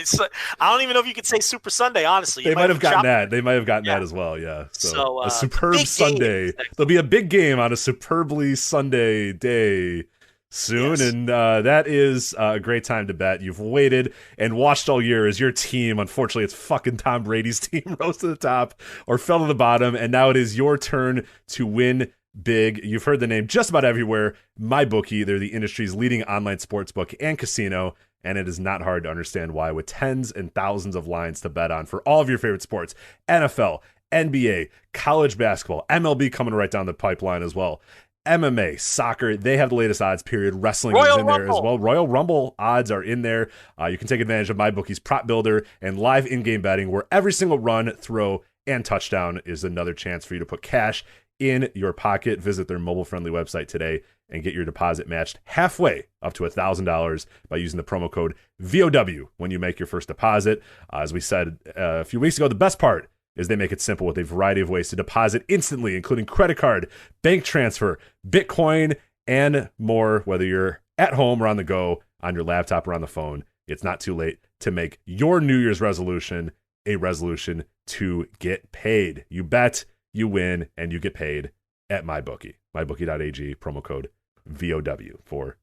I don't even know if you could say Super Sunday. Honestly, they might have gotten that. They might have gotten that as well. Yeah. So a superb Sunday. There'll be a big game on a superbly Sunday day soon, and that is a great time to bet. You've waited and watched all year as your team, unfortunately it's fucking Tom Brady's team, rose to the top or fell to the bottom, and now it is your turn to win big. You've heard the name just about everywhere. MyBookie, they're the industry's leading online sportsbook and casino, and it is not hard to understand why, with tens and thousands of lines to bet on for all of your favorite sports. NFL, NBA, college basketball, MLB coming right down the pipeline as well. MMA, soccer, they have the latest odds, period. Wrestling is in there as well. Royal Rumble odds are in there. You can take advantage of MyBookie's prop builder and live in-game betting, where every single run, throw, and touchdown is another chance for you to put cash in your pocket. Visit their mobile-friendly website today and get your deposit matched halfway up to $1,000 by using the promo code VOW when you make your first deposit. As we said a few weeks ago, the best part is they make it simple with a variety of ways to deposit instantly, including credit card, bank transfer, Bitcoin, and more. Whether you're at home or on the go, on your laptop or on the phone, it's not too late to make your New Year's resolution a resolution to get paid. You bet, you win, and you get paid at MyBookie. MyBookie.ag, promo code VOW for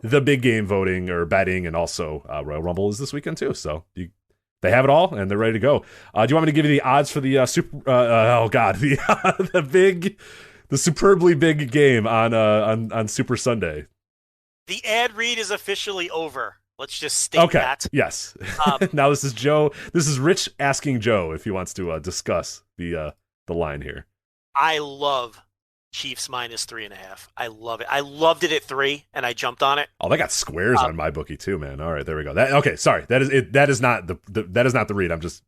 the big game voting or betting, and also Royal Rumble is this weekend too. So you They have it all, and they're ready to go. Do you want me to give you the odds for the the superbly big game on Super Sunday? The ad read is officially over. Let's just state that. Yes. Now this is Joe. This is Rich asking Joe if he wants to discuss the line here. I love Chiefs minus 3.5. I love it. I loved it at 3, and I jumped on it. Oh, they got squares on my bookie too, man. All right, there we go. Sorry. That is it. That is not the read. I'm just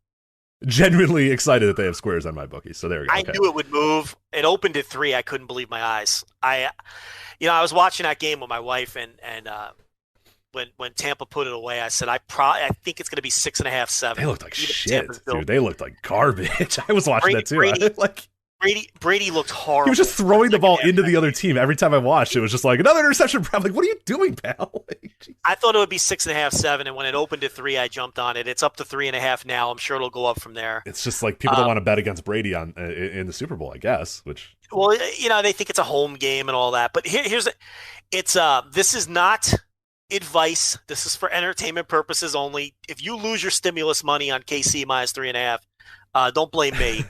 genuinely excited that they have squares on my bookie. So there we go. I knew it would move. It opened at 3. I couldn't believe my eyes. I was watching that game with my wife, and when Tampa put it away, I said I think it's going to be 6.5, 7. They looked like shit, dude. They looked like garbage. I was watching that too. Brady looked horrible. He was just throwing the ball into the other team every time I watched. It was just like another interception. I'm like, what are you doing, pal? I thought it would be 6.5, 7, and when it opened at 3, I jumped on it. It's up to 3.5 now. I'm sure it'll go up from there. It's just like people don't want to bet against Brady in the Super Bowl, I guess. Well, they think it's a home game and all that. But this is not advice. This is for entertainment purposes only. If you lose your stimulus money on KC minus 3.5, don't blame me.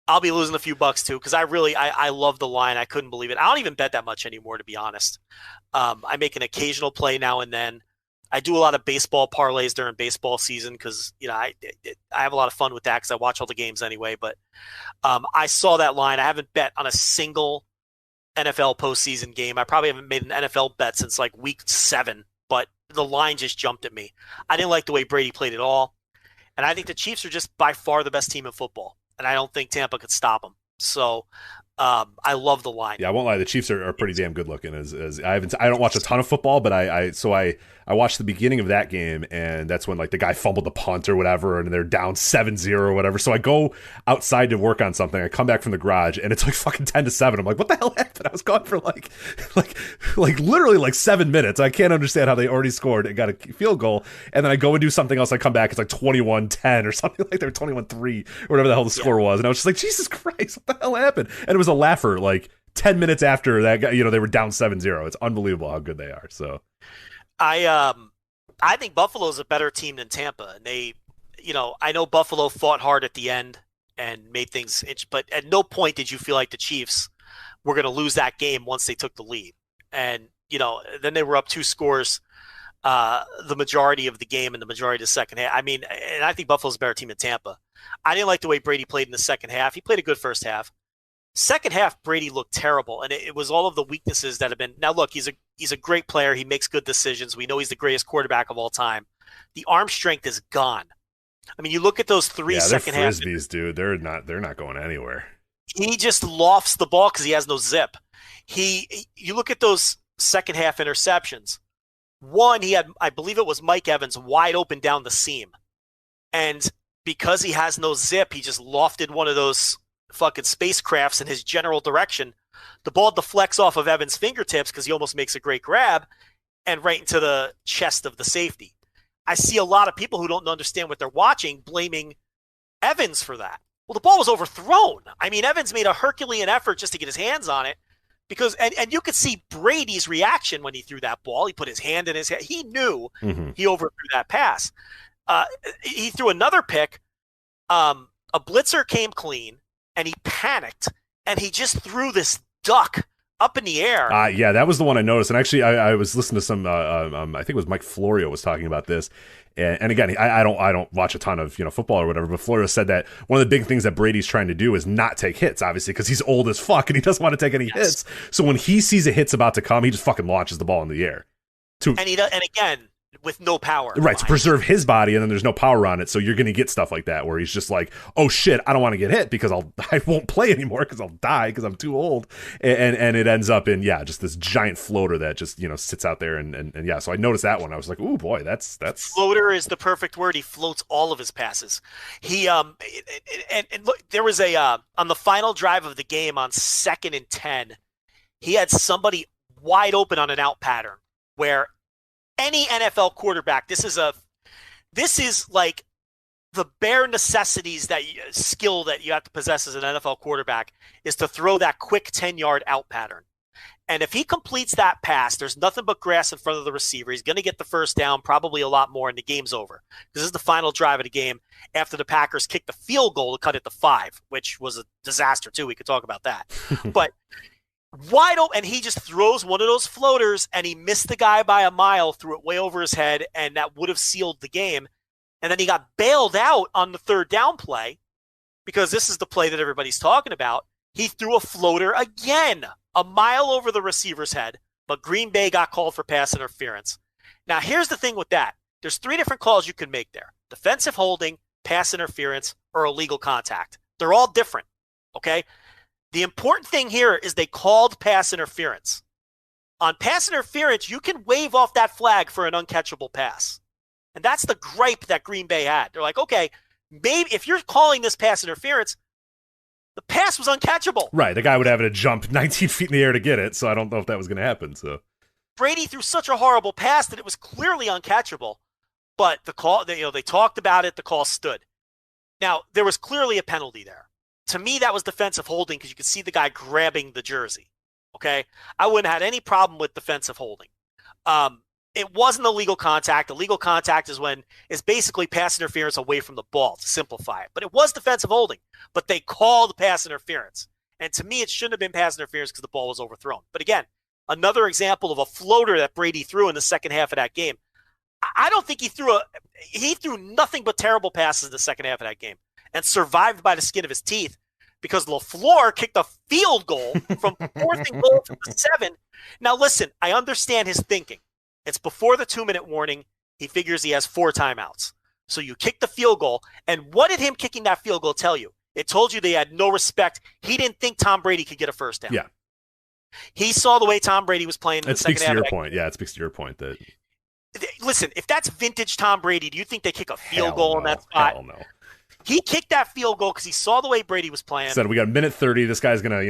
I'll be losing a few bucks too, because I love the line. I couldn't believe it. I don't even bet that much anymore, to be honest. I make an occasional play now and then. I do a lot of baseball parlays during baseball season because I have a lot of fun with that because I watch all the games anyway. But I saw that line. I haven't bet on a single NFL postseason game. I probably haven't made an NFL bet since like week 7, but the line just jumped at me. I didn't like the way Brady played at all. And I think the Chiefs are just by far the best team in football. And I don't think Tampa could stop them. So I love the line. Yeah, I won't lie. The Chiefs are pretty damn good looking. As I don't watch a ton of football, but I watched the beginning of that game, and that's when like the guy fumbled the punt or whatever, and they're down 7-0 or whatever. So I go outside to work on something. I come back from the garage, and it's like fucking 10-7. I'm like, what the hell happened? I was gone for like literally like 7 minutes. I can't understand how they already scored and got a field goal, and then I go and do something else. I come back, it's like 21-10 or something like they're 21-3 or whatever the hell the score was, and I was just like, Jesus Christ, what the hell happened? And it was a laugher like 10 minutes after that guy, they were down 7-0. It's unbelievable how good they are. So I think Buffalo's a better team than Tampa. And they, I know Buffalo fought hard at the end and made things but at no point did you feel like the Chiefs were going to lose that game once they took the lead. And, then they were up 2 scores the majority of the game and the majority of the second half. I mean, and I think Buffalo's a better team than Tampa. I didn't like the way Brady played in the second half. He played a good first half. Second half, Brady looked terrible, and it was all of the weaknesses that have been. Now, look, he's a great player. He makes good decisions. We know he's the greatest quarterback of all time. The arm strength is gone. I mean, you look at those 3 second half. They're frisbees, dude. They're not going anywhere. He just lofts the ball because he has no zip. You look at those second half interceptions. One, he had, I believe it was Mike Evans, wide open down the seam, and because he has no zip, he just lofted one of those fucking spacecrafts in his general direction. The ball deflects off of Evans' fingertips because he almost makes a great grab and right into the chest of the safety. I see a lot of people who don't understand what they're watching blaming Evans for that. Well, the ball was overthrown. I mean, Evans made a Herculean effort just to get his hands on it because, and you could see Brady's reaction when he threw that ball. He put his hand in his head. He knew he overthrew that pass. He threw another pick. A blitzer came clean. And he panicked, and he just threw this duck up in the air. Yeah, that was the one I noticed. And actually, I was listening to some. I think it was Mike Florio was talking about this. And again, I don't watch a ton of football or whatever. But Florio said that one of the big things that Brady's trying to do is not take hits, obviously, because he's old as fuck and he doesn't want to take any hits. So when he sees a hit's about to come, he just fucking launches the ball in the air. And again, with no power. Right, to preserve his body, and then there's no power on it, so you're going to get stuff like that, where he's just like, oh shit, I don't want to get hit because I won't play anymore because I'll die because I'm too old. And it ends up in, just this giant floater that just, sits out there, and yeah, so I noticed that one. I was like, ooh, boy, that's... Floater is the perfect word. He floats all of his passes. He, and look, there was on the final drive of the game on 2nd and 10, he had somebody wide open on an out pattern where any NFL quarterback, this is like the bare necessities skill that you have to possess as an NFL quarterback is to throw that quick 10-yard out pattern. And if he completes that pass, there's nothing but grass in front of the receiver. He's going to get the first down, probably a lot more, and the game's over. This is the final drive of the game after the Packers kicked the field goal to cut it to 5, which was a disaster, too. We could talk about that. But wide open, and he just throws one of those floaters, and he missed the guy by a mile, threw it way over his head, and that would have sealed the game. And then he got bailed out on the third down play, because this is the play that everybody's talking about. He threw a floater again, a mile over the receiver's head, but Green Bay got called for pass interference. Now, here's the thing with that. There's 3 different calls you can make there: defensive holding, pass interference, or illegal contact. They're all different, okay? The important thing here is they called pass interference. On pass interference, you can wave off that flag for an uncatchable pass. And that's the gripe that Green Bay had. They're like, okay, maybe if you're calling this pass interference, the pass was uncatchable. Right. The guy would have to jump 19 feet in the air to get it, so I don't know if that was going to happen. So Brady threw such a horrible pass that it was clearly uncatchable. But the call, they talked about it. The call stood. Now, there was clearly a penalty there. To me, that was defensive holding because you could see the guy grabbing the jersey. Okay? I wouldn't have had any problem with defensive holding. It wasn't illegal contact. Illegal contact is basically pass interference away from the ball, to simplify it. But it was defensive holding. But they called pass interference. And to me, it shouldn't have been pass interference because the ball was overthrown. But again, another example of a floater that Brady threw in the second half of that game. I don't think he threw nothing but terrible passes in the second half of that game and survived by the skin of his teeth because LaFleur kicked a field goal from 4th and goal from the 7. Now, listen, I understand his thinking. It's before the 2-minute warning. He figures he has 4 timeouts. So you kick the field goal. And what did him kicking that field goal tell you? It told you they had no respect. He didn't think Tom Brady could get a first down. Yeah. He saw the way Tom Brady was playing in the second half. It speaks to your point. Yeah, it speaks to your point that. Listen, if that's vintage Tom Brady, do you think they kick a field goal in that spot? Hell no. He kicked that field goal because he saw the way Brady was playing. Said we got a minute 30. This guy's gonna,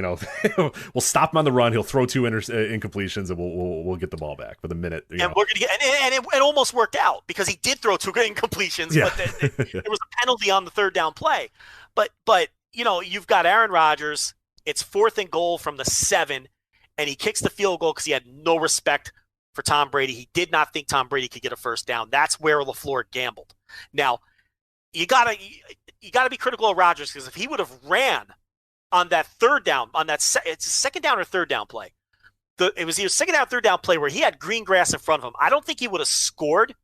we'll stop him on the run. He'll throw 2 incompletions, and we'll get the ball back with a minute. And we're gonna get, and it almost worked out because he did throw 2 incompletions, yeah. but there was a penalty on the third down play. But you've got Aaron Rodgers. It's 4th and goal from the 7, and he kicks the field goal because he had no respect for Tom Brady. He did not think Tom Brady could get a first down. That's where LaFleur gambled. Now, you gotta be critical of Rodgers because if he would have ran on that third down, it's a second down or third down play. It was either second down or third down play where he had green grass in front of him. I don't think he would have scored.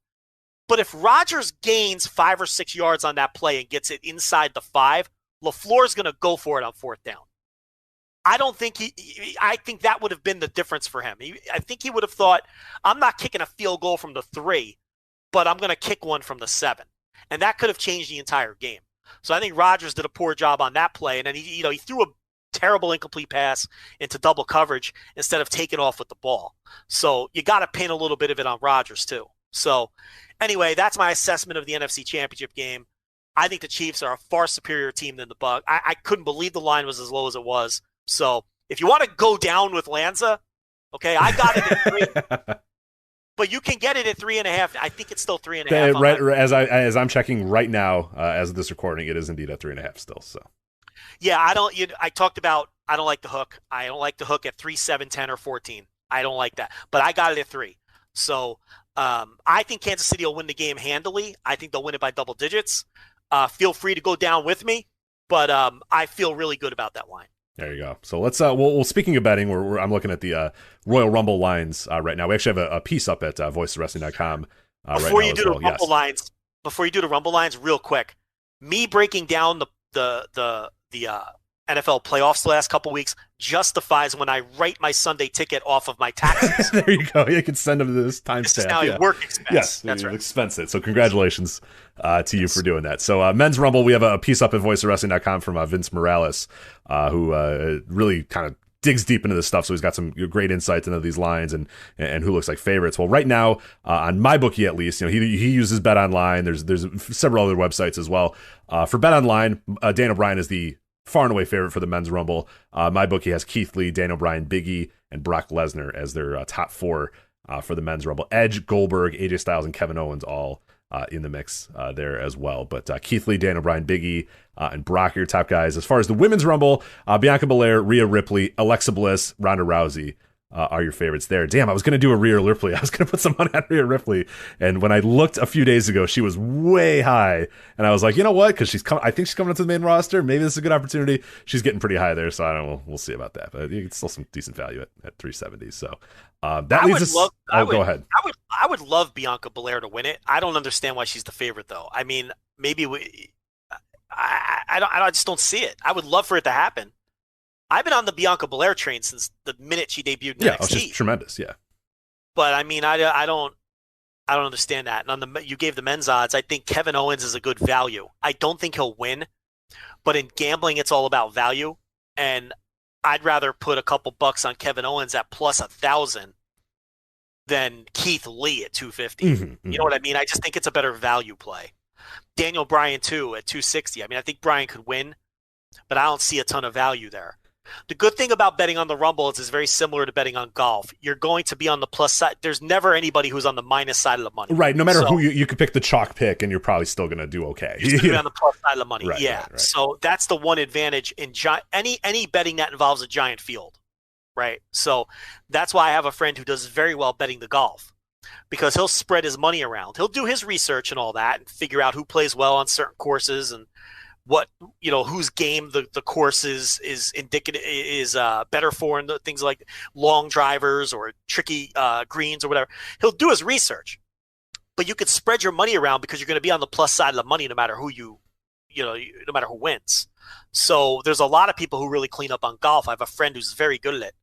But if Rodgers gains 5 or 6 yards on that play and gets it inside the 5, LaFleur's going to go for it on 4th down. I think that would have been the difference for him. I think he would have thought, I'm not kicking a field goal from the 3, but I'm going to kick one from the 7. And that could have changed the entire game. So I think Rodgers did a poor job on that play. And then he threw a terrible incomplete pass into double coverage instead of taking off with the ball. So you got to pin a little bit of it on Rodgers too. So anyway, that's my assessment of the NFC Championship game. I think the Chiefs are a far superior team than the Bucs. I couldn't believe the line was as low as it was. So if you want to go down with Lanza, okay, I got it at 3. But you can get it at 3.5. I think it's still 3.5. Right, as I'm checking right now, as of this recording, it is indeed at 3.5 still. So, yeah, I talked about I don't like the hook. I don't like the hook at 3, 7, 10, or 14. I don't like that. But I got it at 3. So I think Kansas City will win the game handily. I think they'll win it by double digits. Feel free to go down with me, but I feel really good about that line. There you go. So let's. Well, speaking of betting, I'm looking at the Royal Rumble lines right now. We actually have a piece up at voiceswrestling.com before right you now do the Rumble lines. Before you do the Rumble lines, real quick, me breaking down the NFL playoffs the last couple weeks justifies when I write my Sunday ticket off of my taxes. There you go. You can send them to this timestamp. This is now a work expense. Yes, that's right. Expense it. So congratulations to you for doing that. So Men's Rumble, we have a piece up at voiceswrestling.com from Vince Morales, who really kind of digs deep into this stuff. So he's got some great insights into these lines and who looks like favorites. Well, right now on MyBookie at least, he uses Bet Online. There's several other websites as well. For Bet Online, Dan O'Brien is the far and away favorite for the Men's Rumble. MyBookie has Keith Lee, Dan O'Brien, Big E, and Brock Lesnar as their top 4 for the Men's Rumble. Edge, Goldberg, AJ Styles, and Kevin Owens all in the mix there as well. But Keith Lee, Dan O'Brien, Big E, and Brock are your top guys. As far as the Women's Rumble, Bianca Belair, Rhea Ripley, Alexa Bliss, Ronda Rousey are your favorites there. Damn, I was going to do a Rhea Ripley. I was going to put some money on Rhea Ripley. And when I looked a few days ago, she was way high. And I was like, you know what? Because I think she's coming up to the main roster. Maybe this is a good opportunity. She's getting pretty high there. So I don't know. We'll see about that. But it's still some decent value at 370. So that leads us. Go ahead. I would love Bianca Belair to win it. I don't understand why she's the favorite, though. I mean, maybe I just don't see it. I would love for it to happen. I've been on the Bianca Belair train since the minute she debuted in NXT. She's tremendous, yeah. But I mean, I don't understand that. And you gave the men's odds. I think Kevin Owens is a good value. I don't think he'll win, but in gambling, it's all about value. And I'd rather put a couple bucks on Kevin Owens at plus 1,000 than Keith Lee at 250. You know what I mean? I just think it's a better value play. Daniel Bryan too at 260. I mean, I think Bryan could win, but I don't see a ton of value there. The good thing about betting on the Rumble is it's very similar to betting on golf. You're going to be on the plus side. There's never anybody who's on the minus side of the money. Right. No matter who you could pick the chalk pick and you're probably still going to do okay. You're going to be on the plus side of the money. Right, yeah. Right. So that's the one advantage in any betting that involves a giant field. Right. So that's why I have a friend who does very well betting the golf because he'll spread his money around. He'll do his research and all that and figure out who plays well on certain courses and what, whose game the course is indicative is better for, and things like long drivers or tricky greens or whatever. He'll do his research, but you could spread your money around because you're going to be on the plus side of the money no matter who no matter who wins. So there's a lot of people who really clean up on golf. I have a friend who's very good at it.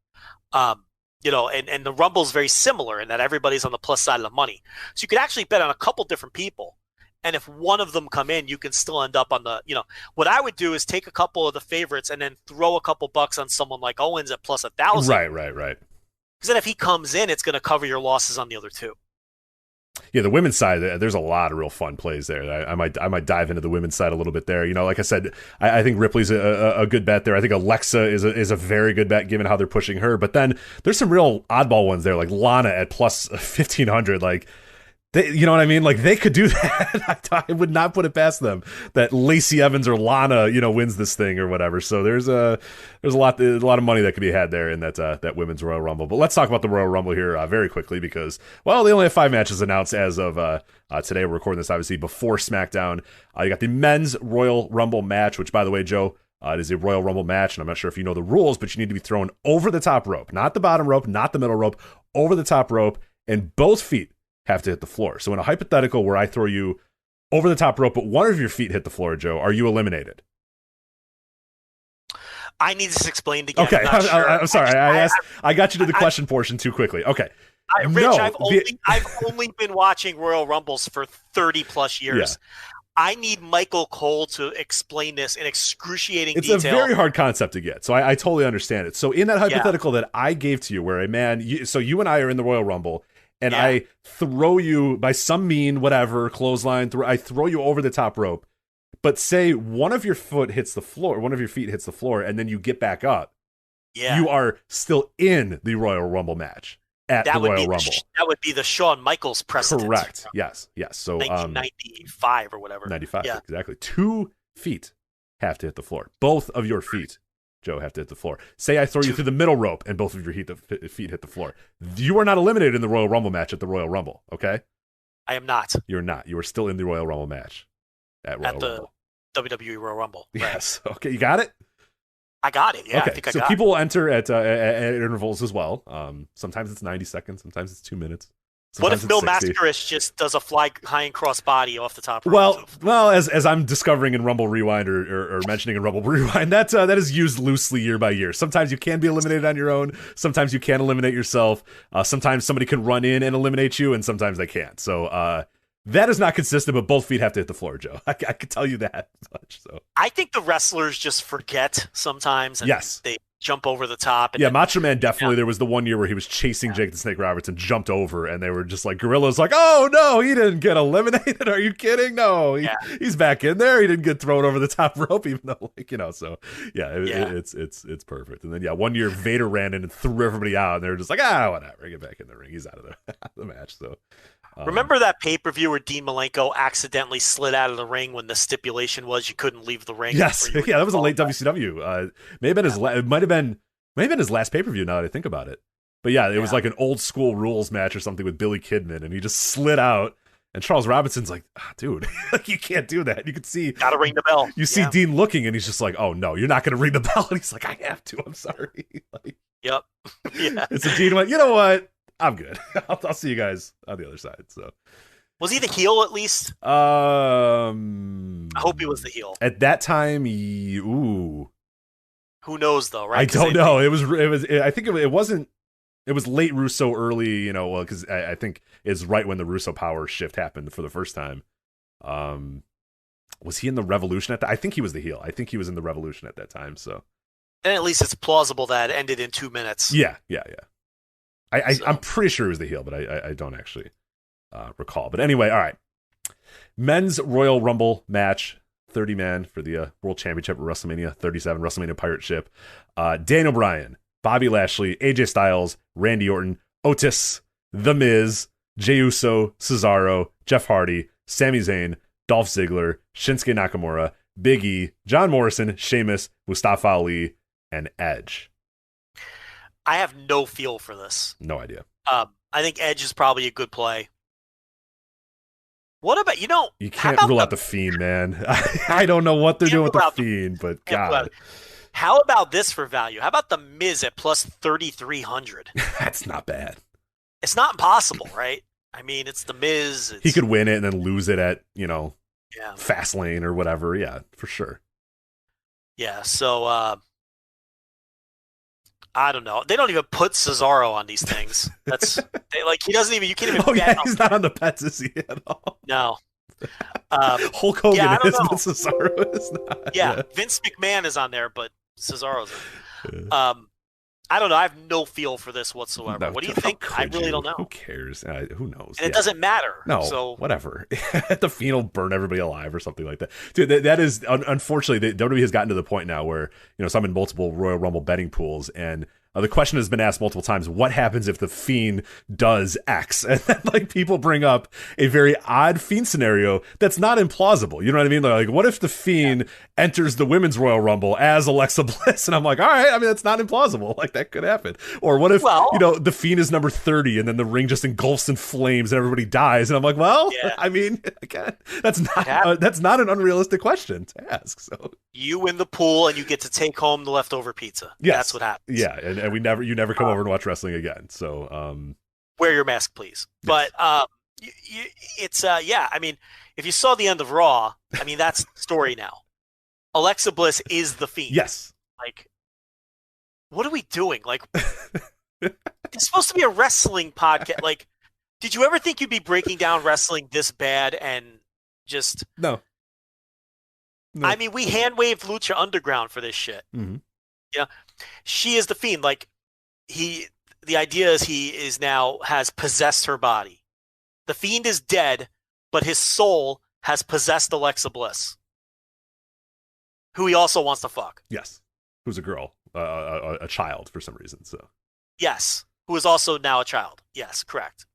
And the Rumble's very similar in that everybody's on the plus side of the money. So you could actually bet on a couple different people. And if one of them come in, you can still end up on the, what I would do is take a couple of the favorites and then throw a couple bucks on someone like Owens at plus 1,000. Right. Because then if he comes in, it's going to cover your losses on the other two. Yeah, the women's side, there's a lot of real fun plays there. I might dive into the women's side a little bit there. Like I said, I think Ripley's a good bet there. I think Alexa is a very good bet given how they're pushing her. But then there's some real oddball ones there, like Lana at plus 1,500. Like, you know what I mean? Like, they could do that. I would not put it past them that Lacey Evans or Lana, wins this thing or whatever. So there's a lot of money that could be had there in that women's Royal Rumble. But let's talk about the Royal Rumble here very quickly because, well, they only have 5 matches announced as of today. We're recording this obviously before SmackDown. You got the men's Royal Rumble match, which, by the way, Joe, it is a Royal Rumble match, and I'm not sure if you know the rules, but you need to be thrown over the top rope, not the bottom rope, not the middle rope, over the top rope, and both feet have to hit the floor. So in a hypothetical where I throw you over the top rope, but one of your feet hit the floor, Joe, are you eliminated? I need this explained again. Okay, I'm sorry. I got you to the question portion too quickly. Okay. Rich, I've only been watching Royal Rumbles for 30 plus years. Yeah. I need Michael Cole to explain this in excruciating detail. It's a very hard concept to get, so I totally understand it. So in that hypothetical that I gave to you, where a man, so you and I are in the Royal Rumble, and I throw you by some mean, whatever, clothesline, I throw you over the top rope. But say one of your feet hits the floor, and then you get back up. Yeah. You are still in the Royal Rumble match at the Royal Rumble. That would be the Shawn Michaels precedent. Correct. Yes. So 1995 or whatever. 95, exactly. 2 feet have to hit the floor. Both of your feet, Joe, have to hit the floor. Say I throw you through the middle rope and both of your feet hit the floor. You are not eliminated in the Royal Rumble match at the Royal Rumble, okay? I am not. You're not. You are still in the Royal Rumble match at the Rumble. WWE Royal Rumble. Right? Yes. Okay, you got it? I got it, yeah. Okay, I think I so got people will enter at intervals as well. Sometimes it's 90 seconds, sometimes it's 2 minutes. What if Bill Mascaris just does a fly high and cross body off the top rope? Well, as I'm discovering in Rumble Rewind or mentioning in Rumble Rewind, that is used loosely year by year. Sometimes you can be eliminated on your own. Sometimes you can eliminate yourself. Sometimes somebody can run in and eliminate you, and sometimes they can't. So that is not consistent, but both feet have to hit the floor, Joe. I can tell you that much. So I think the wrestlers just forget sometimes. And they jump over the top. And Macho Man definitely. Yeah. There was the one year where he was chasing Jake the Snake Roberts and jumped over, and they were just like, Gorilla's like, oh no, he didn't get eliminated. Are you kidding? No, he's back in there. He didn't get thrown over the top rope, even though so it's perfect. And then one year Vader ran in and threw everybody out, and they were just like, whatever, get back in the ring. He's out of the match. So. Remember that pay-per-view where Dean Malenko accidentally slid out of the ring when the stipulation was you couldn't leave the ring? Yes, that was a late WCW. It might have been his last pay-per-view. Now that I think about it, But yeah, it was like an old school rules match or something with Billy Kidman, and he just slid out. And Charles Robinson's like, dude, like you can't do that. You can see, gotta ring the bell. You see Dean looking, and he's just like, oh no, you're not gonna ring the bell. And he's like, I have to. I'm sorry. Like, yep. Yeah. And so Dean went, you know what? I'm good. I'll see you guys on the other side. So, was he the heel at least? I hope he was the heel at that time. Who knows though, right? I don't know. It was. I think it wasn't. It was late Russo, early, you know, because I think it's right when the Russo power shift happened for the first time. Was he in the Revolution at that? I think he was the heel. I think he was in the Revolution at that time. So, and at least it's plausible that it ended in 2 minutes. Yeah. I'm pretty sure he was the heel, but I don't actually recall. But anyway, all right. Men's Royal Rumble match, 30-man for the World Championship at WrestleMania 37, WrestleMania Pirate Ship. Daniel Bryan, Bobby Lashley, AJ Styles, Randy Orton, Otis, The Miz, Jey Uso, Cesaro, Jeff Hardy, Sami Zayn, Dolph Ziggler, Shinsuke Nakamura, Big E, John Morrison, Sheamus, Mustafa Ali, and Edge. I have no feel for this. No idea. I think Edge is probably a good play. What about, you can't rule out the Fiend, man. I don't know what they're doing with the Fiend, but God. How about this for value? How about the Miz at plus 3,300? That's not bad. It's not impossible, right? I mean, it's the Miz. He could win it and then lose it at, Fastlane or whatever. Yeah, for sure. Yeah, so I don't know. They don't even put Cesaro on these things. He doesn't even. You can't even. He's not on the pets, is he at all? No. Hulk Hogan is, but Cesaro is not. Yeah, Vince McMahon is on there, but Cesaro's. I don't know. I have no feel for this whatsoever. No, what do you think? I really don't know. Who cares? Who knows? And it doesn't matter. No, so whatever. The Fiend will burn everybody alive or something like that. Dude, that is unfortunately, WWE has gotten to the point now where so I'm in multiple Royal Rumble betting pools, and the question has been asked multiple times: what happens if the Fiend does X? And then people bring up a very odd Fiend scenario that's not implausible. You know what I mean? Like, what if the Fiend enters the Women's Royal Rumble as Alexa Bliss? And I'm like, all right. I mean, that's not implausible. Like, that could happen. Or what if the Fiend is number 30 and then the ring just engulfs in flames and everybody dies? And I'm like, well, I mean, again, that's not an unrealistic question to ask. So you win the pool and you get to take home the leftover pizza. Yes. That's what happens. Yeah, and you never come over and watch wrestling again. So wear your mask, please. Yes. But it's I mean, if you saw the end of Raw, I mean, that's the story now. Alexa Bliss is the Fiend. Yes. Like, what are we doing? Like, it's supposed to be a wrestling podcast. Like, did you ever think you'd be breaking down wrestling this bad and just no. I mean, we hand waved Lucha Underground for this shit. Mm-hmm. Yeah, she is the Fiend. Like, the idea is he is now has possessed her body. The Fiend is dead, but his soul has possessed Alexa Bliss, who he also wants to fuck. Yes, who's a girl, a child for some reason. So yes, who is also now a child. Yes, correct.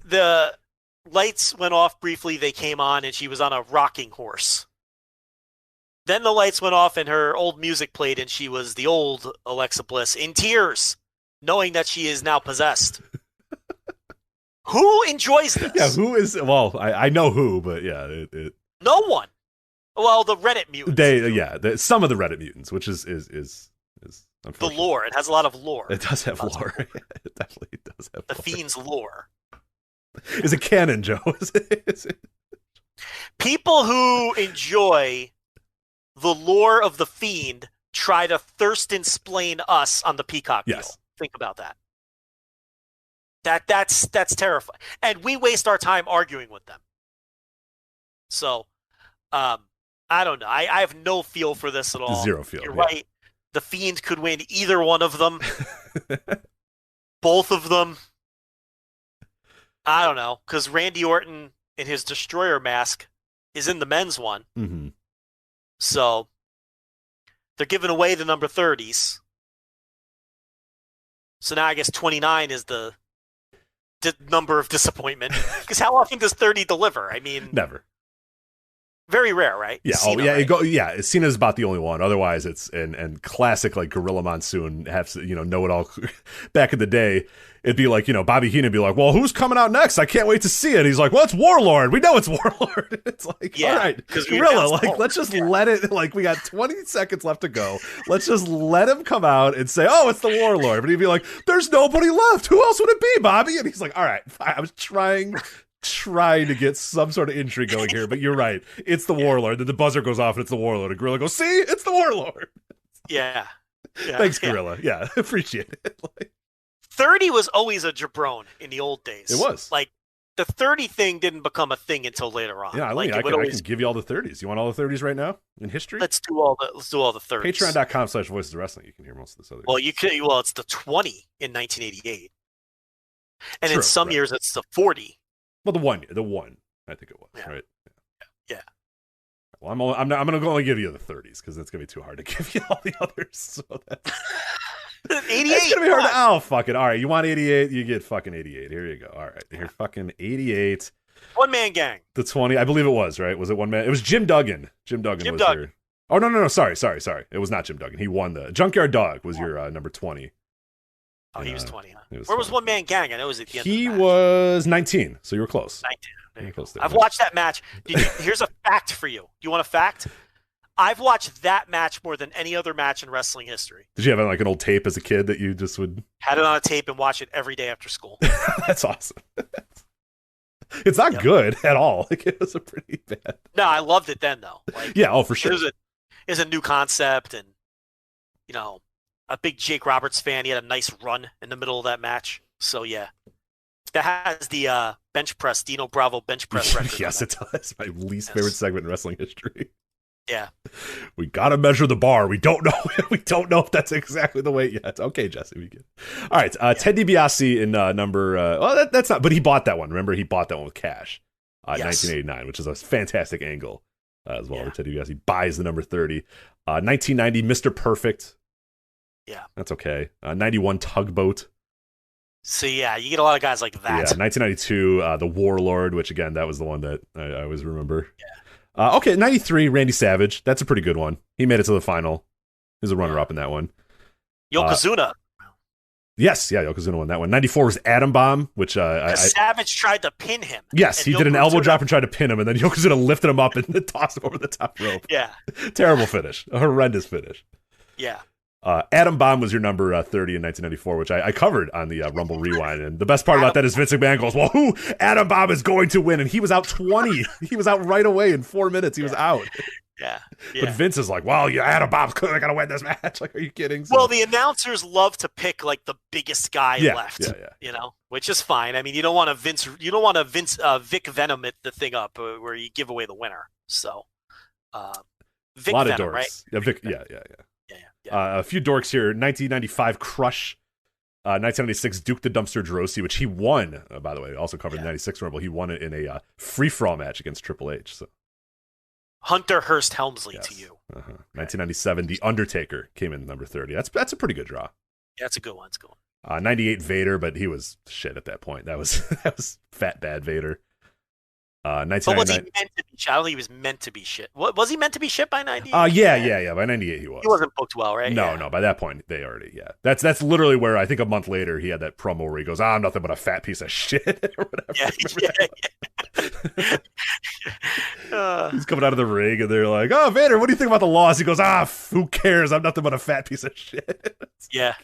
The lights went off briefly. They came on, and she was on a rocking horse. Then the lights went off and her old music played, and she was the old Alexa Bliss in tears, knowing that she is now possessed. Who enjoys this? Yeah, who is? Well, I know who, but yeah, no one. Well, the Reddit mutants. Some of the Reddit mutants, which is the lore. It has a lot of lore. It does have lore. It definitely does have the lore. Fiend's lore. Is it canon, Joe? Is it? People who enjoy the lore of the Fiend try to thirst-and-splain us on the Peacock deal. Yes. Think about that. That's terrifying. And we waste our time arguing with them. So, I don't know. I have no feel for this at all. Zero feel. You're right. The Fiend could win either one of them. Both of them. I don't know. Because Randy Orton in his Destroyer mask is in the men's one. Mm-hmm. So they're giving away the number 30s. So now I guess 29 is the number of disappointment. Because how often does 30 deliver? I mean, never. Very rare, right? Yeah. Cena, right? Cena's about the only one. Otherwise, it's and classic like Gorilla Monsoon have to, know it all. Back in the day, it'd be like, Bobby Heenan would be like, well, who's coming out next? I can't wait to see it. He's like, well, it's Warlord. We know it's Warlord. It's like, all right, Gorilla, like, let's just let it, like, we got 20 seconds left to go. Let's just let him come out and say, oh, it's the Warlord. But he'd be like, there's nobody left. Who else would it be, Bobby? And he's like, all right, fine. I was trying to get some sort of intrigue going here, but you're right. It's the Warlord. Then the buzzer goes off and it's the Warlord. And Gorilla goes, see, it's the Warlord. Yeah. Thanks, Gorilla. Yeah, appreciate it. Like, 30 was always a jabron in the old days. It was. Like, the 30 thing didn't become a thing until later on. Yeah, like, I can give you all the 30s. You want all the 30s right now in history? Let's do all the 30s. Patreon.com/Voices of Wrestling. You can hear most of this other. Well, it's the 20 in 1988. And True, in some years, it's the 40. Well, the one, I think it was, right? Yeah. Well, I'm going to only give you the 30s because that's going to be too hard to give you all the others. So that's 88. It's going to be hard. Oh, fuck it. All right, you want 88? You get fucking 88. Here you go. All right, here, fucking 88. One man gang. The 20, I believe it was, right? Was it one man? It was Jim Duggan. Jim Duggan was your. Oh no! Sorry. It was not Jim Duggan. He won the Junkyard Dog was your number 20. Oh, he was 20, huh? Where 20. Was One Man Gang? I know it was at the end He of the match. was 19, so you were close. 19. There you go. Close there. I've watched that match. Here's a fact for you. Do you want a fact? I've watched that match more than any other match in wrestling history. Did you have like an old tape as a kid that you just would... Had it on a tape and watch it every day after school. That's awesome. It's not good at all. Like, it was a pretty bad... No, I loved it then, though. Like, yeah, for sure. It was a new concept, and, a big Jake Roberts fan. He had a nice run in the middle of that match. So, yeah. That has the bench press, Dino Bravo bench press record. Yes, it does. My least favorite segment in wrestling history. Yeah. We got to measure the bar. We don't know. We don't know if that's exactly the weight yet. Okay, Jesse, we get. All right, Ted DiBiase in number. Well, that's not. But he bought that one. Remember, he bought that one with cash. 1989, which is a fantastic angle as well. Where Ted DiBiase buys the number 30. 1990, Mr. Perfect. Yeah, that's okay. 91, Tugboat. So yeah, you get a lot of guys like that. Yeah, 1992, the Warlord, which again, that was the one that I always remember. Yeah. Okay, 93, Randy Savage. That's a pretty good one. He made it to the final. He was a runner-up in that one. Yokozuna. Yes, yeah, Yokozuna won that one. 94 was Atom Bomb, which Savage tried to pin him. Yes, he did an elbow drop and tried to pin him, and then Yokozuna lifted him up and tossed him over the top rope. Yeah. Terrible finish. A horrendous finish. Yeah. Atom Bomb was your number 30 in 1994, which I covered on the Rumble Rewind. And the best part about that is Vince McMahon goes, well, who Atom Bomb is going to win? And he was out 20. He was out right away in 4 minutes. He was out. Yeah. But Vince is like, well, Atom Bomb's clearly going to win this match. Like, are you kidding? So, well, the announcers love to pick like the biggest guy left, which is fine. I mean, you don't want to Vic Venom it the thing up where you give away the winner. So, Vic a lot Venom, of dorks. right? Yeah, Vic, yeah. A few dorks here. 1995 Crush. 1996 Duke the Dumpster Droese, which he won, by the way. Also covered the 96 Rumble. He won it in a free-for-all match against Triple H. So. Hunter Hearst Helmsley to you. 1997 The Undertaker came in number 30. That's a pretty good draw. Yeah, that's a good one. It's a good one. 98 Vader, but he was shit at that point. That was fat bad Vader. 1999. But was he meant to be shit? I don't think he was meant to be shit. Was he meant to be shit by 98? Yeah. By 98 he was. He wasn't booked well, right? No. By that point, they already, That's literally where I think a month later he had that promo where he goes, I'm nothing but a fat piece of shit or whatever. He's coming out of the ring and they're like, oh, Vader, what do you think about the loss? He goes, who cares? I'm nothing but a fat piece of shit. Yeah.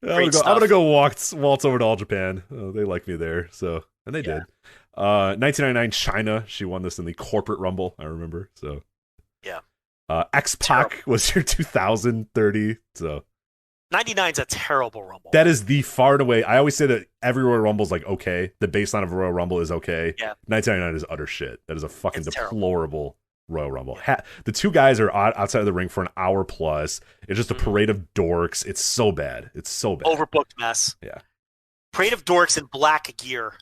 I'm gonna go waltz over to All Japan. They like me there, so and they did. 1999 China, she won this in the Corporate Rumble. I remember. So yeah. X-Pac was your 2030. So 99's a terrible Rumble. That is the far and away. I always say that every Royal Rumble is like okay. The baseline of a Royal Rumble is okay. Yeah. 1999 is utter shit. That is a fucking deplorable Royal Rumble. The two guys are outside of the ring for an hour plus. It's just a parade of dorks. It's so bad. It's so bad. Overbooked mess. Yeah. Parade of dorks in black gear.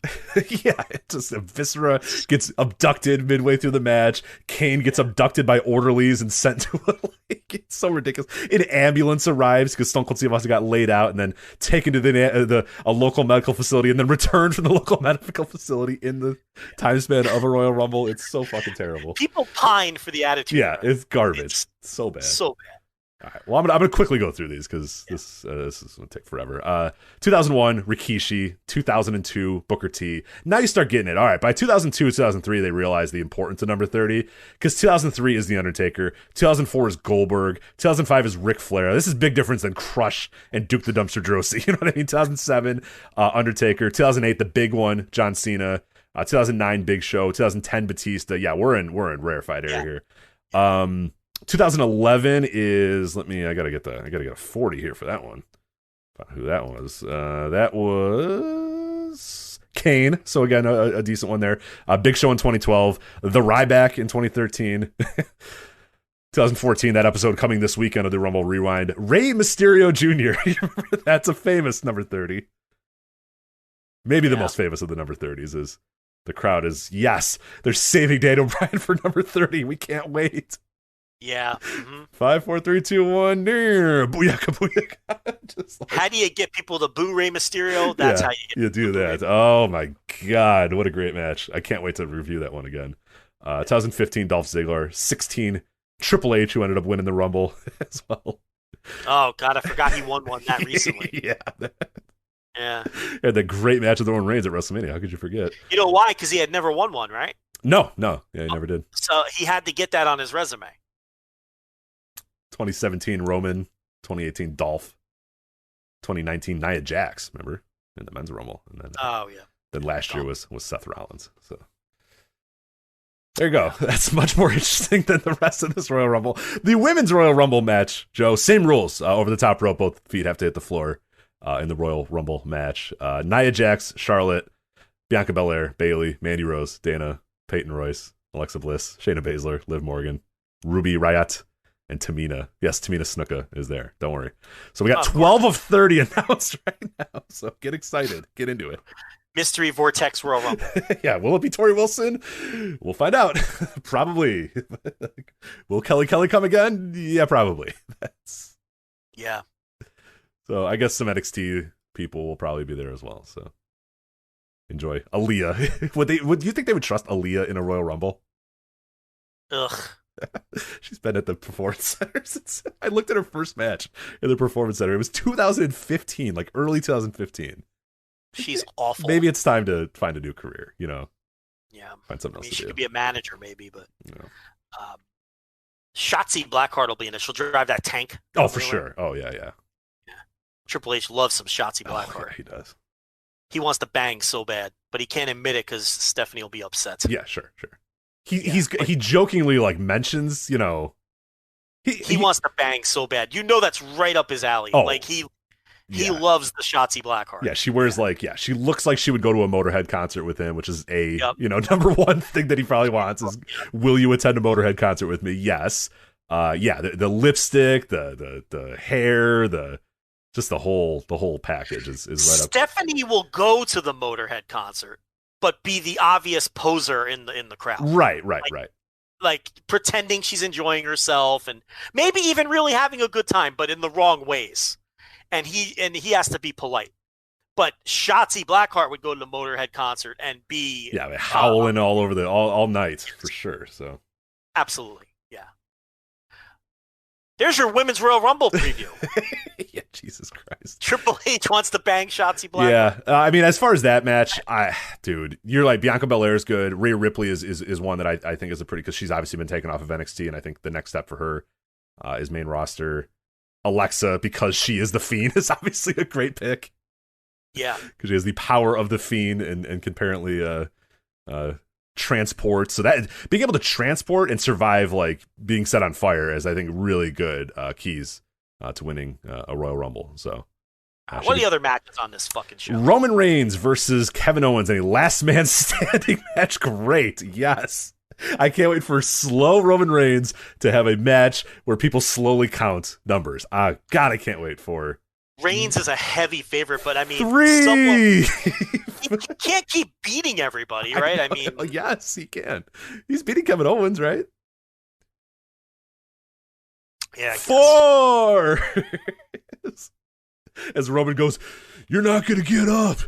Yeah, it's just Viscera gets abducted midway through the match. Kane gets abducted by orderlies and sent to a lake. It's so ridiculous. An ambulance arrives because Stone Cold Steve Austin got laid out and then taken to a local medical facility and then returned from the local medical facility in the time span of a Royal Rumble. It's so fucking terrible. People pine for the attitude. Yeah, it's garbage. It's so bad. So bad. All right. Well, I'm gonna quickly go through these because this is gonna take forever. 2001, Rikishi. 2002, Booker T. Now you start getting it. All right. By 2002, 2003, they realized the importance of number 30 because 2003 is The Undertaker. 2004 is Goldberg. 2005 is Ric Flair. This is big difference than Crush and Duke the Dumpster Drosy. You know what I mean? 2007, Undertaker. 2008, the big one, John Cena. 2009, Big Show. 2010, Batista. Yeah, we're in rarefied area here. 2011 is I gotta get a 40 here for that one. Who that was? That was Kane. So again, a decent one there. Big Show in 2012. The Ryback in 2013. 2014. That episode coming this weekend of the Rumble Rewind. Rey Mysterio Jr. That's a famous number 30. Maybe the most famous of the number 30s is the crowd is yes. They're saving Daniel Bryan for number 30. We can't wait. Yeah. Mm-hmm. 5, 4, 3, 2, 1. Booyaka, booyaka. Just like, how do you get people to boo Rey Mysterio? That's how you do that. Oh my God, what a great match! I can't wait to review that one again. 2015, Dolph Ziggler. 16, Triple H, who ended up winning the Rumble as well. Oh God, I forgot he won one that recently. Yeah. Yeah. He had that great match with Roman Reigns at WrestleMania. How could you forget? You know why? Because he had never won one, right? No. Yeah, he never did. So he had to get that on his resume. 2017, Roman. 2018, Dolph. 2019, Nia Jax, remember? In the men's Rumble. And then, then last year was Seth Rollins. So there you go. That's much more interesting than the rest of this Royal Rumble. The women's Royal Rumble match, Joe, same rules. Over the top rope, both feet have to hit the floor in the Royal Rumble match. Nia Jax, Charlotte, Bianca Belair, Bayley, Mandy Rose, Dana, Peyton Royce, Alexa Bliss, Shayna Baszler, Liv Morgan, Ruby Riott, and Tamina. Yes, Tamina Snuka is there. Don't worry. So we got 12 of 30 announced right now. So get excited. Get into it. Mystery Vortex Royal Rumble. Yeah, will it be Tori Wilson? We'll find out. Probably. Will Kelly come again? Yeah, probably. Yeah. So I guess some NXT people will probably be there as well. So enjoy. Aaliyah. Would you think they would trust Aaliyah in a Royal Rumble? Ugh. She's been at the Performance Center since I looked at her first match in the Performance Center. It was 2015, like early 2015. She's awful. Maybe it's time to find a new career, you know? Yeah. Find something else to do. She could be a manager maybe, but Yeah. Shotzi Blackheart will be in it. She'll drive that tank. Oh, for sure. Oh, yeah. Triple H loves some Shotzi Blackheart. Oh, yeah, he does. He wants to bang so bad, but he can't admit it because Stephanie will be upset. Yeah, sure. He jokingly like mentions, you know, he wants to bang so bad. You know that's right up his alley. Oh, like he loves the Shotzi Blackheart. Yeah, she wears she looks like she would go to a Motorhead concert with him, which is number one thing that he probably wants is, will you attend a Motorhead concert with me? Yes. The lipstick, the hair, just the whole package is right up. Stephanie will go to the Motorhead concert, but be the obvious poser in the crowd. Right. Like pretending she's enjoying herself and maybe even really having a good time, but in the wrong ways. And he has to be polite. But Shotzi Blackheart would go to the Motorhead concert and be howling all over all night for sure. So absolutely, yeah. There's your Women's Royal Rumble preview. Yeah, Jesus Christ. Triple H wants to bang Shotzi Blackheart. Yeah, I mean, as far as that match, dude, you're like, Bianca Belair is good. Rhea Ripley is one that I think is because she's obviously been taken off of NXT, and I think the next step for her is main roster. Alexa, because she is the Fiend, is obviously a great pick. Yeah. Because she has the power of the Fiend and can apparently transport. So that being able to transport and survive like being set on fire is, I think, really good keys to winning a Royal Rumble. So what are the other matches on this fucking show? Roman Reigns versus Kevin Owens in a last man standing match. Great. Yes. I can't wait for slow Roman Reigns to have a match where people slowly count numbers. God, I can't wait for Reigns is a heavy favorite, but I mean, 3. He can't keep beating everybody, right? I mean, yes, he can. He's beating Kevin Owens, right? Yeah. 4. As Roman goes, "You're not gonna get up.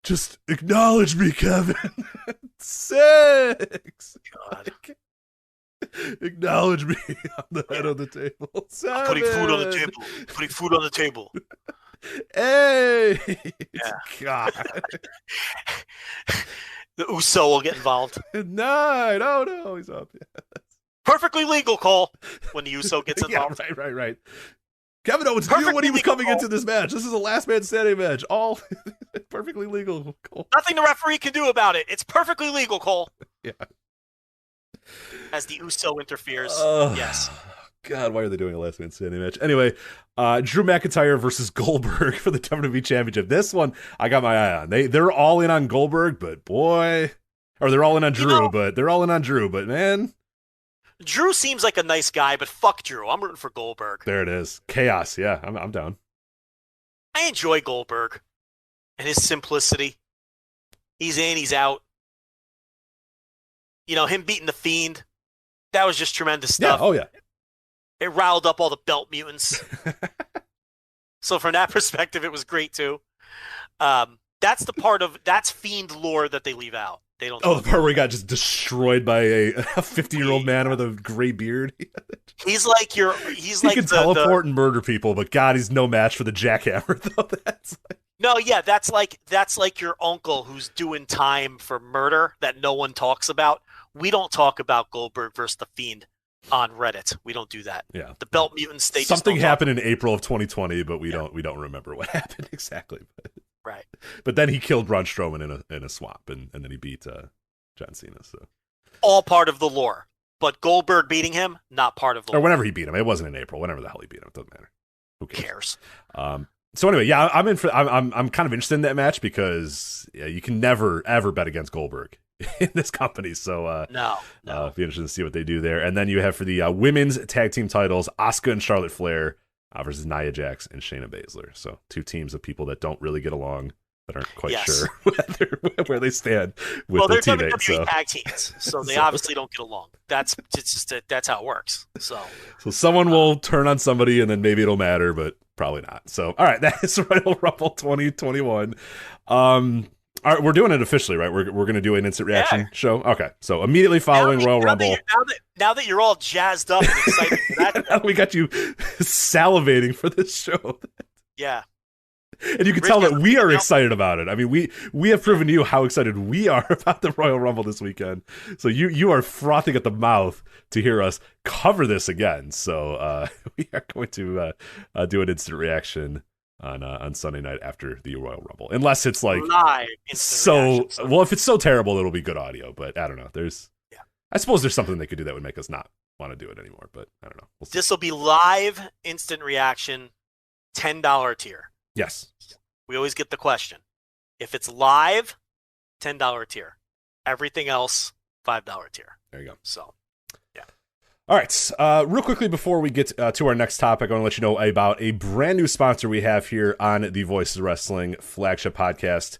Just acknowledge me, Kevin." 6. God. Acknowledge me. I'm the head of the table. 7. I'm putting food on the table. Putting food on the table. 8. Yeah. God. The Uso will get involved. 9. Oh no, he's up. Perfectly legal, Cole, when the Uso gets involved. Yeah, right. Kevin Owens knew when he was coming into this match. This is a last man standing match. All perfectly legal, Cole. Nothing the referee can do about it. It's perfectly legal, Cole. Yeah. As the Uso interferes. Yes. God, why are they doing a last man standing match? Anyway, Drew McIntyre versus Goldberg for the WWE Championship. This one, I got my eye on. They're all in on Goldberg, but boy, or they're all in on Drew, but man. Drew seems like a nice guy, but fuck Drew. I'm rooting for Goldberg. There it is. Chaos. Yeah, I'm down. I enjoy Goldberg and his simplicity. He's in, he's out. You know, him beating the Fiend, that was just tremendous stuff. Yeah, oh yeah. It riled up all the belt mutants. So from that perspective, it was great too. That's Fiend lore that they leave out. They don't. Oh, the part where he got just destroyed by a 50-year-old man with a gray beard. He can teleport and murder people, but God, he's no match for the jackhammer though. That's like your uncle who's doing time for murder that no one talks about. We don't talk about Goldberg versus the Fiend on Reddit. We don't do that. Yeah. The belt mutants. Something happened in April of 2020, but we don't remember what happened exactly. Right. But then he killed Braun Strowman in a swap, and then he beat John Cena. So all part of the lore. But Goldberg beating him, not part of the lore. Or whenever he beat him. It wasn't in April. Whenever the hell he beat him, it doesn't matter. Who cares? So anyway, yeah, I'm kind of interested in that match because you can never ever bet against Goldberg in this company. So no. Be interested to see what they do there. And then you have for the women's tag team titles, Asuka and Charlotte Flair versus Nia Jax and Shayna Baszler. So 2 teams of people that don't really get along, that aren't quite sure where they stand with their teammates. Well, they're WWE tag teams, so they obviously don't get along. That's how it works. So someone will turn on somebody, and then maybe it'll matter, but probably not. So all right, that is Royal Rumble 2021. All right, we're doing it officially, right? We're going to do an instant reaction show. Okay, so immediately following Royal Rumble. Now that you're all jazzed up and excited for that, we got you salivating for this show. Yeah. And you can tell that we are excited about it. I mean, we have proven to you how excited we are about the Royal Rumble this weekend. So you are frothing at the mouth to hear us cover this again. So we are going to do an instant reaction on Sunday night after the Royal Rumble, unless it's like well, if it's so terrible, it'll be good audio. But I don't know. I suppose there's something they could do that would make us not want to do it anymore. But I don't know. This will be live instant reaction, $10 tier. Yes. We always get the question. If it's live, $10 tier. Everything else, $5 tier. There you go. So, yeah. All right. Real quickly before we get to our next topic, I want to let you know about a brand new sponsor we have here on the Voices of Wrestling Flagship Podcast,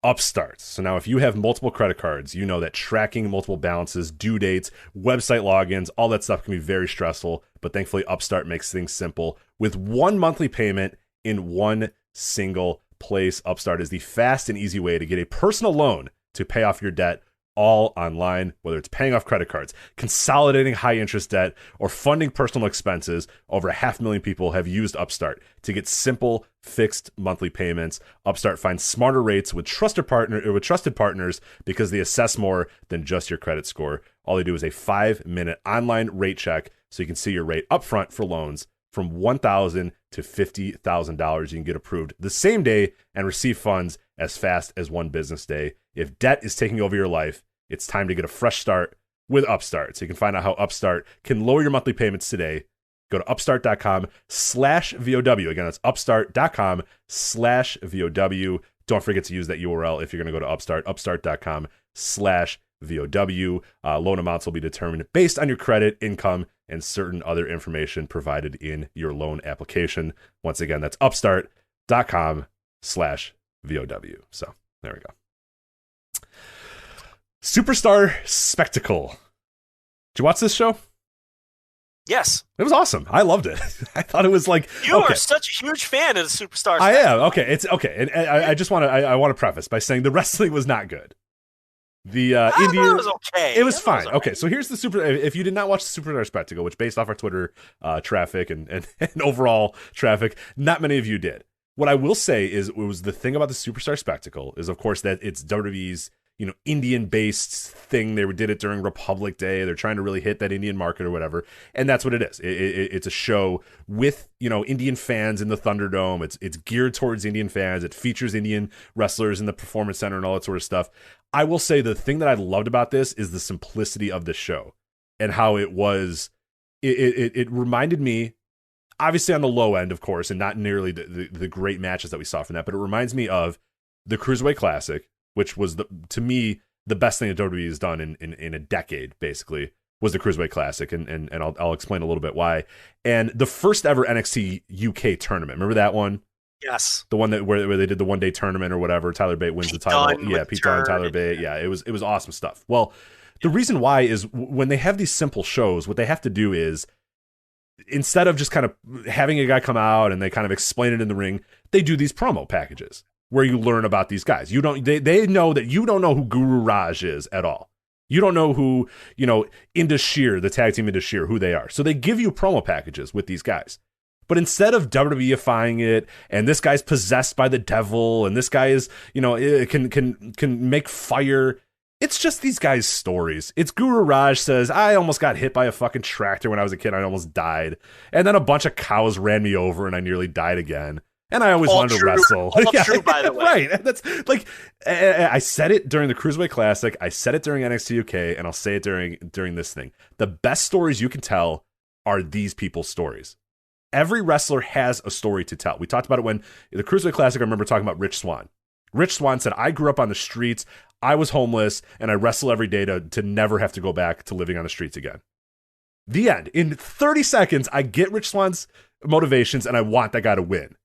Upstart. So now if you have multiple credit cards, you know that tracking multiple balances, due dates, website logins, all that stuff can be very stressful. But thankfully, Upstart makes things simple. With one monthly payment in one single place, Upstart is the fast and easy way to get a personal loan to pay off your debt all online, whether it's paying off credit cards, consolidating high interest debt, or funding personal expenses. Over 500,000 people have used Upstart to get simple, fixed monthly payments. Upstart finds smarter rates with trusted partners because they assess more than just your credit score. All they do is a 5-minute online rate check so you can see your rate upfront for loans from $1,000 to $50,000. You can get approved the same day and receive funds as fast as one business day. If debt is taking over your life, it's time to get a fresh start with Upstart. So you can find out how Upstart can lower your monthly payments today. Go to upstart.com/VOW. Again, that's upstart.com/VOW. Don't forget to use that URL if you're going to go to Upstart, upstart.com/VOW. VOW. Loan amounts will be determined based on your credit, income, and certain other information provided in your loan application. Once again, that's upstart.com/VOW. So there we go. Superstar Spectacle. Did you watch this show? Yes. It was awesome. I loved it. I thought it was like you are such a huge fan of the Superstar Spectacle. I am. Okay, it's okay. And I just want to I want to preface by saying the wrestling was not good. The Indian it was okay. It was fine. Okay, so here's the if you did not watch the Superstar Spectacle, which based off our Twitter traffic and overall traffic, not many of you did. What I will say is it was the thing about the Superstar Spectacle is of course that it's WWE's Indian-based thing. They did it during Republic Day. They're trying to really hit that Indian market or whatever, and that's what it is. It's a show with Indian fans in the Thunderdome. It's geared towards Indian fans. It features Indian wrestlers in the Performance Center and all that sort of stuff. I will say the thing that I loved about this is the simplicity of the show and how it was. It reminded me, obviously on the low end, of course, and not nearly the great matches that we saw from that, but it reminds me of the Cruiserweight Classic, which was to me the best thing that WWE has done in a decade, basically, was the Cruiserweight Classic, and I'll explain a little bit why. And the first ever NXT UK tournament, remember that one? Yes, the one that where they did the 1 day tournament or whatever. Tyler Bate wins the title. Yeah, Pete Dunne, Tyler Bate. Yeah, it was awesome stuff. Well, the reason why is when they have these simple shows, what they have to do is, instead of just kind of having a guy come out and they kind of explain it in the ring, they do these promo packages where you learn about these guys. They know that you don't know who Guru Raj is at all. You don't know who, Indus Sher, the tag team Indus Sher, who they are. So they give you promo packages with these guys. But instead of WWEifying it, and this guy's possessed by the devil, and this guy is, can make fire, it's just these guys' stories. It's Guru Raj says, I almost got hit by a fucking tractor when I was a kid. I almost died. And then a bunch of cows ran me over and I nearly died again. And I always wanted to wrestle. True, by the way. Right. That's like, I said it during the Cruiserweight Classic. I said it during NXT UK, and I'll say it during this thing. The best stories you can tell are these people's stories. Every wrestler has a story to tell. We talked about it when the Cruiserweight Classic. I remember talking about Rich Swann. Rich Swann said, I grew up on the streets. I was homeless, and I wrestle every day to never have to go back to living on the streets again. The end. In 30 seconds, I get Rich Swann's motivations, and I want that guy to win.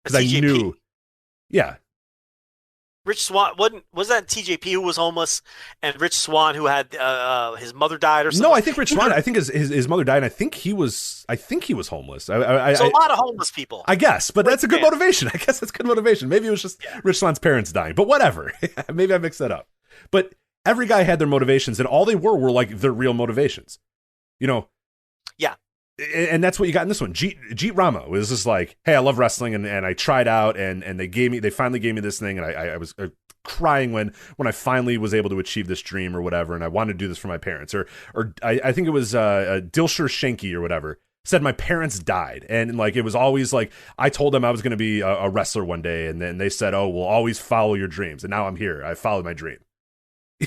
Because I knew. Yeah. Rich Swann, was that TJP who was homeless, and Rich Swann who had his mother died or something? No, I think Rich Swann. I think his mother died. And I think he was homeless. So a lot of homeless people, I guess, but that's a good motivation. I guess that's good motivation. Maybe it was just Rich Swann's parents dying, but whatever. Maybe I mixed that up. But every guy had their motivations, and all they were like their real motivations. Yeah. And that's what you got in this one. Jeet Rama was just like, hey, I love wrestling, and I tried out, and they finally gave me this thing, and I was crying when I finally was able to achieve this dream or whatever, and I wanted to do this for my parents. Or I think it was Dilshir Shanky or whatever said my parents died, and like it was always like I told them I was going to be a wrestler one day, and then they said, oh, we'll always follow your dreams, and now I'm here. I followed my dream.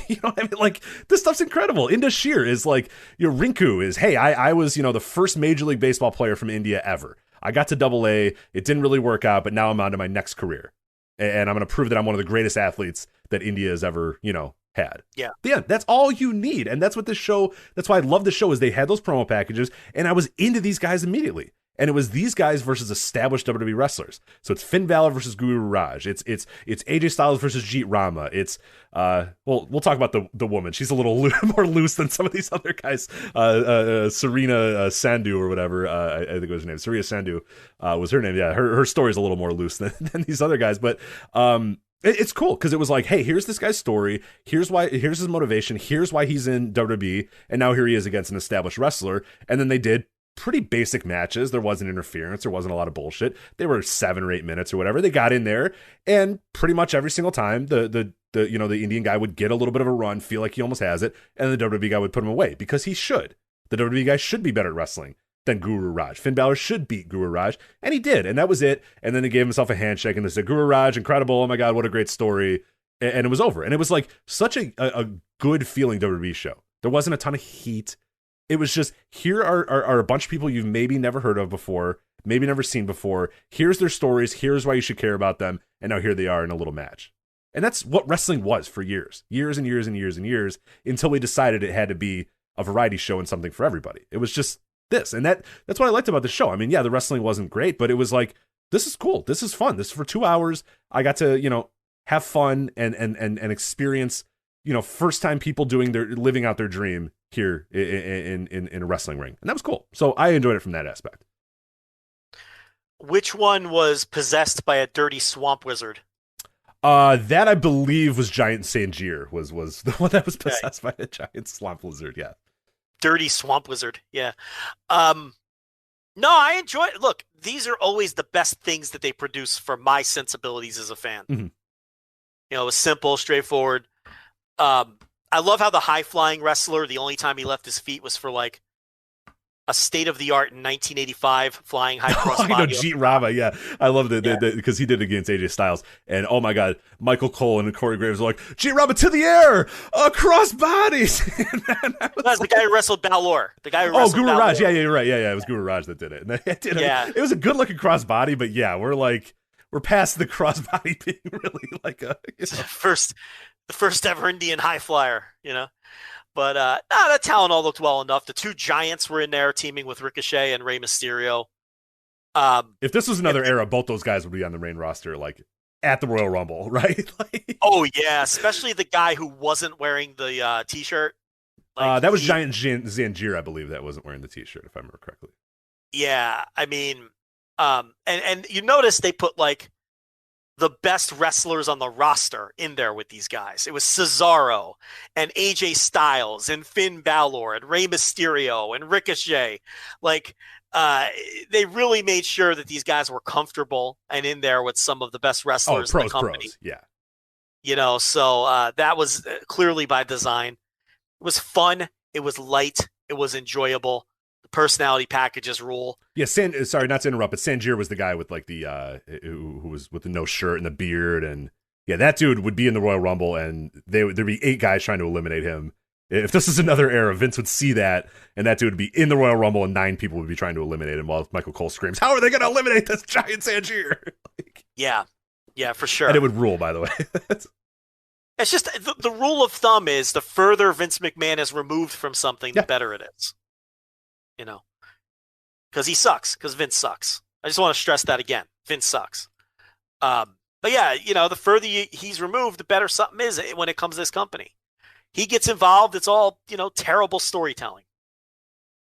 You know what I mean? Like, this stuff's incredible. Indus Sher is like, Rinku is, hey, I was, the first Major League Baseball player from India ever. I got to AA. It didn't really work out, but now I'm on to my next career. And I'm going to prove that I'm one of the greatest athletes that India has ever, had. Yeah. That's all you need. And that's what this show, that's why I love the show, is they had those promo packages, and I was into these guys immediately. And it was these guys versus established WWE wrestlers. So it's Finn Balor versus Guru Raj. It's AJ Styles versus Jeet Rama. It's we'll talk about the woman. She's a little more loose than some of these other guys. Serena Sandhu or whatever. I think it was her name. Serena Sandhu was her name. Yeah, her story's a little more loose than these other guys. But it's cool because it was like, hey, here's this guy's story. Here's his motivation. Here's why he's in WWE, and now here he is against an established wrestler. And then they did pretty basic matches. There wasn't interference. There wasn't a lot of bullshit. They were 7 or 8 minutes or whatever. They got in there, and pretty much every single time the Indian guy would get a little bit of a run, feel like he almost has it, and the WWE guy would put him away because he should. The WWE guy should be better at wrestling than Guru Raj. Finn Balor should beat Guru Raj, and he did, and that was it. And then they gave himself a handshake, and they said, Guru Raj, incredible, oh my God, what a great story. And it was over. And it was like such a good feeling WWE show. There wasn't a ton of heat. It was just, here are a bunch of people you've maybe never heard of before, maybe never seen before. Here's their stories. Here's why you should care about them. And now here they are in a little match. And that's what wrestling was for years and years and years and years, until we decided it had to be a variety show and something for everybody. It was just this. And that's what I liked about the show. I mean, yeah, the wrestling wasn't great, but it was like, this is cool. This is fun. This is for 2 hours. I got to, have fun and experience, first time people living out their dream here in a wrestling ring. And that was cool. So I enjoyed it from that aspect. Which one was possessed by a dirty swamp wizard? That I believe was Giant Sanjir was the one that was possessed by a giant swamp lizard. Yeah. Dirty swamp wizard. Yeah. No, I enjoy it. Look, these are always the best things that they produce for my sensibilities as a fan. Mm-hmm. It was simple, straightforward. I love how the high flying wrestler, the only time he left his feet was for like a state of the art in 1985 flying high cross body. Jeet Rama, yeah. I love it because he did it against AJ Styles. And oh my God, Michael Cole and Corey Graves were like, Jeet Rama to the air, cross bodies. That's the guy who wrestled Balor. The guy who wrestled Guru Balor. Raj. Yeah, you're right. Yeah, it was Guru Raj that did it. And it was a good looking cross body, but yeah, we're past the cross body being really like a the first ever Indian high flyer, But the talent all looked well enough. The two giants were in there teaming with Ricochet and Rey Mysterio. If this was another era, both those guys would be on the main roster, like at the Royal Rumble, right? Oh yeah, especially the guy who wasn't wearing the T-shirt. That was Giant Zanjir, I believe, that wasn't wearing the T-shirt, if I remember correctly. Yeah, I mean, and you notice they put like the best wrestlers on the roster in there with these guys. It was Cesaro and AJ Styles and Finn Balor and Rey Mysterio and Ricochet. Like, they really made sure that these guys were comfortable and in there with some of the best wrestlers in the company. Yeah. So that was clearly by design. It was fun. It was light. It was enjoyable. Personality packages rule. Yeah, sorry, not to interrupt, but Sanjir was the guy with like the who was with the no shirt and the beard, and yeah, that dude would be in the Royal Rumble, and there'd be 8 guys trying to eliminate him. If this is another era, Vince would see that, and that dude would be in the Royal Rumble, and 9 people would be trying to eliminate him, while Michael Cole screams, "How are they going to eliminate this giant Sanjir?" Yeah, for sure. And it would rule, by the way. It's just the rule of thumb is the further Vince McMahon is removed from something, the better it is. Because he sucks. Because Vince sucks. I just want to stress that again. Vince sucks. But yeah, the further he's removed, the better something is when it comes to this company. He gets involved. It's all, terrible storytelling,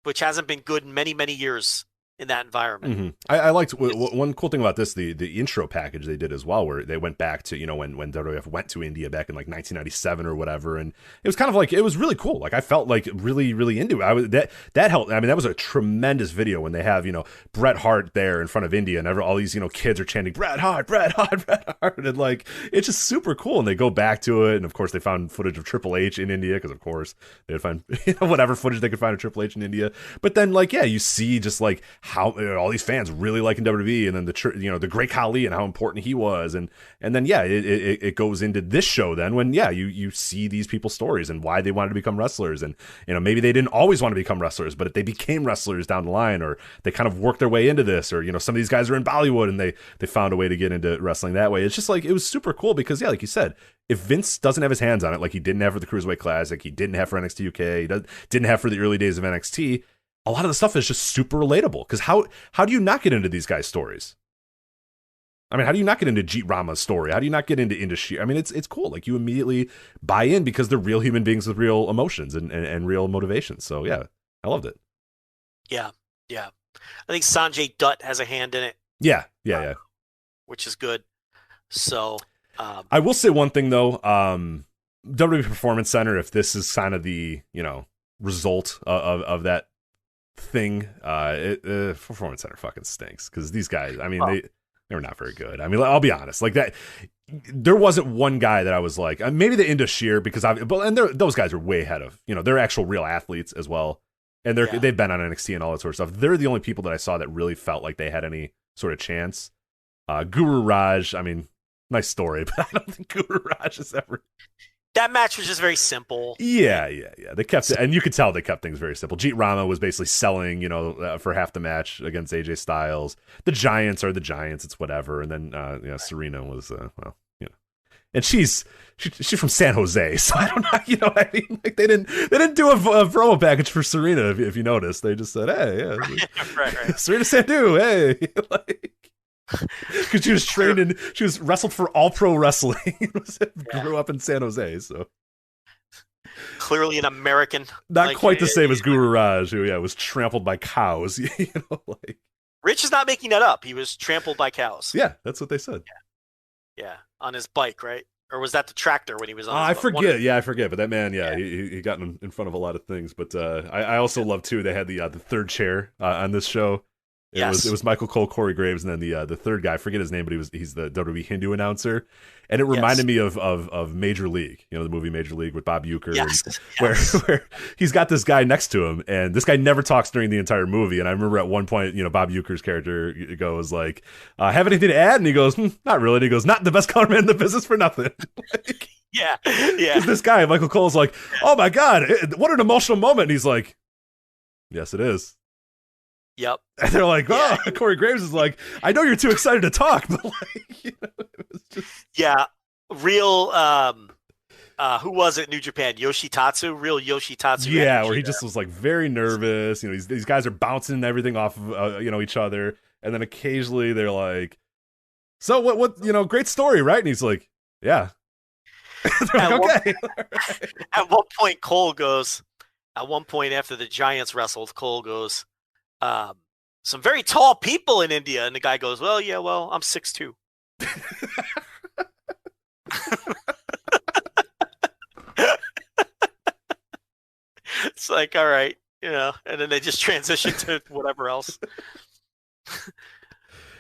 which hasn't been good in many, many years in that environment. Mm-hmm. I liked one cool thing about this, the intro package they did as well, where they went back to, when WWF went to India back in like 1997 or whatever. And it was kind of like, it was really cool. Like I felt like really, really into it. That helped. I mean, that was a tremendous video when they have, Bret Hart there in front of India and all these, kids are chanting Bret Hart, Bret Hart, Bret Hart. And like, it's just super cool. And they go back to it. And of course they found footage of Triple H in India. Cause of course they'd find whatever footage they could find of Triple H in India. But then like, yeah, you see just like how all these fans really liking WWE, and then the Great Khali and how important he was, and then yeah, it goes into this show then when you see these people's stories and why they wanted to become wrestlers, and maybe they didn't always want to become wrestlers, but they became wrestlers down the line, or they kind of worked their way into this, or some of these guys are in Bollywood and they found a way to get into wrestling that way. It's just like, it was super cool because yeah, like you said, if Vince doesn't have his hands on it, like he didn't have for the Cruiserweight Classic, he didn't have for NXT UK, he didn't have for the early days of NXT, a lot of the stuff is just super relatable. Because how do you not get into these guys' stories? I mean, how do you not get into Jeet Rama's story? How do you not get into Industry? I mean, it's cool. Like, you immediately buy in because they're real human beings with real emotions and real motivations. So, yeah, I loved it. Yeah. I think Sanjay Dutt has a hand in it. Yeah. Which is good. So... I will say one thing, though. WWE Performance Center, if this is kind of the, result of that thing, Performance Center fucking stinks, because these guys, I mean, they were not very good. I mean, I'll be honest, like that, there wasn't one guy that I was like, maybe the Indus-Shear, because those guys are way ahead of, they're actual real athletes as well, and they've been on NXT and all that sort of stuff. They're the only people that I saw that really felt like they had any sort of chance. Guru Raj, I mean, nice story, but I don't think Guru Raj has ever. That match was just very simple. Yeah. They kept it, and you could tell they kept things very simple. Jeet Rama was basically selling, for half the match against AJ Styles. The Giants are the Giants. It's whatever. And then, Serena was, and she's from San Jose, so I don't know. You know what I mean? Like they didn't do a promo package for Serena. If you notice, they just said, "Hey, yeah, right. Serena Sandu, hey." Like, because she was trained she was wrestled for All Pro Wrestling. Grew up in San Jose, so clearly an American. Not quite the same as Guru Raj, who was trampled by cows. Like Rich is not making that up. He was trampled by cows. Yeah, that's what they said. Yeah, on his bike, right? Or was that the tractor when he was on? I forget. I forget. But that man, he got in front of a lot of things. But I also love too. They had the third chair on this show. It was Michael Cole, Corey Graves, and then the third guy. I forget his name, but he's the WWE Hindu announcer, and it reminded me of Major League. You know, the movie Major League with Bob Uecker, where he's got this guy next to him, and this guy never talks during the entire movie. And I remember at one point, Bob Uecker's character goes like, "Have anything to add?" And he goes, "Not really." And he goes, "Not the best color man in the business for nothing." Like, yeah. This guy, Michael Cole's like, "Oh my God, what an emotional moment!" And he's like, "Yes, it is." Yep. And they're like, "Oh," Corey Graves is like, "I know you're too excited to talk," but like, it was just real. Who was it? New Japan, Yoshitatsu, real Yoshitatsu. Yeah, where he just was like very nervous. These guys are bouncing everything off of each other, and then occasionally they're like, "So what? Great story, right?" And he's like, "Yeah." Like, okay. At one point, Cole goes. At one point after the Giants wrestled, Cole goes, "Some very tall people in India," and the guy goes, "Well, I'm 6'2". It's like, all right, and then they just transition to whatever else.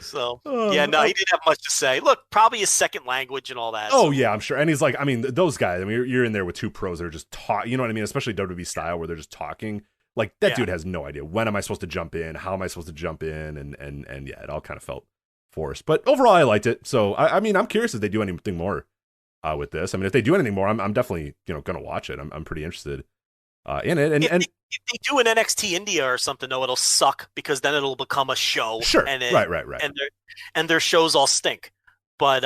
So, he didn't have much to say. Look, probably his second language and all that. Oh, yeah, I'm sure. And he's like, those guys, you're in there with two pros that are just talk. You know what I mean? Especially WWE style where they're just talking. Like, that dude has no idea. When am I supposed to jump in? How am I supposed to jump in? And it all kind of felt forced. But overall, I liked it. So, I'm curious if they do anything more with this. If they do anything more, I'm definitely, going to watch it. I'm pretty interested in it. And if they do an NXT India or something, though, it'll suck because then it'll become a show. Sure, and right. And their shows all stink. But,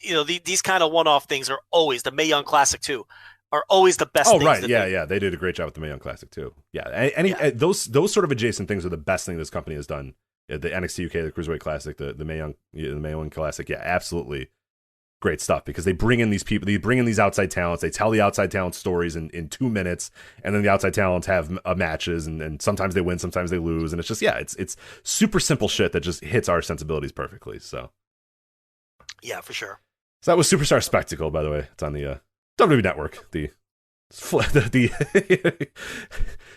these kind of one-off things are always, the Mae Young Classic, too, are always the best things. Oh, right. Yeah. They did a great job with the Mae Young Classic, too. Yeah. Those sort of adjacent things are the best thing this company has done. The NXT UK, the Cruiserweight Classic, the Mae Young Classic. Yeah, absolutely great stuff because they bring in these people, they bring in these outside talents, they tell the outside talent stories in 2 minutes, and then the outside talents have matches, and sometimes they win, sometimes they lose, and it's just, it's super simple shit that just hits our sensibilities perfectly. So, yeah, for sure. So that was Superstar Spectacle, by the way. It's on the WWE Network, the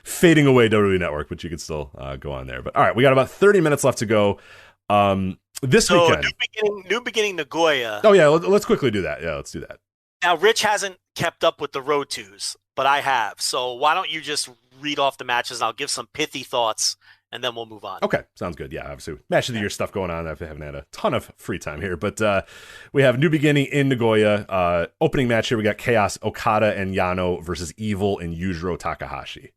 fading away WWE Network, but you could still go on there. But all right, we got about 30 minutes left to go. This weekend, New Beginning Nagoya. Oh yeah, let's quickly do that. Yeah, let's do that. Now, Rich hasn't kept up with the Road 2s, but I have. So why don't you just read off the matches, and I'll give some pithy thoughts, and then we'll move on. Okay, sounds good. Yeah, obviously, match of the year stuff going on. I haven't had a ton of free time here, but we have New Beginning in Nagoya. Opening match here, we got Chaos, Okada and Yano versus Evil and Yujiro Takahashi.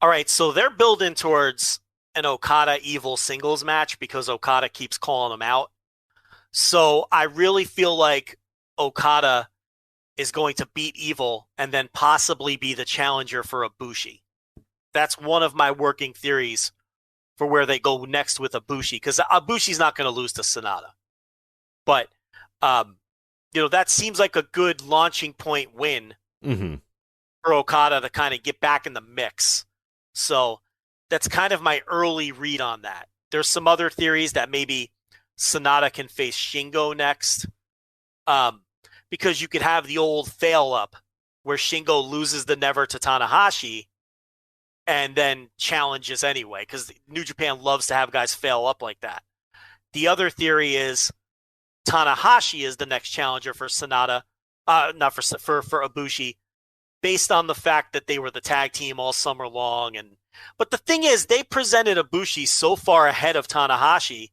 All right, so they're building towards an Okada Evil singles match because Okada keeps calling them out. So I really feel like Okada is going to beat Evil and then possibly be the challenger for Ibushi. That's one of my working theories for where they go next with Ibushi, because Ibushi's not going to lose to Sonata. But, that seems like a good launching point win for Okada to kind of get back in the mix. So that's kind of my early read on that. There's some other theories that maybe Sonata can face Shingo next, because you could have the old fail up where Shingo loses the never to Tanahashi and then challenges anyway, because New Japan loves to have guys fail up like that. The other theory is Tanahashi is the next challenger for Sonata, not for Ibushi, based on the fact that they were the tag team all summer long. But the thing is, they presented Ibushi so far ahead of Tanahashi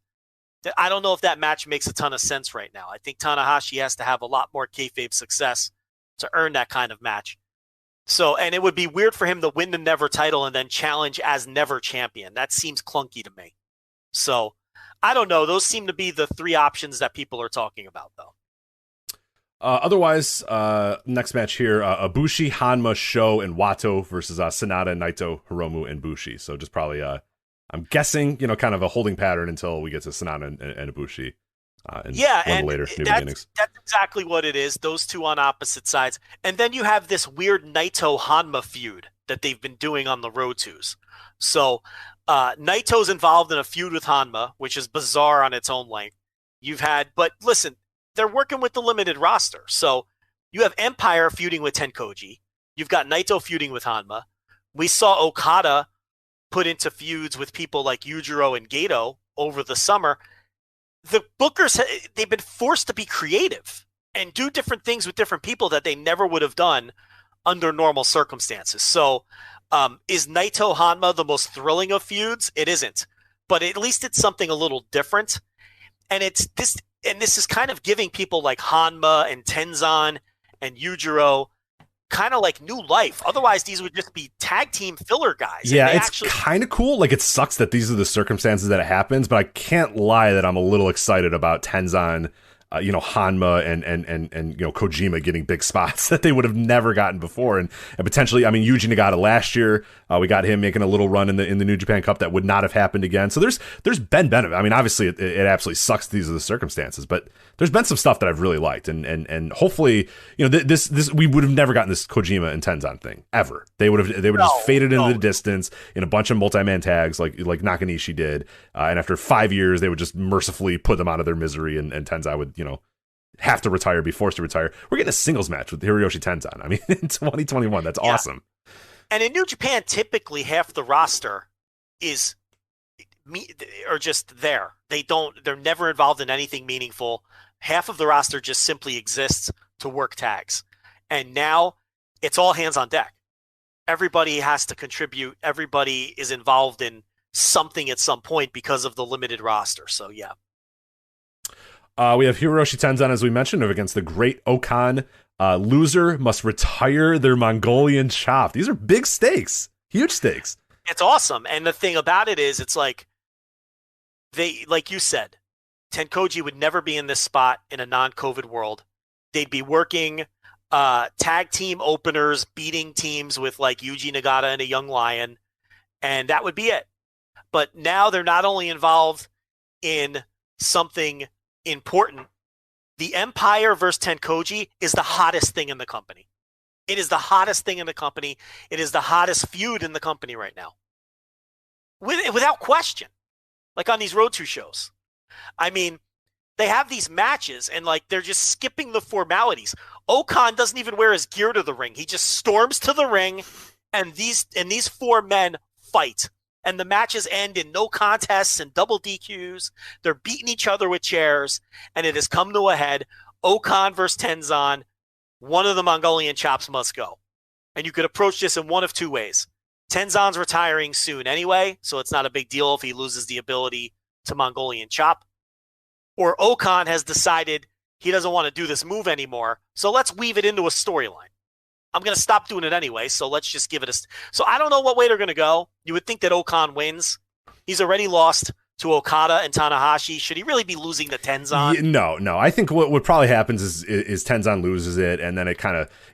that I don't know if that match makes a ton of sense right now. I think Tanahashi has to have a lot more kayfabe success to earn that kind of match. So, and it would be weird for him to win the Never title and then challenge as Never champion. That seems clunky to me. So, I don't know. Those seem to be the three options that people are talking about, though. Otherwise, next match here, Ibushi, Hanma, Sho, and Wato versus Sanada, Naito, Hiromu, and Bushi. So just probably, I'm guessing, kind of a holding pattern until we get to Sanada and Ibushi. And later, New Beginnings. That's exactly what it is. Those two on opposite sides. And then you have this weird Naito-Hanma feud that they've been doing on the Road Twos. So Naito's involved in a feud with Hanma, which is bizarre on its own length. But listen, they're working with the limited roster. So you have Empire feuding with Tenkoji. You've got Naito feuding with Hanma. We saw Okada put into feuds with people like Yujiro and Gato over the summer. The bookers, they've been forced to be creative and do different things with different people that they never would have done under normal circumstances. So is Naito Hanma the most thrilling of feuds? It isn't. But at least it's something a little different. And this is kind of giving people like Hanma and Tenzan and Yujiro kind of like new life. Otherwise, these would just be tag team filler guys. Yeah, it's kind of cool. Like, it sucks that these are the circumstances that it happens, but I can't lie that I'm a little excited about Tenzan, Hanma and Kojima getting big spots that they would have never gotten before, and potentially, I mean, Yuji Nagata last year, we got him making a little run in the New Japan Cup that would not have happened again. So there's been benefit. I mean, obviously, it absolutely sucks. These are the circumstances, but there's been some stuff that I've really liked, and hopefully, this we would have never gotten this Kojima and Tenzan thing ever. They would have just faded into the distance in a bunch of multi-man tags like Nakanishi did, and after 5 years, they would just mercifully put them out of their misery, and Tenzan would have to retire, be forced to retire. We're getting a singles match with Hiroyoshi Tenzan. I mean, in 2021, that's awesome. And in New Japan, typically half the roster is just there. They're never involved in anything meaningful. Half of the roster just simply exists to work tags. And now it's all hands on deck. Everybody has to contribute. Everybody is involved in something at some point because of the limited roster. So, yeah. We have Hiroshi Tenzan, as we mentioned, against the Great Okan. Loser must retire their Mongolian chop. These are big stakes, huge stakes. It's awesome. And the thing about it is, it's like you said, Tenkoji would never be in this spot in a non-COVID world. They'd be working tag team openers, beating teams with like Yuji Nagata and a Young Lion, and that would be it. But now they're not only involved in something important. The Empire versus Tenkoji is the hottest thing in the company. It is the hottest thing in the company. It is the hottest feud in the company right now. Without question. Like on these Road 2 shows. I mean, they have these matches and like they're just skipping the formalities. Okan doesn't even wear his gear to the ring. He just storms to the ring and these four men fight. And the matches end in no contests and double DQs. They're beating each other with chairs, and it has come to a head. Okan versus Tenzan, one of the Mongolian chops must go. And you could approach this in one of two ways. Tenzan's retiring soon anyway, so it's not a big deal if he loses the ability to Mongolian chop. Or Okan has decided he doesn't want to do this move anymore, so let's weave it into a storyline. I'm going to stop doing it anyway, so let's just give it a... So I don't know what way they're going to go. You would think that Okan wins. He's already lost to Okada and Tanahashi. Should he really be losing to Tenzan? Yeah, no. I think what probably happens is Tenzan loses it, and then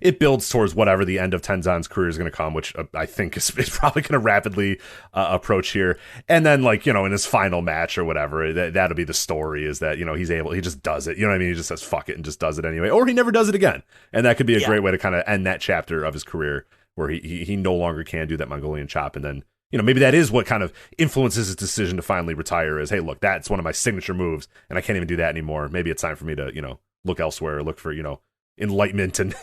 it builds towards whatever the end of Tenzan's career is going to come, which I think is probably going to rapidly approach here. And then, in his final match or whatever, that'll be the story, is that, he just does it. You know what I mean? He just says, fuck it, and just does it anyway. Or he never does it again. And that could be a great way to kind of end that chapter of his career, where he no longer can do that Mongolian chop, and then maybe that is what kind of influences his decision to finally retire, is, hey, look, that's one of my signature moves, and I can't even do that anymore. Maybe it's time for me to, look elsewhere, look for, enlightenment and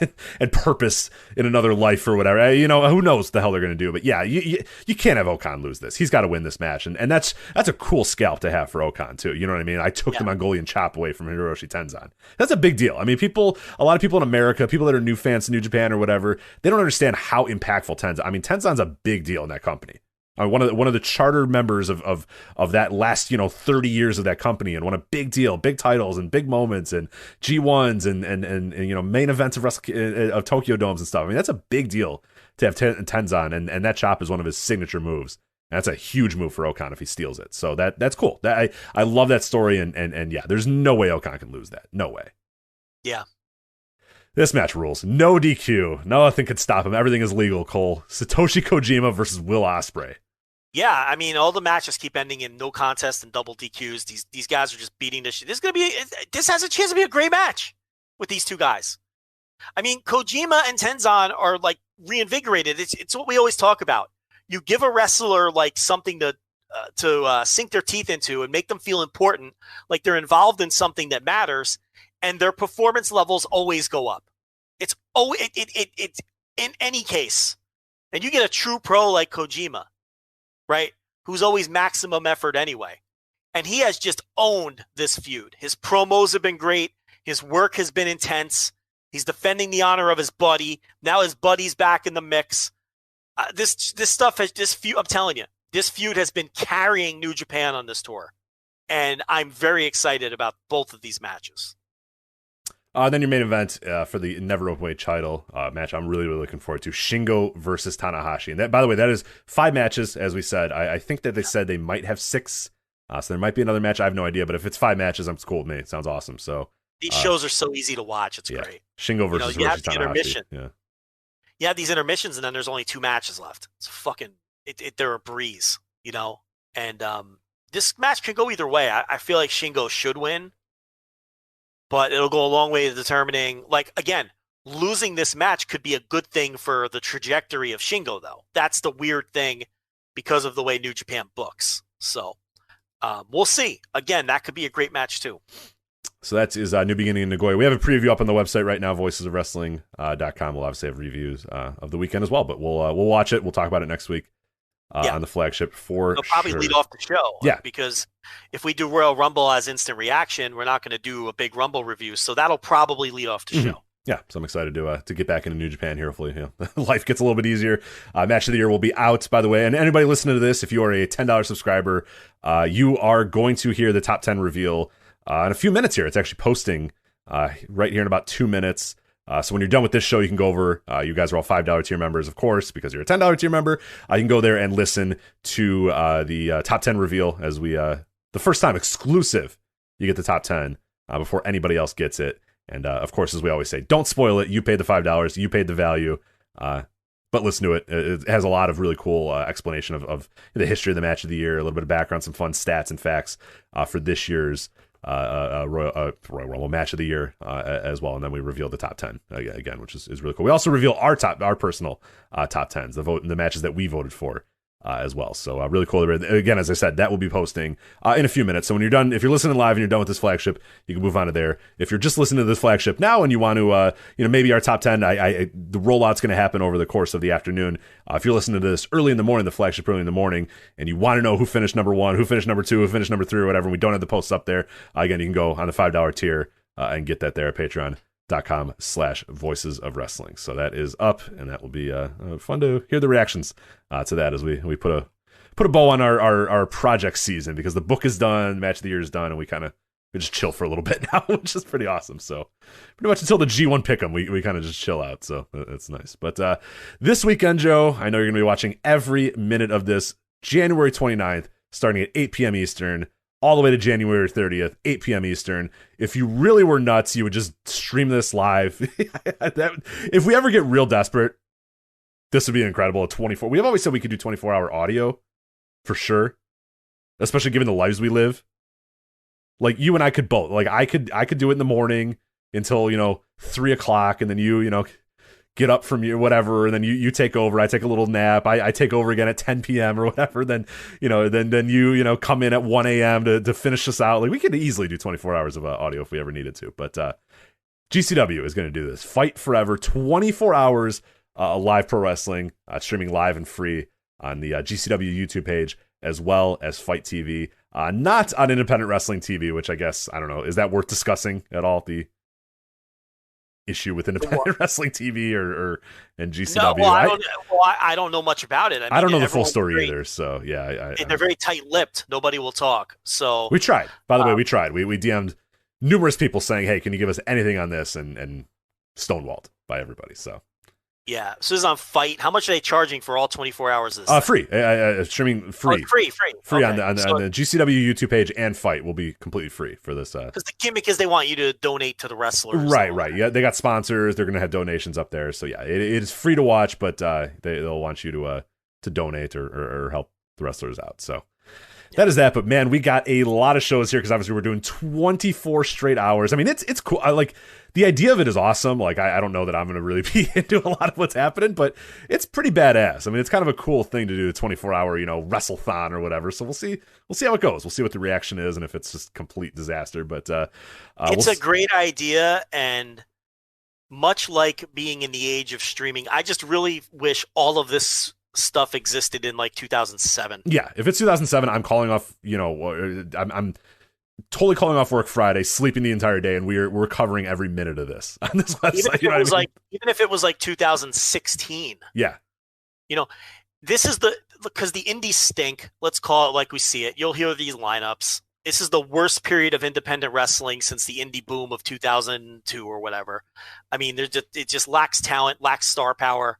purpose in another life or whatever. Who knows what the hell they're going to do. But yeah, you can't have Okan lose this. He's got to win this match. And that's a cool scalp to have for Okan too. You know what I mean? I took the Mongolian chop away from Hiroshi Tenzan. That's a big deal. I mean, a lot of people in America, people that are new fans to New Japan or whatever, they don't understand how impactful Tenzan's a big deal in that company. One of the charter members of that last 30 years of that company, and won a big deal, big titles and big moments and G1s and main events of Tokyo Domes and stuff. I mean, that's a big deal to have Tenzan, and that chop is one of his signature moves. And that's a huge move for Okan if he steals it. So that's cool. I love that story, and yeah, there's no way Okan can lose that. No way. Yeah. This match rules. No DQ. Nothing could stop him. Everything is legal, Cole. Satoshi Kojima versus Will Ospreay. Yeah, I mean, all the matches keep ending in no contest and double DQs. These guys are just beating this shit. This has a chance to be a great match with these two guys. I mean, Kojima and Tenzan are like reinvigorated. It's what we always talk about. You give a wrestler like something to sink their teeth into and make them feel important, like they're involved in something that matters, and their performance levels always go up. It's in any case, and you get a true pro like Kojima, right? Who's always maximum effort anyway. And he has just owned this feud. His promos have been great. His work has been intense. He's defending the honor of his buddy. Now his buddy's back in the mix. This feud, I'm telling you, this feud has been carrying New Japan on this tour. And I'm very excited about both of these matches. Then your main event for the Never Openweight title match I'm really, really looking forward to. Shingo versus Tanahashi. And that, by the way, that is 5 matches, as we said. I think that they said they might have 6. So there might be another match. I have no idea. But if it's 5 matches, it's cool with me. It sounds awesome. So these shows are so easy to watch. It's great. Shingo versus you have the Tanahashi. intermission. Yeah. You have these intermissions, and then there's only 2 matches left. It's fucking they're a breeze, And this match can go either way. I feel like Shingo should win. But it'll go a long way to determining, like, again, losing this match could be a good thing for the trajectory of Shingo, though. That's the weird thing because of the way New Japan books. So we'll see. Again, that could be a great match, too. So that is New Beginning in Nagoya. We have a preview up on the website right now, voicesofwrestling.com. We'll obviously have reviews of the weekend as well, but we'll watch it. We'll talk about it next week on the flagship for They'll probably lead off the show. Yeah. Because if we do Royal Rumble as instant reaction, we're not going to do a big Rumble review. So that'll probably lead off the show. Yeah, so I'm excited to get back into New Japan here. Hopefully, life gets a little bit easier. Match of the year will be out, by the way. And anybody listening to this, if you are a $10 subscriber, you are going to hear the top 10 reveal in a few minutes here. It's actually posting right here in about 2 minutes. So when you're done with this show, you can go over. You guys are all $5 tier members, of course, because you're a $10 tier member. You can go there and listen to the top 10 reveal as we the first time exclusive. You get the top 10 before anybody else gets it. And of course, as we always say, don't spoil it. You paid the $5. You paid the value. But listen to it. It has a lot of really cool explanation of the history of the match of the year, a little bit of background, some fun stats and facts for this year's Royal Rumble match of the year as well. And then we reveal the top 10 again, which is really cool. We also reveal our personal top 10s, the matches that we voted for as well. So really cool. Again, as I said, that will be posting in a few minutes. So when you're done, if you're listening live and you're done with this flagship, you can move on to there. If you're just listening to this flagship now and you want to, maybe our top 10, the rollout's going to happen over the course of the afternoon. If you're listening to this early in the morning, the flagship early in the morning, and you want to know who finished number 1, who finished number 2, who finished number 3, or whatever, and we don't have the posts up there, again, you can go on the $5 tier and get that there at patreon.com/voices of wrestling. So that is up, and that will be fun to hear the reactions to that as we put a bow on our project season, because the book is done, match of the year is done, and we just chill for a little bit now, which is pretty awesome. So pretty much until the G1 pick'em, we kind of just chill out. So it's nice. But this weekend, Joe, I know you're going to be watching every minute of this. January 29th, starting at 8 p.m. Eastern, all the way to January 30th, 8 p.m. Eastern. If you really were nuts, you would just stream this live. If we ever get real desperate, this would be incredible. We have always said we could do 24-hour audio for sure, especially given the lives we live. Like, you and I could both. Like, I could do it in the morning until 3 o'clock, and then you get up from your whatever, and then you take over. I take a little nap. I take over again at 10 p.m. or whatever. Then then you come in at 1 a.m. to finish us out. Like, we could easily do 24 hours of audio if we ever needed to. But GCW is going to do this. Fight Forever, 24 hours live pro wrestling, streaming live and free on the GCW YouTube page, as well as Fight TV. Not on Independent Wrestling TV, which I guess, I don't know, is that worth discussing at all? The issue with Independent Wrestling TV and GCW? No, I don't know much about it. I don't know the full story either. So yeah, they're very tight-lipped. Nobody will talk. So we tried. By the way, we tried. We DM'd numerous people saying, "Hey, can you give us anything on this?" And stonewalled by everybody. So Yeah. So this is on Fight. How much are they charging for all 24 hours of this? Free. Streaming free. Oh, free. Free okay. on the GCW YouTube page, and Fight will be completely free for this. Because the gimmick is they want you to donate to the wrestlers. Right. Yeah, they got sponsors. They're going to have donations up there. So yeah, it is free to watch, but they'll want you to donate or help the wrestlers out. So that is that. But man, we got a lot of shows here because obviously we're doing 24 straight hours. I mean, it's cool. I like the idea of it is awesome. Like I don't know that I'm going to really be into a lot of what's happening, but it's pretty badass. I mean, it's kind of a cool thing to do, a 24-hour, wrestle-thon or whatever. So we'll see how it goes. We'll see what the reaction is and if it's just complete disaster. But it's a great idea, and much like being in the age of streaming, I just really wish all of this stuff existed in like 2007. Yeah, if it's 2007, I'm calling off. I'm totally calling off work Friday, sleeping the entire day, and we're covering every minute of this on this website. Even if it was like 2016. Yeah. This is because the indies stink. Let's call it like we see it. You'll hear these lineups. This is the worst period of independent wrestling since the indie boom of 2002 or whatever. I mean, it just lacks talent, lacks star power.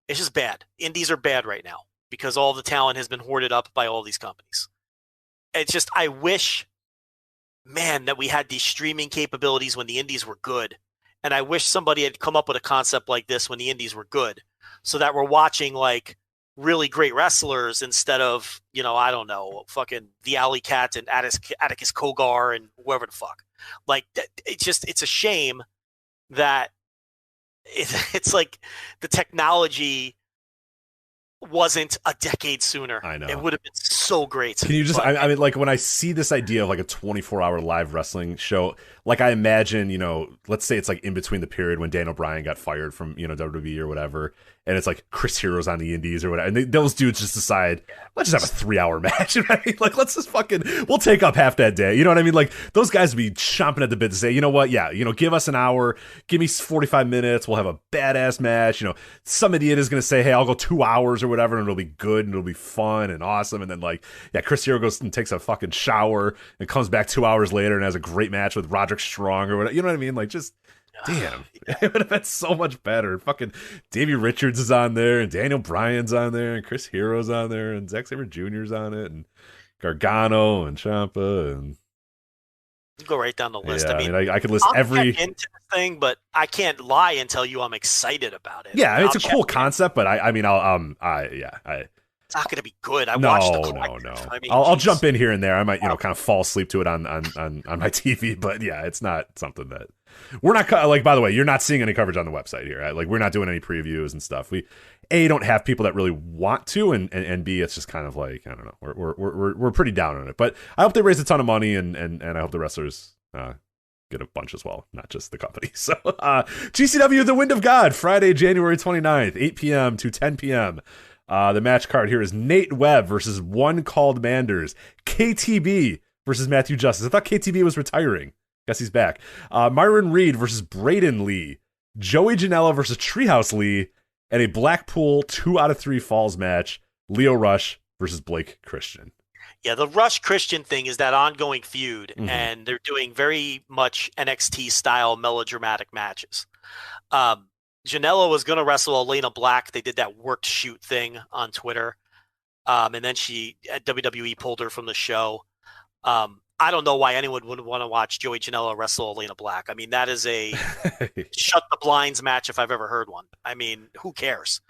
It's just bad. Indies are bad right now because all the talent has been hoarded up by all these companies. It's just, I wish, man, that we had these streaming capabilities when the indies were good. And I wish somebody had come up with a concept like this when the indies were good, so that we're watching like really great wrestlers instead of, I don't know, fucking the Alley Cat and Atticus Kogar and whoever the fuck. Like, it's a shame that it's like the technology wasn't a decade sooner. I know. It would have been so great. Can you just, I mean, like when I see this idea of like a 24-hour live wrestling show, like I imagine, let's say it's like in between the period when Dan O'Brien got fired from, WWE or whatever, and it's like Chris Hero's on the indies or whatever, and those dudes just decide, let's just have a 3-hour match. You know what I mean? Like, let's just we'll take up half that day. You know what I mean? Like, those guys would be chomping at the bit to say, you know what? Yeah, give us an hour, give me 45 minutes, we'll have a badass match. Some idiot is going to say, hey, I'll go 2 hours or whatever, and it'll be good, and it'll be fun and awesome. And then, like, yeah, Chris Hero goes and takes a fucking shower and comes back 2 hours later and has a great match with Roderick Strong or whatever. You know what I mean? Like, just... damn, it would have been so much better. Fucking Davey Richards is on there, and Daniel Bryan's on there, and Chris Hero's on there, and Zack Sabre Jr.'s on it, and Gargano and Ciampa, and go right down the list. Yeah, I mean, I could list every into this thing, but I can't lie and tell you I'm excited about it. Yeah, I mean, it's a cool concept, but I mean, it's not going to be good. No. I mean, I'll jump in here and there. I might, kind of fall asleep to it on my TV, but yeah, it's not something that we're not like. By the way, you're not seeing any coverage on the website here. Right? Like, we're not doing any previews and stuff. We don't have people that really want to, and B, it's just kind of like, I don't know. We're pretty down on it, but I hope they raise a ton of money, and I hope the wrestlers get a bunch as well, not just the company. So GCW The Wind of God, Friday, January 29th, 8 p.m. to 10 p.m. The match card here is Nate Webb versus One Called Manders. KTB versus Matthew Justice. I thought KTB was retiring. Guess he's back. Myron Reed versus Braden Lee. Joey Janela versus Treehouse Lee. And a Blackpool 2 out of 3 falls match. Leo Rush versus Blake Christian. Yeah, the Rush Christian thing is that ongoing feud, and they're doing very much NXT-style melodramatic matches. Janela was going to wrestle Elena Black. They did that worked shoot thing on Twitter. And then WWE pulled her from the show. I don't know why anyone would want to watch Joey Janela wrestle Elena Black. I mean, that is a shut the blinds match if I've ever heard one. I mean, who cares?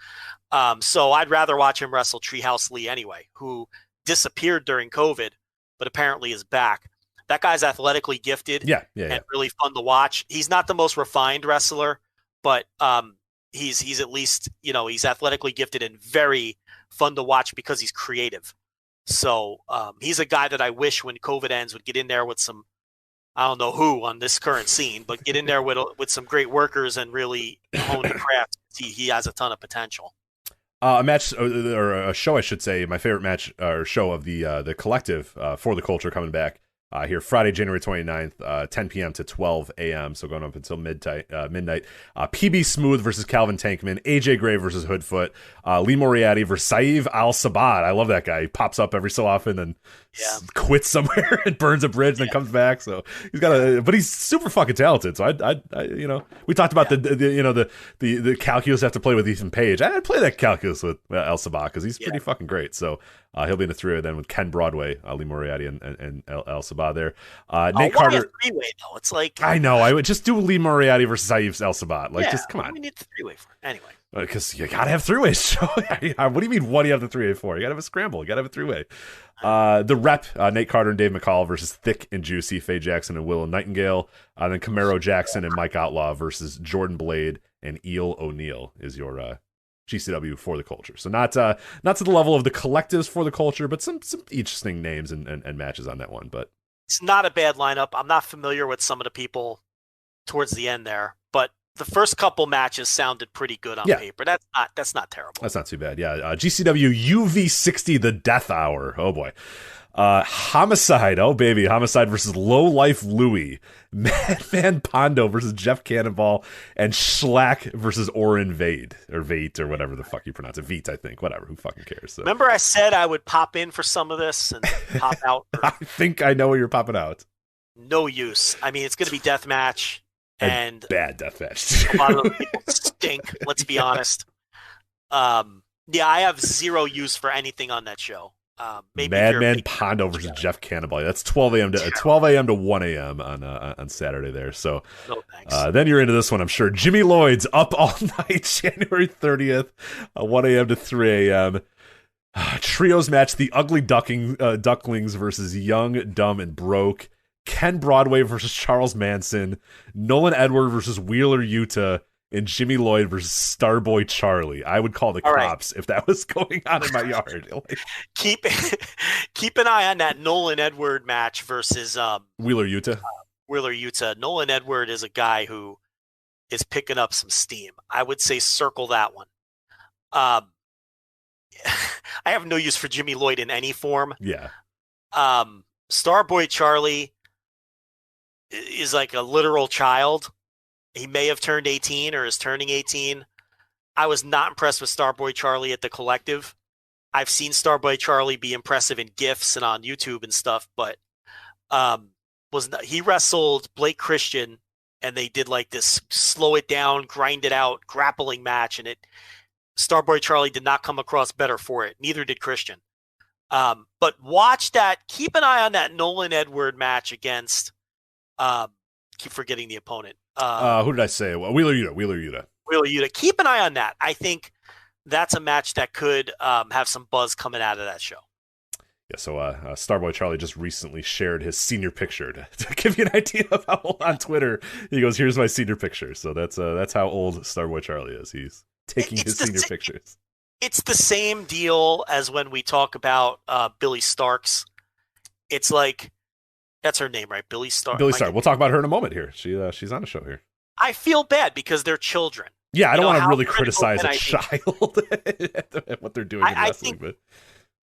So I'd rather watch him wrestle Treehouse Lee anyway, who disappeared during COVID, but apparently is back. That guy's athletically gifted and really fun to watch. He's not the most refined wrestler, but he's at least, he's athletically gifted and very fun to watch because he's creative. So he's a guy that I wish when COVID ends would get in there with some, I don't know who on this current scene, but get in there with some great workers and really hone the craft. He has a ton of potential. A match or a show, I should say, my favorite match or show of the collective For the Culture coming back here Friday, January 29th, 10 p.m. to 12 a.m. So going up until midnight. PB Smooth versus Calvin Tankman. AJ Gray versus Hoodfoot. Lee Moriarty versus Saeed Al Sabad. I love that guy. He pops up every so often and quits somewhere and burns a bridge and then comes back. So he's got but he's super fucking talented. So I we talked about the calculus I have to play with Ethan Page. I'd play that calculus with El Sabah because he's pretty fucking great. So he'll be in the 3-way then with Ken Broadway, Lee Moriarty, and El Sabah there. Nate Carter. 3-way though. It's like I know. I would just do Lee Moriarty versus El Sabah. Like, just come on. We need the 3-way for anyway. Because you gotta have 3-ways. What do you mean? What do you have the 3-way for? You gotta have a scramble. You gotta have a 3-way. The rep, Nate Carter and Dave McCall versus Thick and Juicy, Faye Jackson and Willow Nightingale. Then Camaro Jackson and Mike Outlaw versus Jordan Blade and Eel O'Neill is your GCW for the culture. So not to the level of the collectives for the culture, but some interesting names and matches on that one. But it's not a bad lineup. I'm not familiar with some of the people towards the end there, but the first couple matches sounded pretty good on paper. That's not terrible. That's not too bad. Yeah. GCW UV60 The Death Hour. Oh boy. Homicide. Oh baby. Homicide versus Low Life Louie. Madman Pondo versus Jeff Cannonball, and Schlack versus Orin Vade or Vate or whatever the fuck you pronounce it. Vite, I think. Whatever. Who fucking cares? So. Remember I said I would pop in for some of this and pop out? I think I know where you're popping out. No use. I mean, it's going to be death match. And bad deathmatch. A lot of those people stink. Let's be honest. I have zero use for anything on that show. Maybe Madman Pondo versus Jeff Cannonball. That's 12 a.m. to 1 a.m. on Saturday there. So no thanks. Then you're into this one, I'm sure. Jimmy Lloyd's Up All Night, January 30th, 1 a.m. to 3 a.m. Trios match: The Ugly Ducklings versus Young, Dumb, and Broke. Ken Broadway versus Charles Manson, Nolan Edward versus Wheeler Yuta, and Jimmy Lloyd versus Starboy Charlie. I would call the cops if that was going on in my yard. Keep an eye on that Nolan Edward match versus Wheeler Yuta. Nolan Edward is a guy who is picking up some steam. I would say circle that one. I have no use for Jimmy Lloyd in any form. Yeah. Starboy Charlie is like a literal child. He may have turned 18 or is turning 18. I was not impressed with Starboy Charlie at the collective. I've seen Starboy Charlie be impressive in GIFs and on YouTube and stuff, but he wrestled Blake Christian and they did like this slow it down, grind it out, grappling match, and Starboy Charlie did not come across better for it. Neither did Christian. But watch that. Keep an eye on that Nolan Edward match against. Keep forgetting the opponent. Who did I say? Wheeler Yuta. Keep an eye on that. I think that's a match that could have some buzz coming out of that show. Yeah. So Starboy Charlie just recently shared his senior picture to give you an idea of how old on Twitter. He goes, "Here's my senior picture." So that's how old Starboy Charlie is. He's taking his senior pictures. It's the same deal as when we talk about Billy Starks. It's like, that's her name, right? Billy Starks. Billy Starks. We'll talk about her in a moment here. She's on a show here. I feel bad because they're children. Yeah, I don't want to really criticize a child at what they're doing in wrestling. But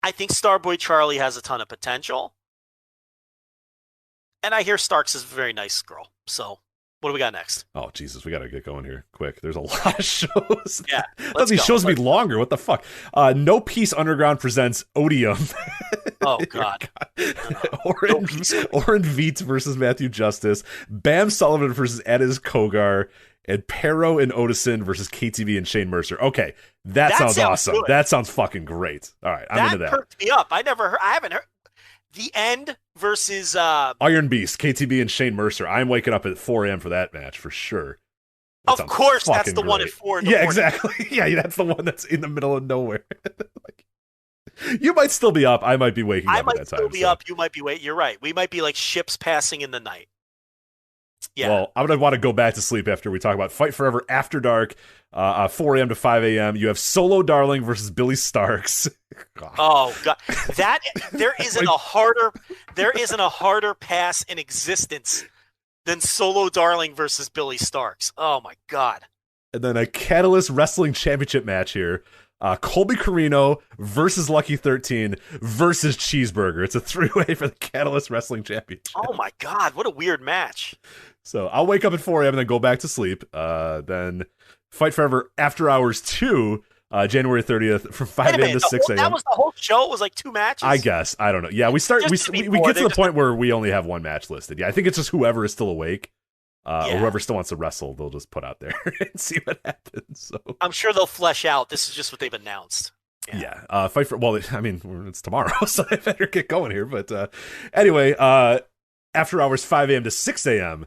I think Starboy Charlie has a ton of potential. And I hear Starks is a very nice girl. So what do we got next? Oh, Jesus, we got to get going here quick. There's a lot of shows. Yeah. These shows be longer. What the fuck? No Peace Underground presents Odium. Oh, God. Orin Veets versus Matthew Justice. Bam Sullivan versus Adiz Kogar. And Pero and Otison versus KTV and Shane Mercer. Okay, that sounds awesome. Good. That sounds fucking great. All right, I'm into that. That perked me up. I haven't heard. The End versus Iron Beast, KTB and Shane Mercer. I'm waking up at 4 a.m. for that match for sure. Of course, that's the one at 4 in the morning. Exactly. Yeah, that's the one that's in the middle of nowhere. You might still be up. I might be waking up at that time. I might still be up. You might be waiting. You're right. We might be like ships passing in the night. Yeah. Well, I'm going to want to go back to sleep after we talk about Fight Forever After Dark, 4 a.m. to 5 a.m. You have Solo Darling versus Billy Starks. God. Oh God, there isn't a harder pass in existence than Solo Darling versus Billy Starks. Oh my God. And then a Catalyst Wrestling Championship match here. Colby Carino versus Lucky 13 versus Cheeseburger. It's a 3-way for the Catalyst Wrestling Championship. Oh my God, what a weird match. So I'll wake up at 4 a.m. and then go back to sleep. Then Fight Forever After Hours 2, January 30th from 5 a.m. to 6 a.m. That was the whole show? It was like 2 matches? I guess. I don't know. Yeah, we get to the point where we only have 1 match listed. Yeah, I think it's just whoever is still awake. Or whoever still wants to wrestle, they'll just put out there and see what happens. So I'm sure they'll flesh out. This is just what they've announced. Yeah. Fight for. Well, I mean, it's tomorrow, so I better get going here. But anyway, after hours 5 a.m. to 6 a.m.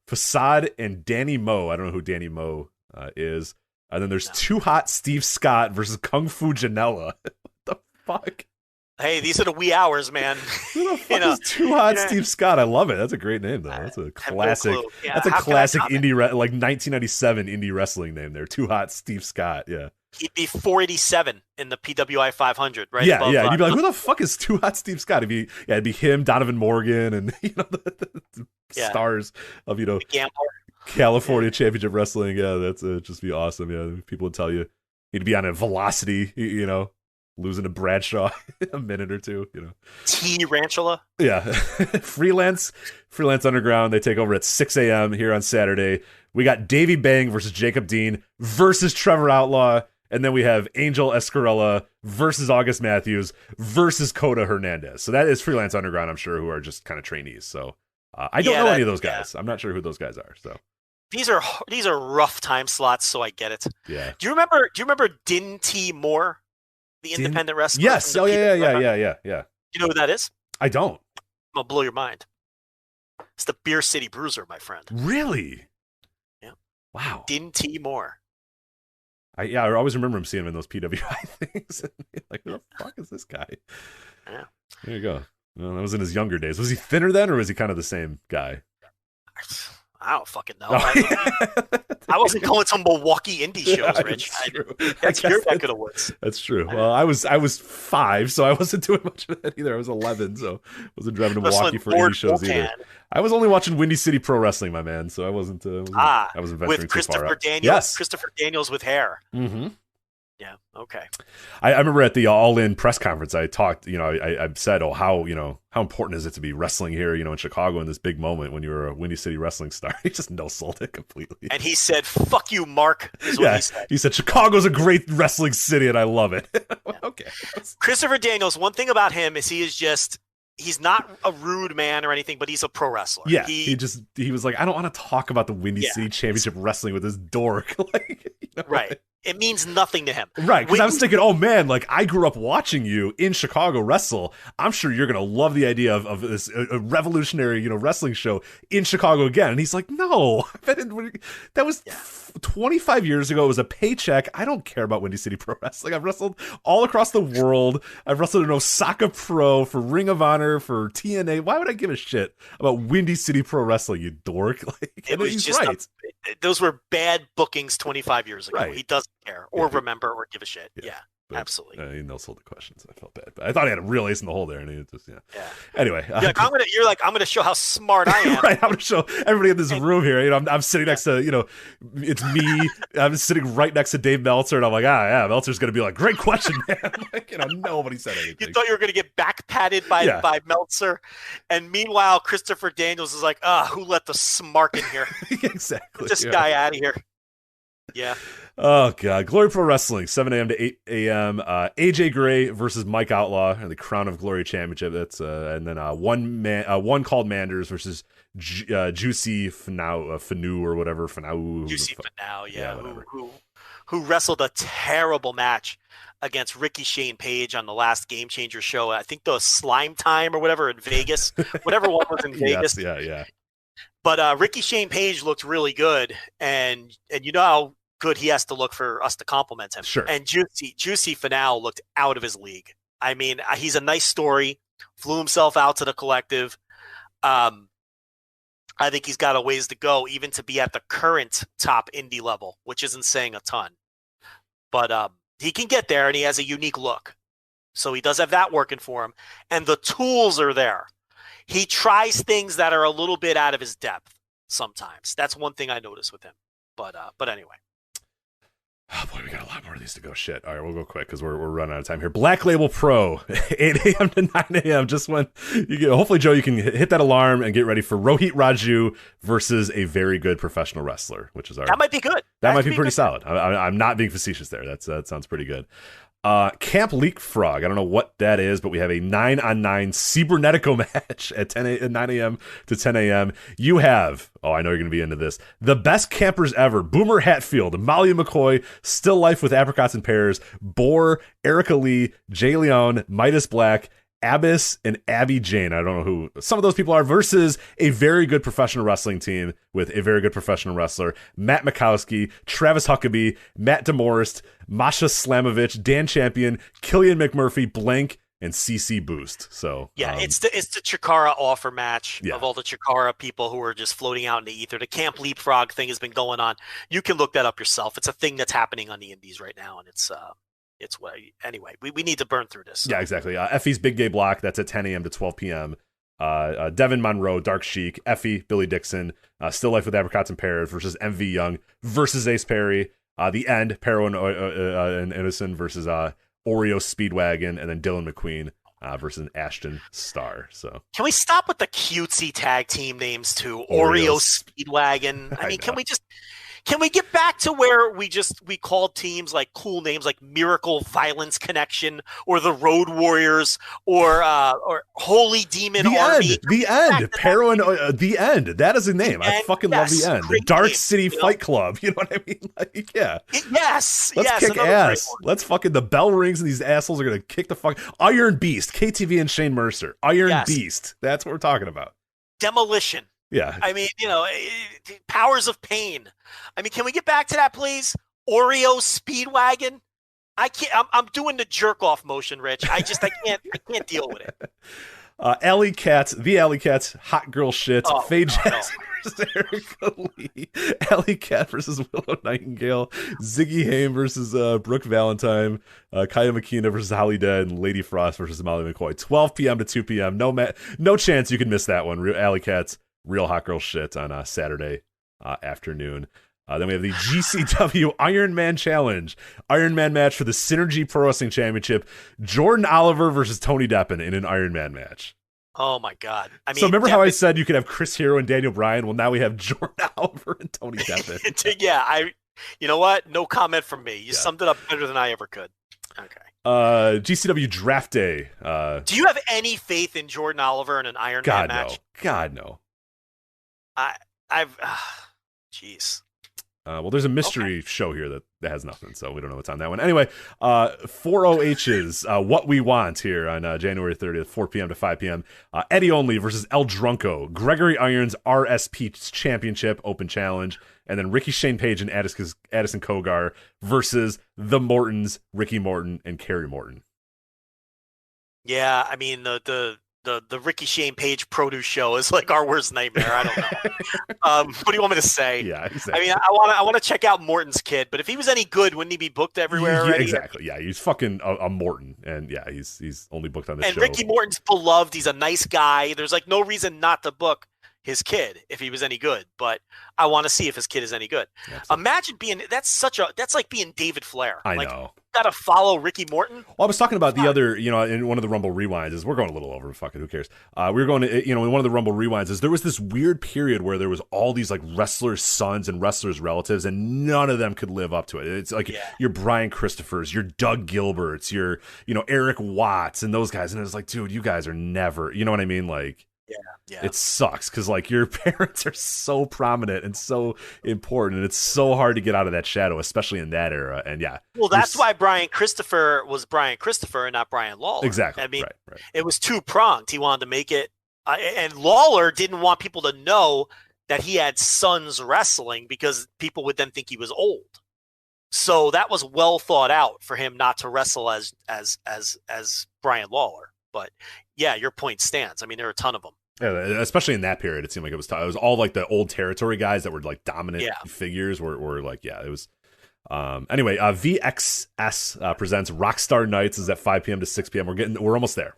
Facade and Danny Moe. I don't know who Danny Moe is. And then there's Too Hot Steve Scott versus Kung Fu Janela. What the fuck? Hey, these are the wee hours, man. Who the fuck is Too Hot Steve Scott? I love it. That's a great name, though. That's a classic. No yeah, that's a classic indie, like 1997 indie wrestling name. There, Too Hot Steve Scott. Yeah. He'd be 487 in the PWI 500, right? Yeah, yeah. You'd be like, who the fuck is Too Hot Steve Scott? It'd be him, Donovan Morgan, and the stars of California Championship Wrestling. Yeah, that's just be awesome. Yeah, people would tell you he'd be on a Velocity. Losing to Bradshaw in a minute or two, T. Ranchula? Yeah. Freelance Underground, they take over at 6 a.m. here on Saturday. We got Davey Bang versus Jacob Dean versus Trevor Outlaw. And then we have Angel Escarella versus August Matthews versus Coda Hernandez. So that is Freelance Underground, I'm sure, who are just kind of trainees. So I don't know any of those guys. I'm not sure who those guys are. So these are rough time slots, so I get it. Yeah. Do you remember Din T. Moore? The independent wrestler. Yes. Oh, yeah. You know who that is? I don't. I'll blow your mind. It's the Beer City Bruiser, my friend. Really? Yeah. Wow. Din T. Moore. I always remember him seeing him in those PWI things. Like, who the fuck is this guy? Yeah. There you go. Well, that was in his younger days. Was he thinner then, or was he kind of the same guy? I don't fucking know. I wasn't going to Milwaukee indie shows, Rich. That's your neck of the woods. That's true. Well, I was 5, so I wasn't doing much of that either. I was 11, so I wasn't driving to Milwaukee for indie shows either. I was only watching Windy City Pro Wrestling, my man. So I wasn't venturing with Christopher too far out. Daniels. Yes, Christopher Daniels with hair. Mm-hmm. Yeah. Okay. I remember at the All In press conference, I talked. I said, how important is it to be wrestling here? In Chicago in this big moment when you were a Windy City wrestling star. He just no sold it completely. And he said, "Fuck you, Mark." Is what he said. He said Chicago's a great wrestling city, and I love it. Okay. Christopher Daniels. One thing about him is he's not a rude man or anything, but he's a pro wrestler. Yeah, he was like, I don't want to talk about the Windy City Championship Wrestling with this dork. Right. It means nothing to him. Right, because I was thinking, oh man, like I grew up watching you in Chicago wrestle. I'm sure you're going to love the idea of this a revolutionary, wrestling show in Chicago again. And he's like, no, that was 25 years ago. It was a paycheck. I don't care about Windy City Pro Wrestling. I've wrestled all across the world. I've wrestled in Osaka Pro, for Ring of Honor, for TNA. Why would I give a shit about Windy City Pro Wrestling, you dork? He's right. Those were bad bookings 25 years ago. Right. He doesn't care or remember or give a shit. Yeah, absolutely. He no-sold the questions. I felt bad, but I thought he had a real ace in the hole there, and he just Anyway, I'm gonna show how smart I am. Right, I'm gonna show everybody in this room here. I'm sitting next to it's me. I'm sitting right next to Dave Meltzer, and I'm like, Meltzer's gonna be like, great question, man. Nobody said anything. You thought you were gonna get back patted by Meltzer, and meanwhile Christopher Daniels is like, who let the smark in here? Exactly. Get this guy out of here. Yeah. Oh god, Glory Pro Wrestling, 7 a.m. to 8 a.m. AJ Gray versus Mike Outlaw and the Crown of Glory Championship. That's and then one called Manders versus Juicy Fanu or whatever Fanau. Juicy Fanau, who wrestled a terrible match against Ricky Shane Page on the last Game Changer show. I think the Slime Time or whatever in Vegas, whatever one was in Vegas. Yes, yeah. But Ricky Shane Page looked really good, and you know how good he has to look for us to compliment him. Sure. And Juicy Finale looked out of his league. I mean, he's a nice story, flew himself out to the collective. I think he's got a ways to go, even to be at the current top indie level, which isn't saying a ton. But he can get there, and he has a unique look. So he does have that working for him, and the tools are there. He tries things that are a little bit out of his depth sometimes. That's one thing I notice with him. But anyway. Oh boy, we got a lot more of these to go. Shit. All right, we'll go quick because we're running out of time here. Black Label Pro, 8 a.m. to 9 a.m. Just when you get, hopefully, Joe, you can hit that alarm and get ready for Rohit Raju versus a very good professional wrestler, which is that might be good. That might be pretty solid. I'm not being facetious there. That sounds pretty good. Camp Leapfrog. I don't know what that is, but we have a 9-on-9 Cybernetico match at 9 a.m. to 10 a.m. You have, I know you're going to be into this, the best campers ever. Boomer Hatfield, Molly McCoy, Still Life with Apricots and Pears, Boar, Erica Lee, Jay Leon, Midas Black, Abyss, and Abby Jane. I don't know who some of those people are, versus a very good professional wrestling team with a very good professional wrestler, Matt Mikowski, Travis Huckabee, Matt DeMorist, Masha Slamovich, Dan Champion, Killian McMurphy, Blank, and CC Boost. So yeah, it's the Chikara offer match of all the Chikara people who are just floating out in the ether. The Camp Leapfrog thing has been going on. You can look that up yourself. It's a thing that's happening on the indies right now, and it's anyway, we need to burn through this. So. Yeah, exactly. Effie's Big Gay Block, that's at 10 a.m. to 12 p.m. Devin Monroe, Dark Chic, Effie, Billy Dixon, Still Life with Apricots and Pears versus MV Young versus Ace Perry. The End, Pero and Innocent versus Oreo Speedwagon, and then Dylan McQueen versus Ashton Starr. So can we stop with the cutesy tag team names too? Oreo Speedwagon. I mean, Can we get back to where we called teams like cool names like Miracle Violence Connection or the Road Warriors or Holy Demon Army? The End. Pero and The End. That is a name. I fucking love The End. The Dark City Fight Club. You know what I mean? Like, yeah. Yes. Let's kick ass. Let's fucking, the bell rings and these assholes are going to kick the fuck. Iron Beast. KTV and Shane Mercer. Iron Beast. That's what we're talking about. Demolition. Yeah. I mean, Powers of Pain. I mean, can we get back to that, please? Oreo Speedwagon. I can't. I'm doing the jerk off motion, Rich. I can't deal with it. Alley Cats, the Alley Cats, Hot Girl Shit, Faye Jackson versus Erica Lee, Alley Cat versus Willow Nightingale, Ziggy Haim versus Brooke Valentine, Kaya McKenna versus Holly Dead, and Lady Frost versus Molly McCoy. 12 p.m. to 2 p.m. No chance you can miss that one. Alley Cats, Real Hot Girl Shit on Saturday afternoon. Then we have the GCW Iron Man Challenge. Iron Man match for the Synergy Pro Wrestling Championship. Jordan Oliver versus Tony Deppen in an Iron Man match. Oh, my God. I mean, so remember how I said you could have Chris Hero and Daniel Bryan? Well, now we have Jordan Oliver and Tony Deppen. Yeah, you know what? No comment from me. You summed it up better than I ever could. Okay. GCW Draft Day. Do you have any faith in Jordan Oliver in an Iron Man match? God, no. Jeez. Well, there's a mystery show here that has nothing, so we don't know what's on that one. Anyway, 4OH's What We Want here on January 30th, 4 p.m. to 5 p.m. Eddie Only versus El Drunko. Gregory Irons RSP Championship Open Challenge. And then Ricky Shane Page and Addison Kogar versus the Mortons, Ricky Morton and Kerry Morton. Yeah, I mean, the Ricky Shane Page produce show is like our worst nightmare. I don't know. What do you want me to say? Yeah, exactly. I mean, I want to check out Morton's kid, but if he was any good, wouldn't he be booked everywhere already? Exactly. Yeah, he's fucking a Morton, and yeah, he's only booked on this show. And Ricky Morton's beloved. He's a nice guy. There's like no reason not to book his kid if he was any good, but I want to see if his kid is any good. Absolutely. Imagine that's like being David Flair. I know. Gotta follow Ricky Morton. Well, I was talking about the other, in one of the Rumble Rewinds we're going a little over, fuck it, who cares? We were going to, in one of the Rumble Rewinds there was this weird period where there was all these like wrestlers' sons and wrestlers' relatives, and none of them could live up to it. It's like your Brian Christophers, your Doug Gilberts, your, Eric Watts and those guys. And it was like, dude, you guys are never, you know what I mean? Like, yeah. It sucks because like your parents are so prominent and so important, and it's so hard to get out of that shadow, especially in that era. And well, that's why Brian Christopher was Brian Christopher and not Brian Lawler. Exactly. I mean, right. It was two-pronged. He wanted to make it, and Lawler didn't want people to know that he had sons wrestling because people would then think he was old. So that was well thought out for him not to wrestle as Brian Lawler. But yeah, your point stands. I mean, there are a ton of them. Yeah, especially in that period, it seemed like it was all like the old territory guys that were like dominant figures were like, it was. Anyway, VXS presents Rockstar Nights is at 5 p.m. to 6 p.m. We're almost there.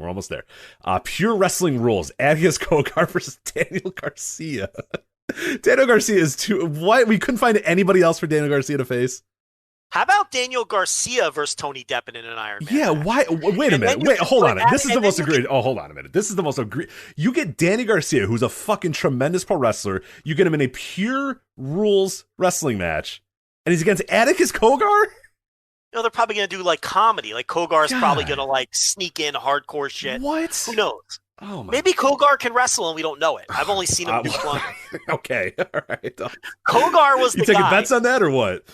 Pure Wrestling Rules. Adias Kogar versus Daniel Garcia. Daniel Garcia is too. What? We couldn't find anybody else for Daniel Garcia to face. How about Daniel Garcia versus Tony Deppen in an Iron Man? Yeah, match? why? Wait a minute. Wait, hold on. This is the most egregious. Oh, hold on a minute. This is the most egregious. You get Danny Garcia, who's a fucking tremendous pro wrestler. You get him in a pure rules wrestling match, and he's against Atticus Kogar? They're probably going to do like comedy. Like Kogar's probably going to like sneak in hardcore shit. What? Who knows? Oh my. Maybe Kogar can wrestle and we don't know it. I've only seen him do one. Okay, all right. Kogar was the guy. You taking bets on that or what?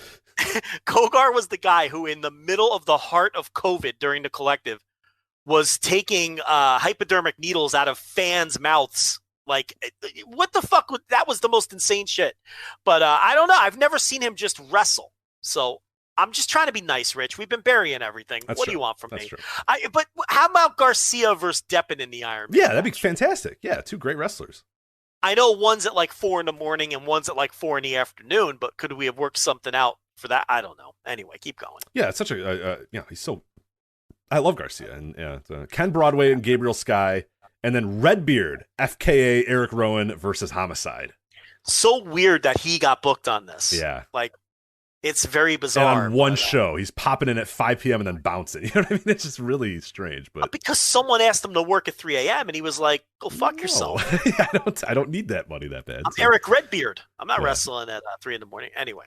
Kogar was the guy who, in the middle of the heart of COVID during the collective, was taking hypodermic needles out of fans' mouths. Like, what the fuck? That was the most insane shit. But I don't know. I've never seen him just wrestle. So I'm just trying to be nice, Rich. We've been burying everything. What do you want from me? But how about Garcia versus Deppen in the Iron Man? Yeah, that'd be fantastic. Yeah, two great wrestlers. I know one's at like 4 a.m. and one's at like 4 p.m, but could we have worked something out for that? I don't know. Anyway, keep going. Yeah, it's such a he's so. I love Garcia and Ken Broadway and Gabriel Sky, and then Redbeard, FKA Eric Rowan versus Homicide. So weird that he got booked on this. Yeah, like it's very bizarre. And on one show, he's popping in at 5 p.m. and then bouncing. You know what I mean? It's just really strange. But because someone asked him to work at 3 a.m. and he was like, "Go fuck yourself." Yeah, I don't need that money that bad. I'm Eric Redbeard. I'm not wrestling at 3 a.m. Anyway.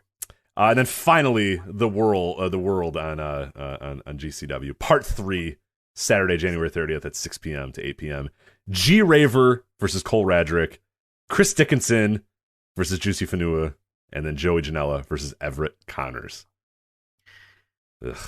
And then finally, the world on GCW Part 3, Saturday, January 30th at 6 p.m. to 8 p.m. G Raver versus Cole Radrick, Chris Dickinson versus Juicy Fanua, and then Joey Janela versus Everett Connors. It's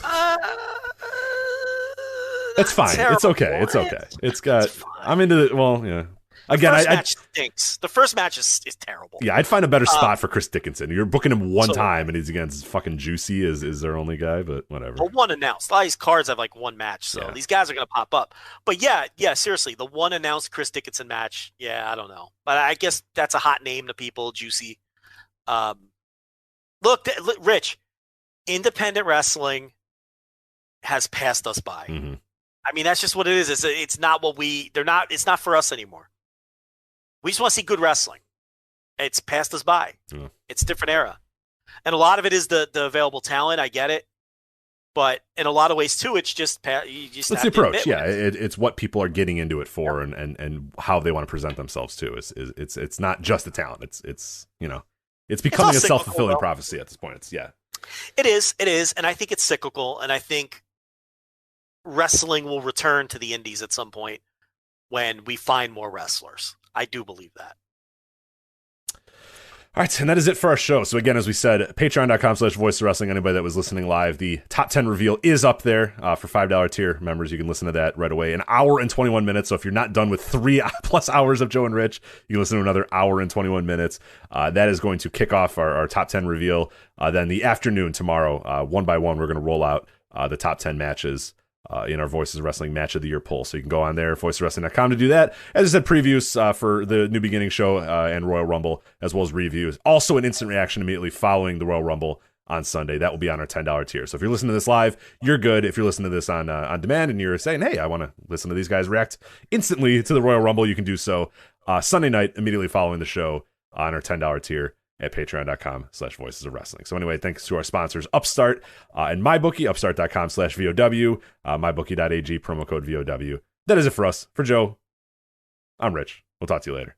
fine. It's okay. It's okay. It's got. I'm into it. Well, yeah. Again, the first match stinks. The first match is terrible. Yeah, I'd find a better spot for Chris Dickinson. You're booking him one time, and he's against fucking Juicy is their only guy, but whatever. Well, one announced. A lot of these cards have like one match, so these guys are going to pop up. But yeah, seriously, the one announced Chris Dickinson match, I don't know. But I guess that's a hot name to people, Juicy. Look, Rich, independent wrestling has passed us by. Mm-hmm. I mean, that's just what it is. It's not what it's not for us anymore. We just want to see good wrestling. It's passed us by. Yeah. It's a different era. And a lot of it is the available talent. I get it. But in a lot of ways, too, it's just it's the approach. Yeah, it's what people are getting into it for and how they want to present themselves, too. It's not just the talent. It's becoming a self-fulfilling prophecy at this point. It is. And I think it's cyclical. And I think wrestling will return to the indies at some point when we find more wrestlers. I do believe that. All right, and that is it for our show. So again, as we said, patreon.com/voice of wrestling. Anybody that was listening live, the top 10 reveal is up there for $5 tier members. You can listen to that right away. An hour and 21 minutes. So if you're not done with 3+ hours of Joe and Rich, you can listen to another hour and 21 minutes. That is going to kick off our top 10 reveal. Then the afternoon tomorrow, one by one, we're going to roll out the top 10 matches in our Voices of Wrestling Match of the Year poll. So you can go on there, voicesofwrestling.com, to do that. As I said, previews for the New Beginning show and Royal Rumble, as well as reviews. Also an instant reaction immediately following the Royal Rumble on Sunday. That will be on our $10 tier. So if you're listening to this live, you're good. If you're listening to this on demand and you're saying, hey, I want to listen to these guys react instantly to the Royal Rumble, you can do so Sunday night immediately following the show on our $10 tier at patreon.com/voices of wrestling. So anyway, thanks to our sponsors, Upstart and MyBookie, upstart.com/VOW, mybookie.ag, promo code VOW. That is it for us. For Joe, I'm Rich. We'll talk to you later.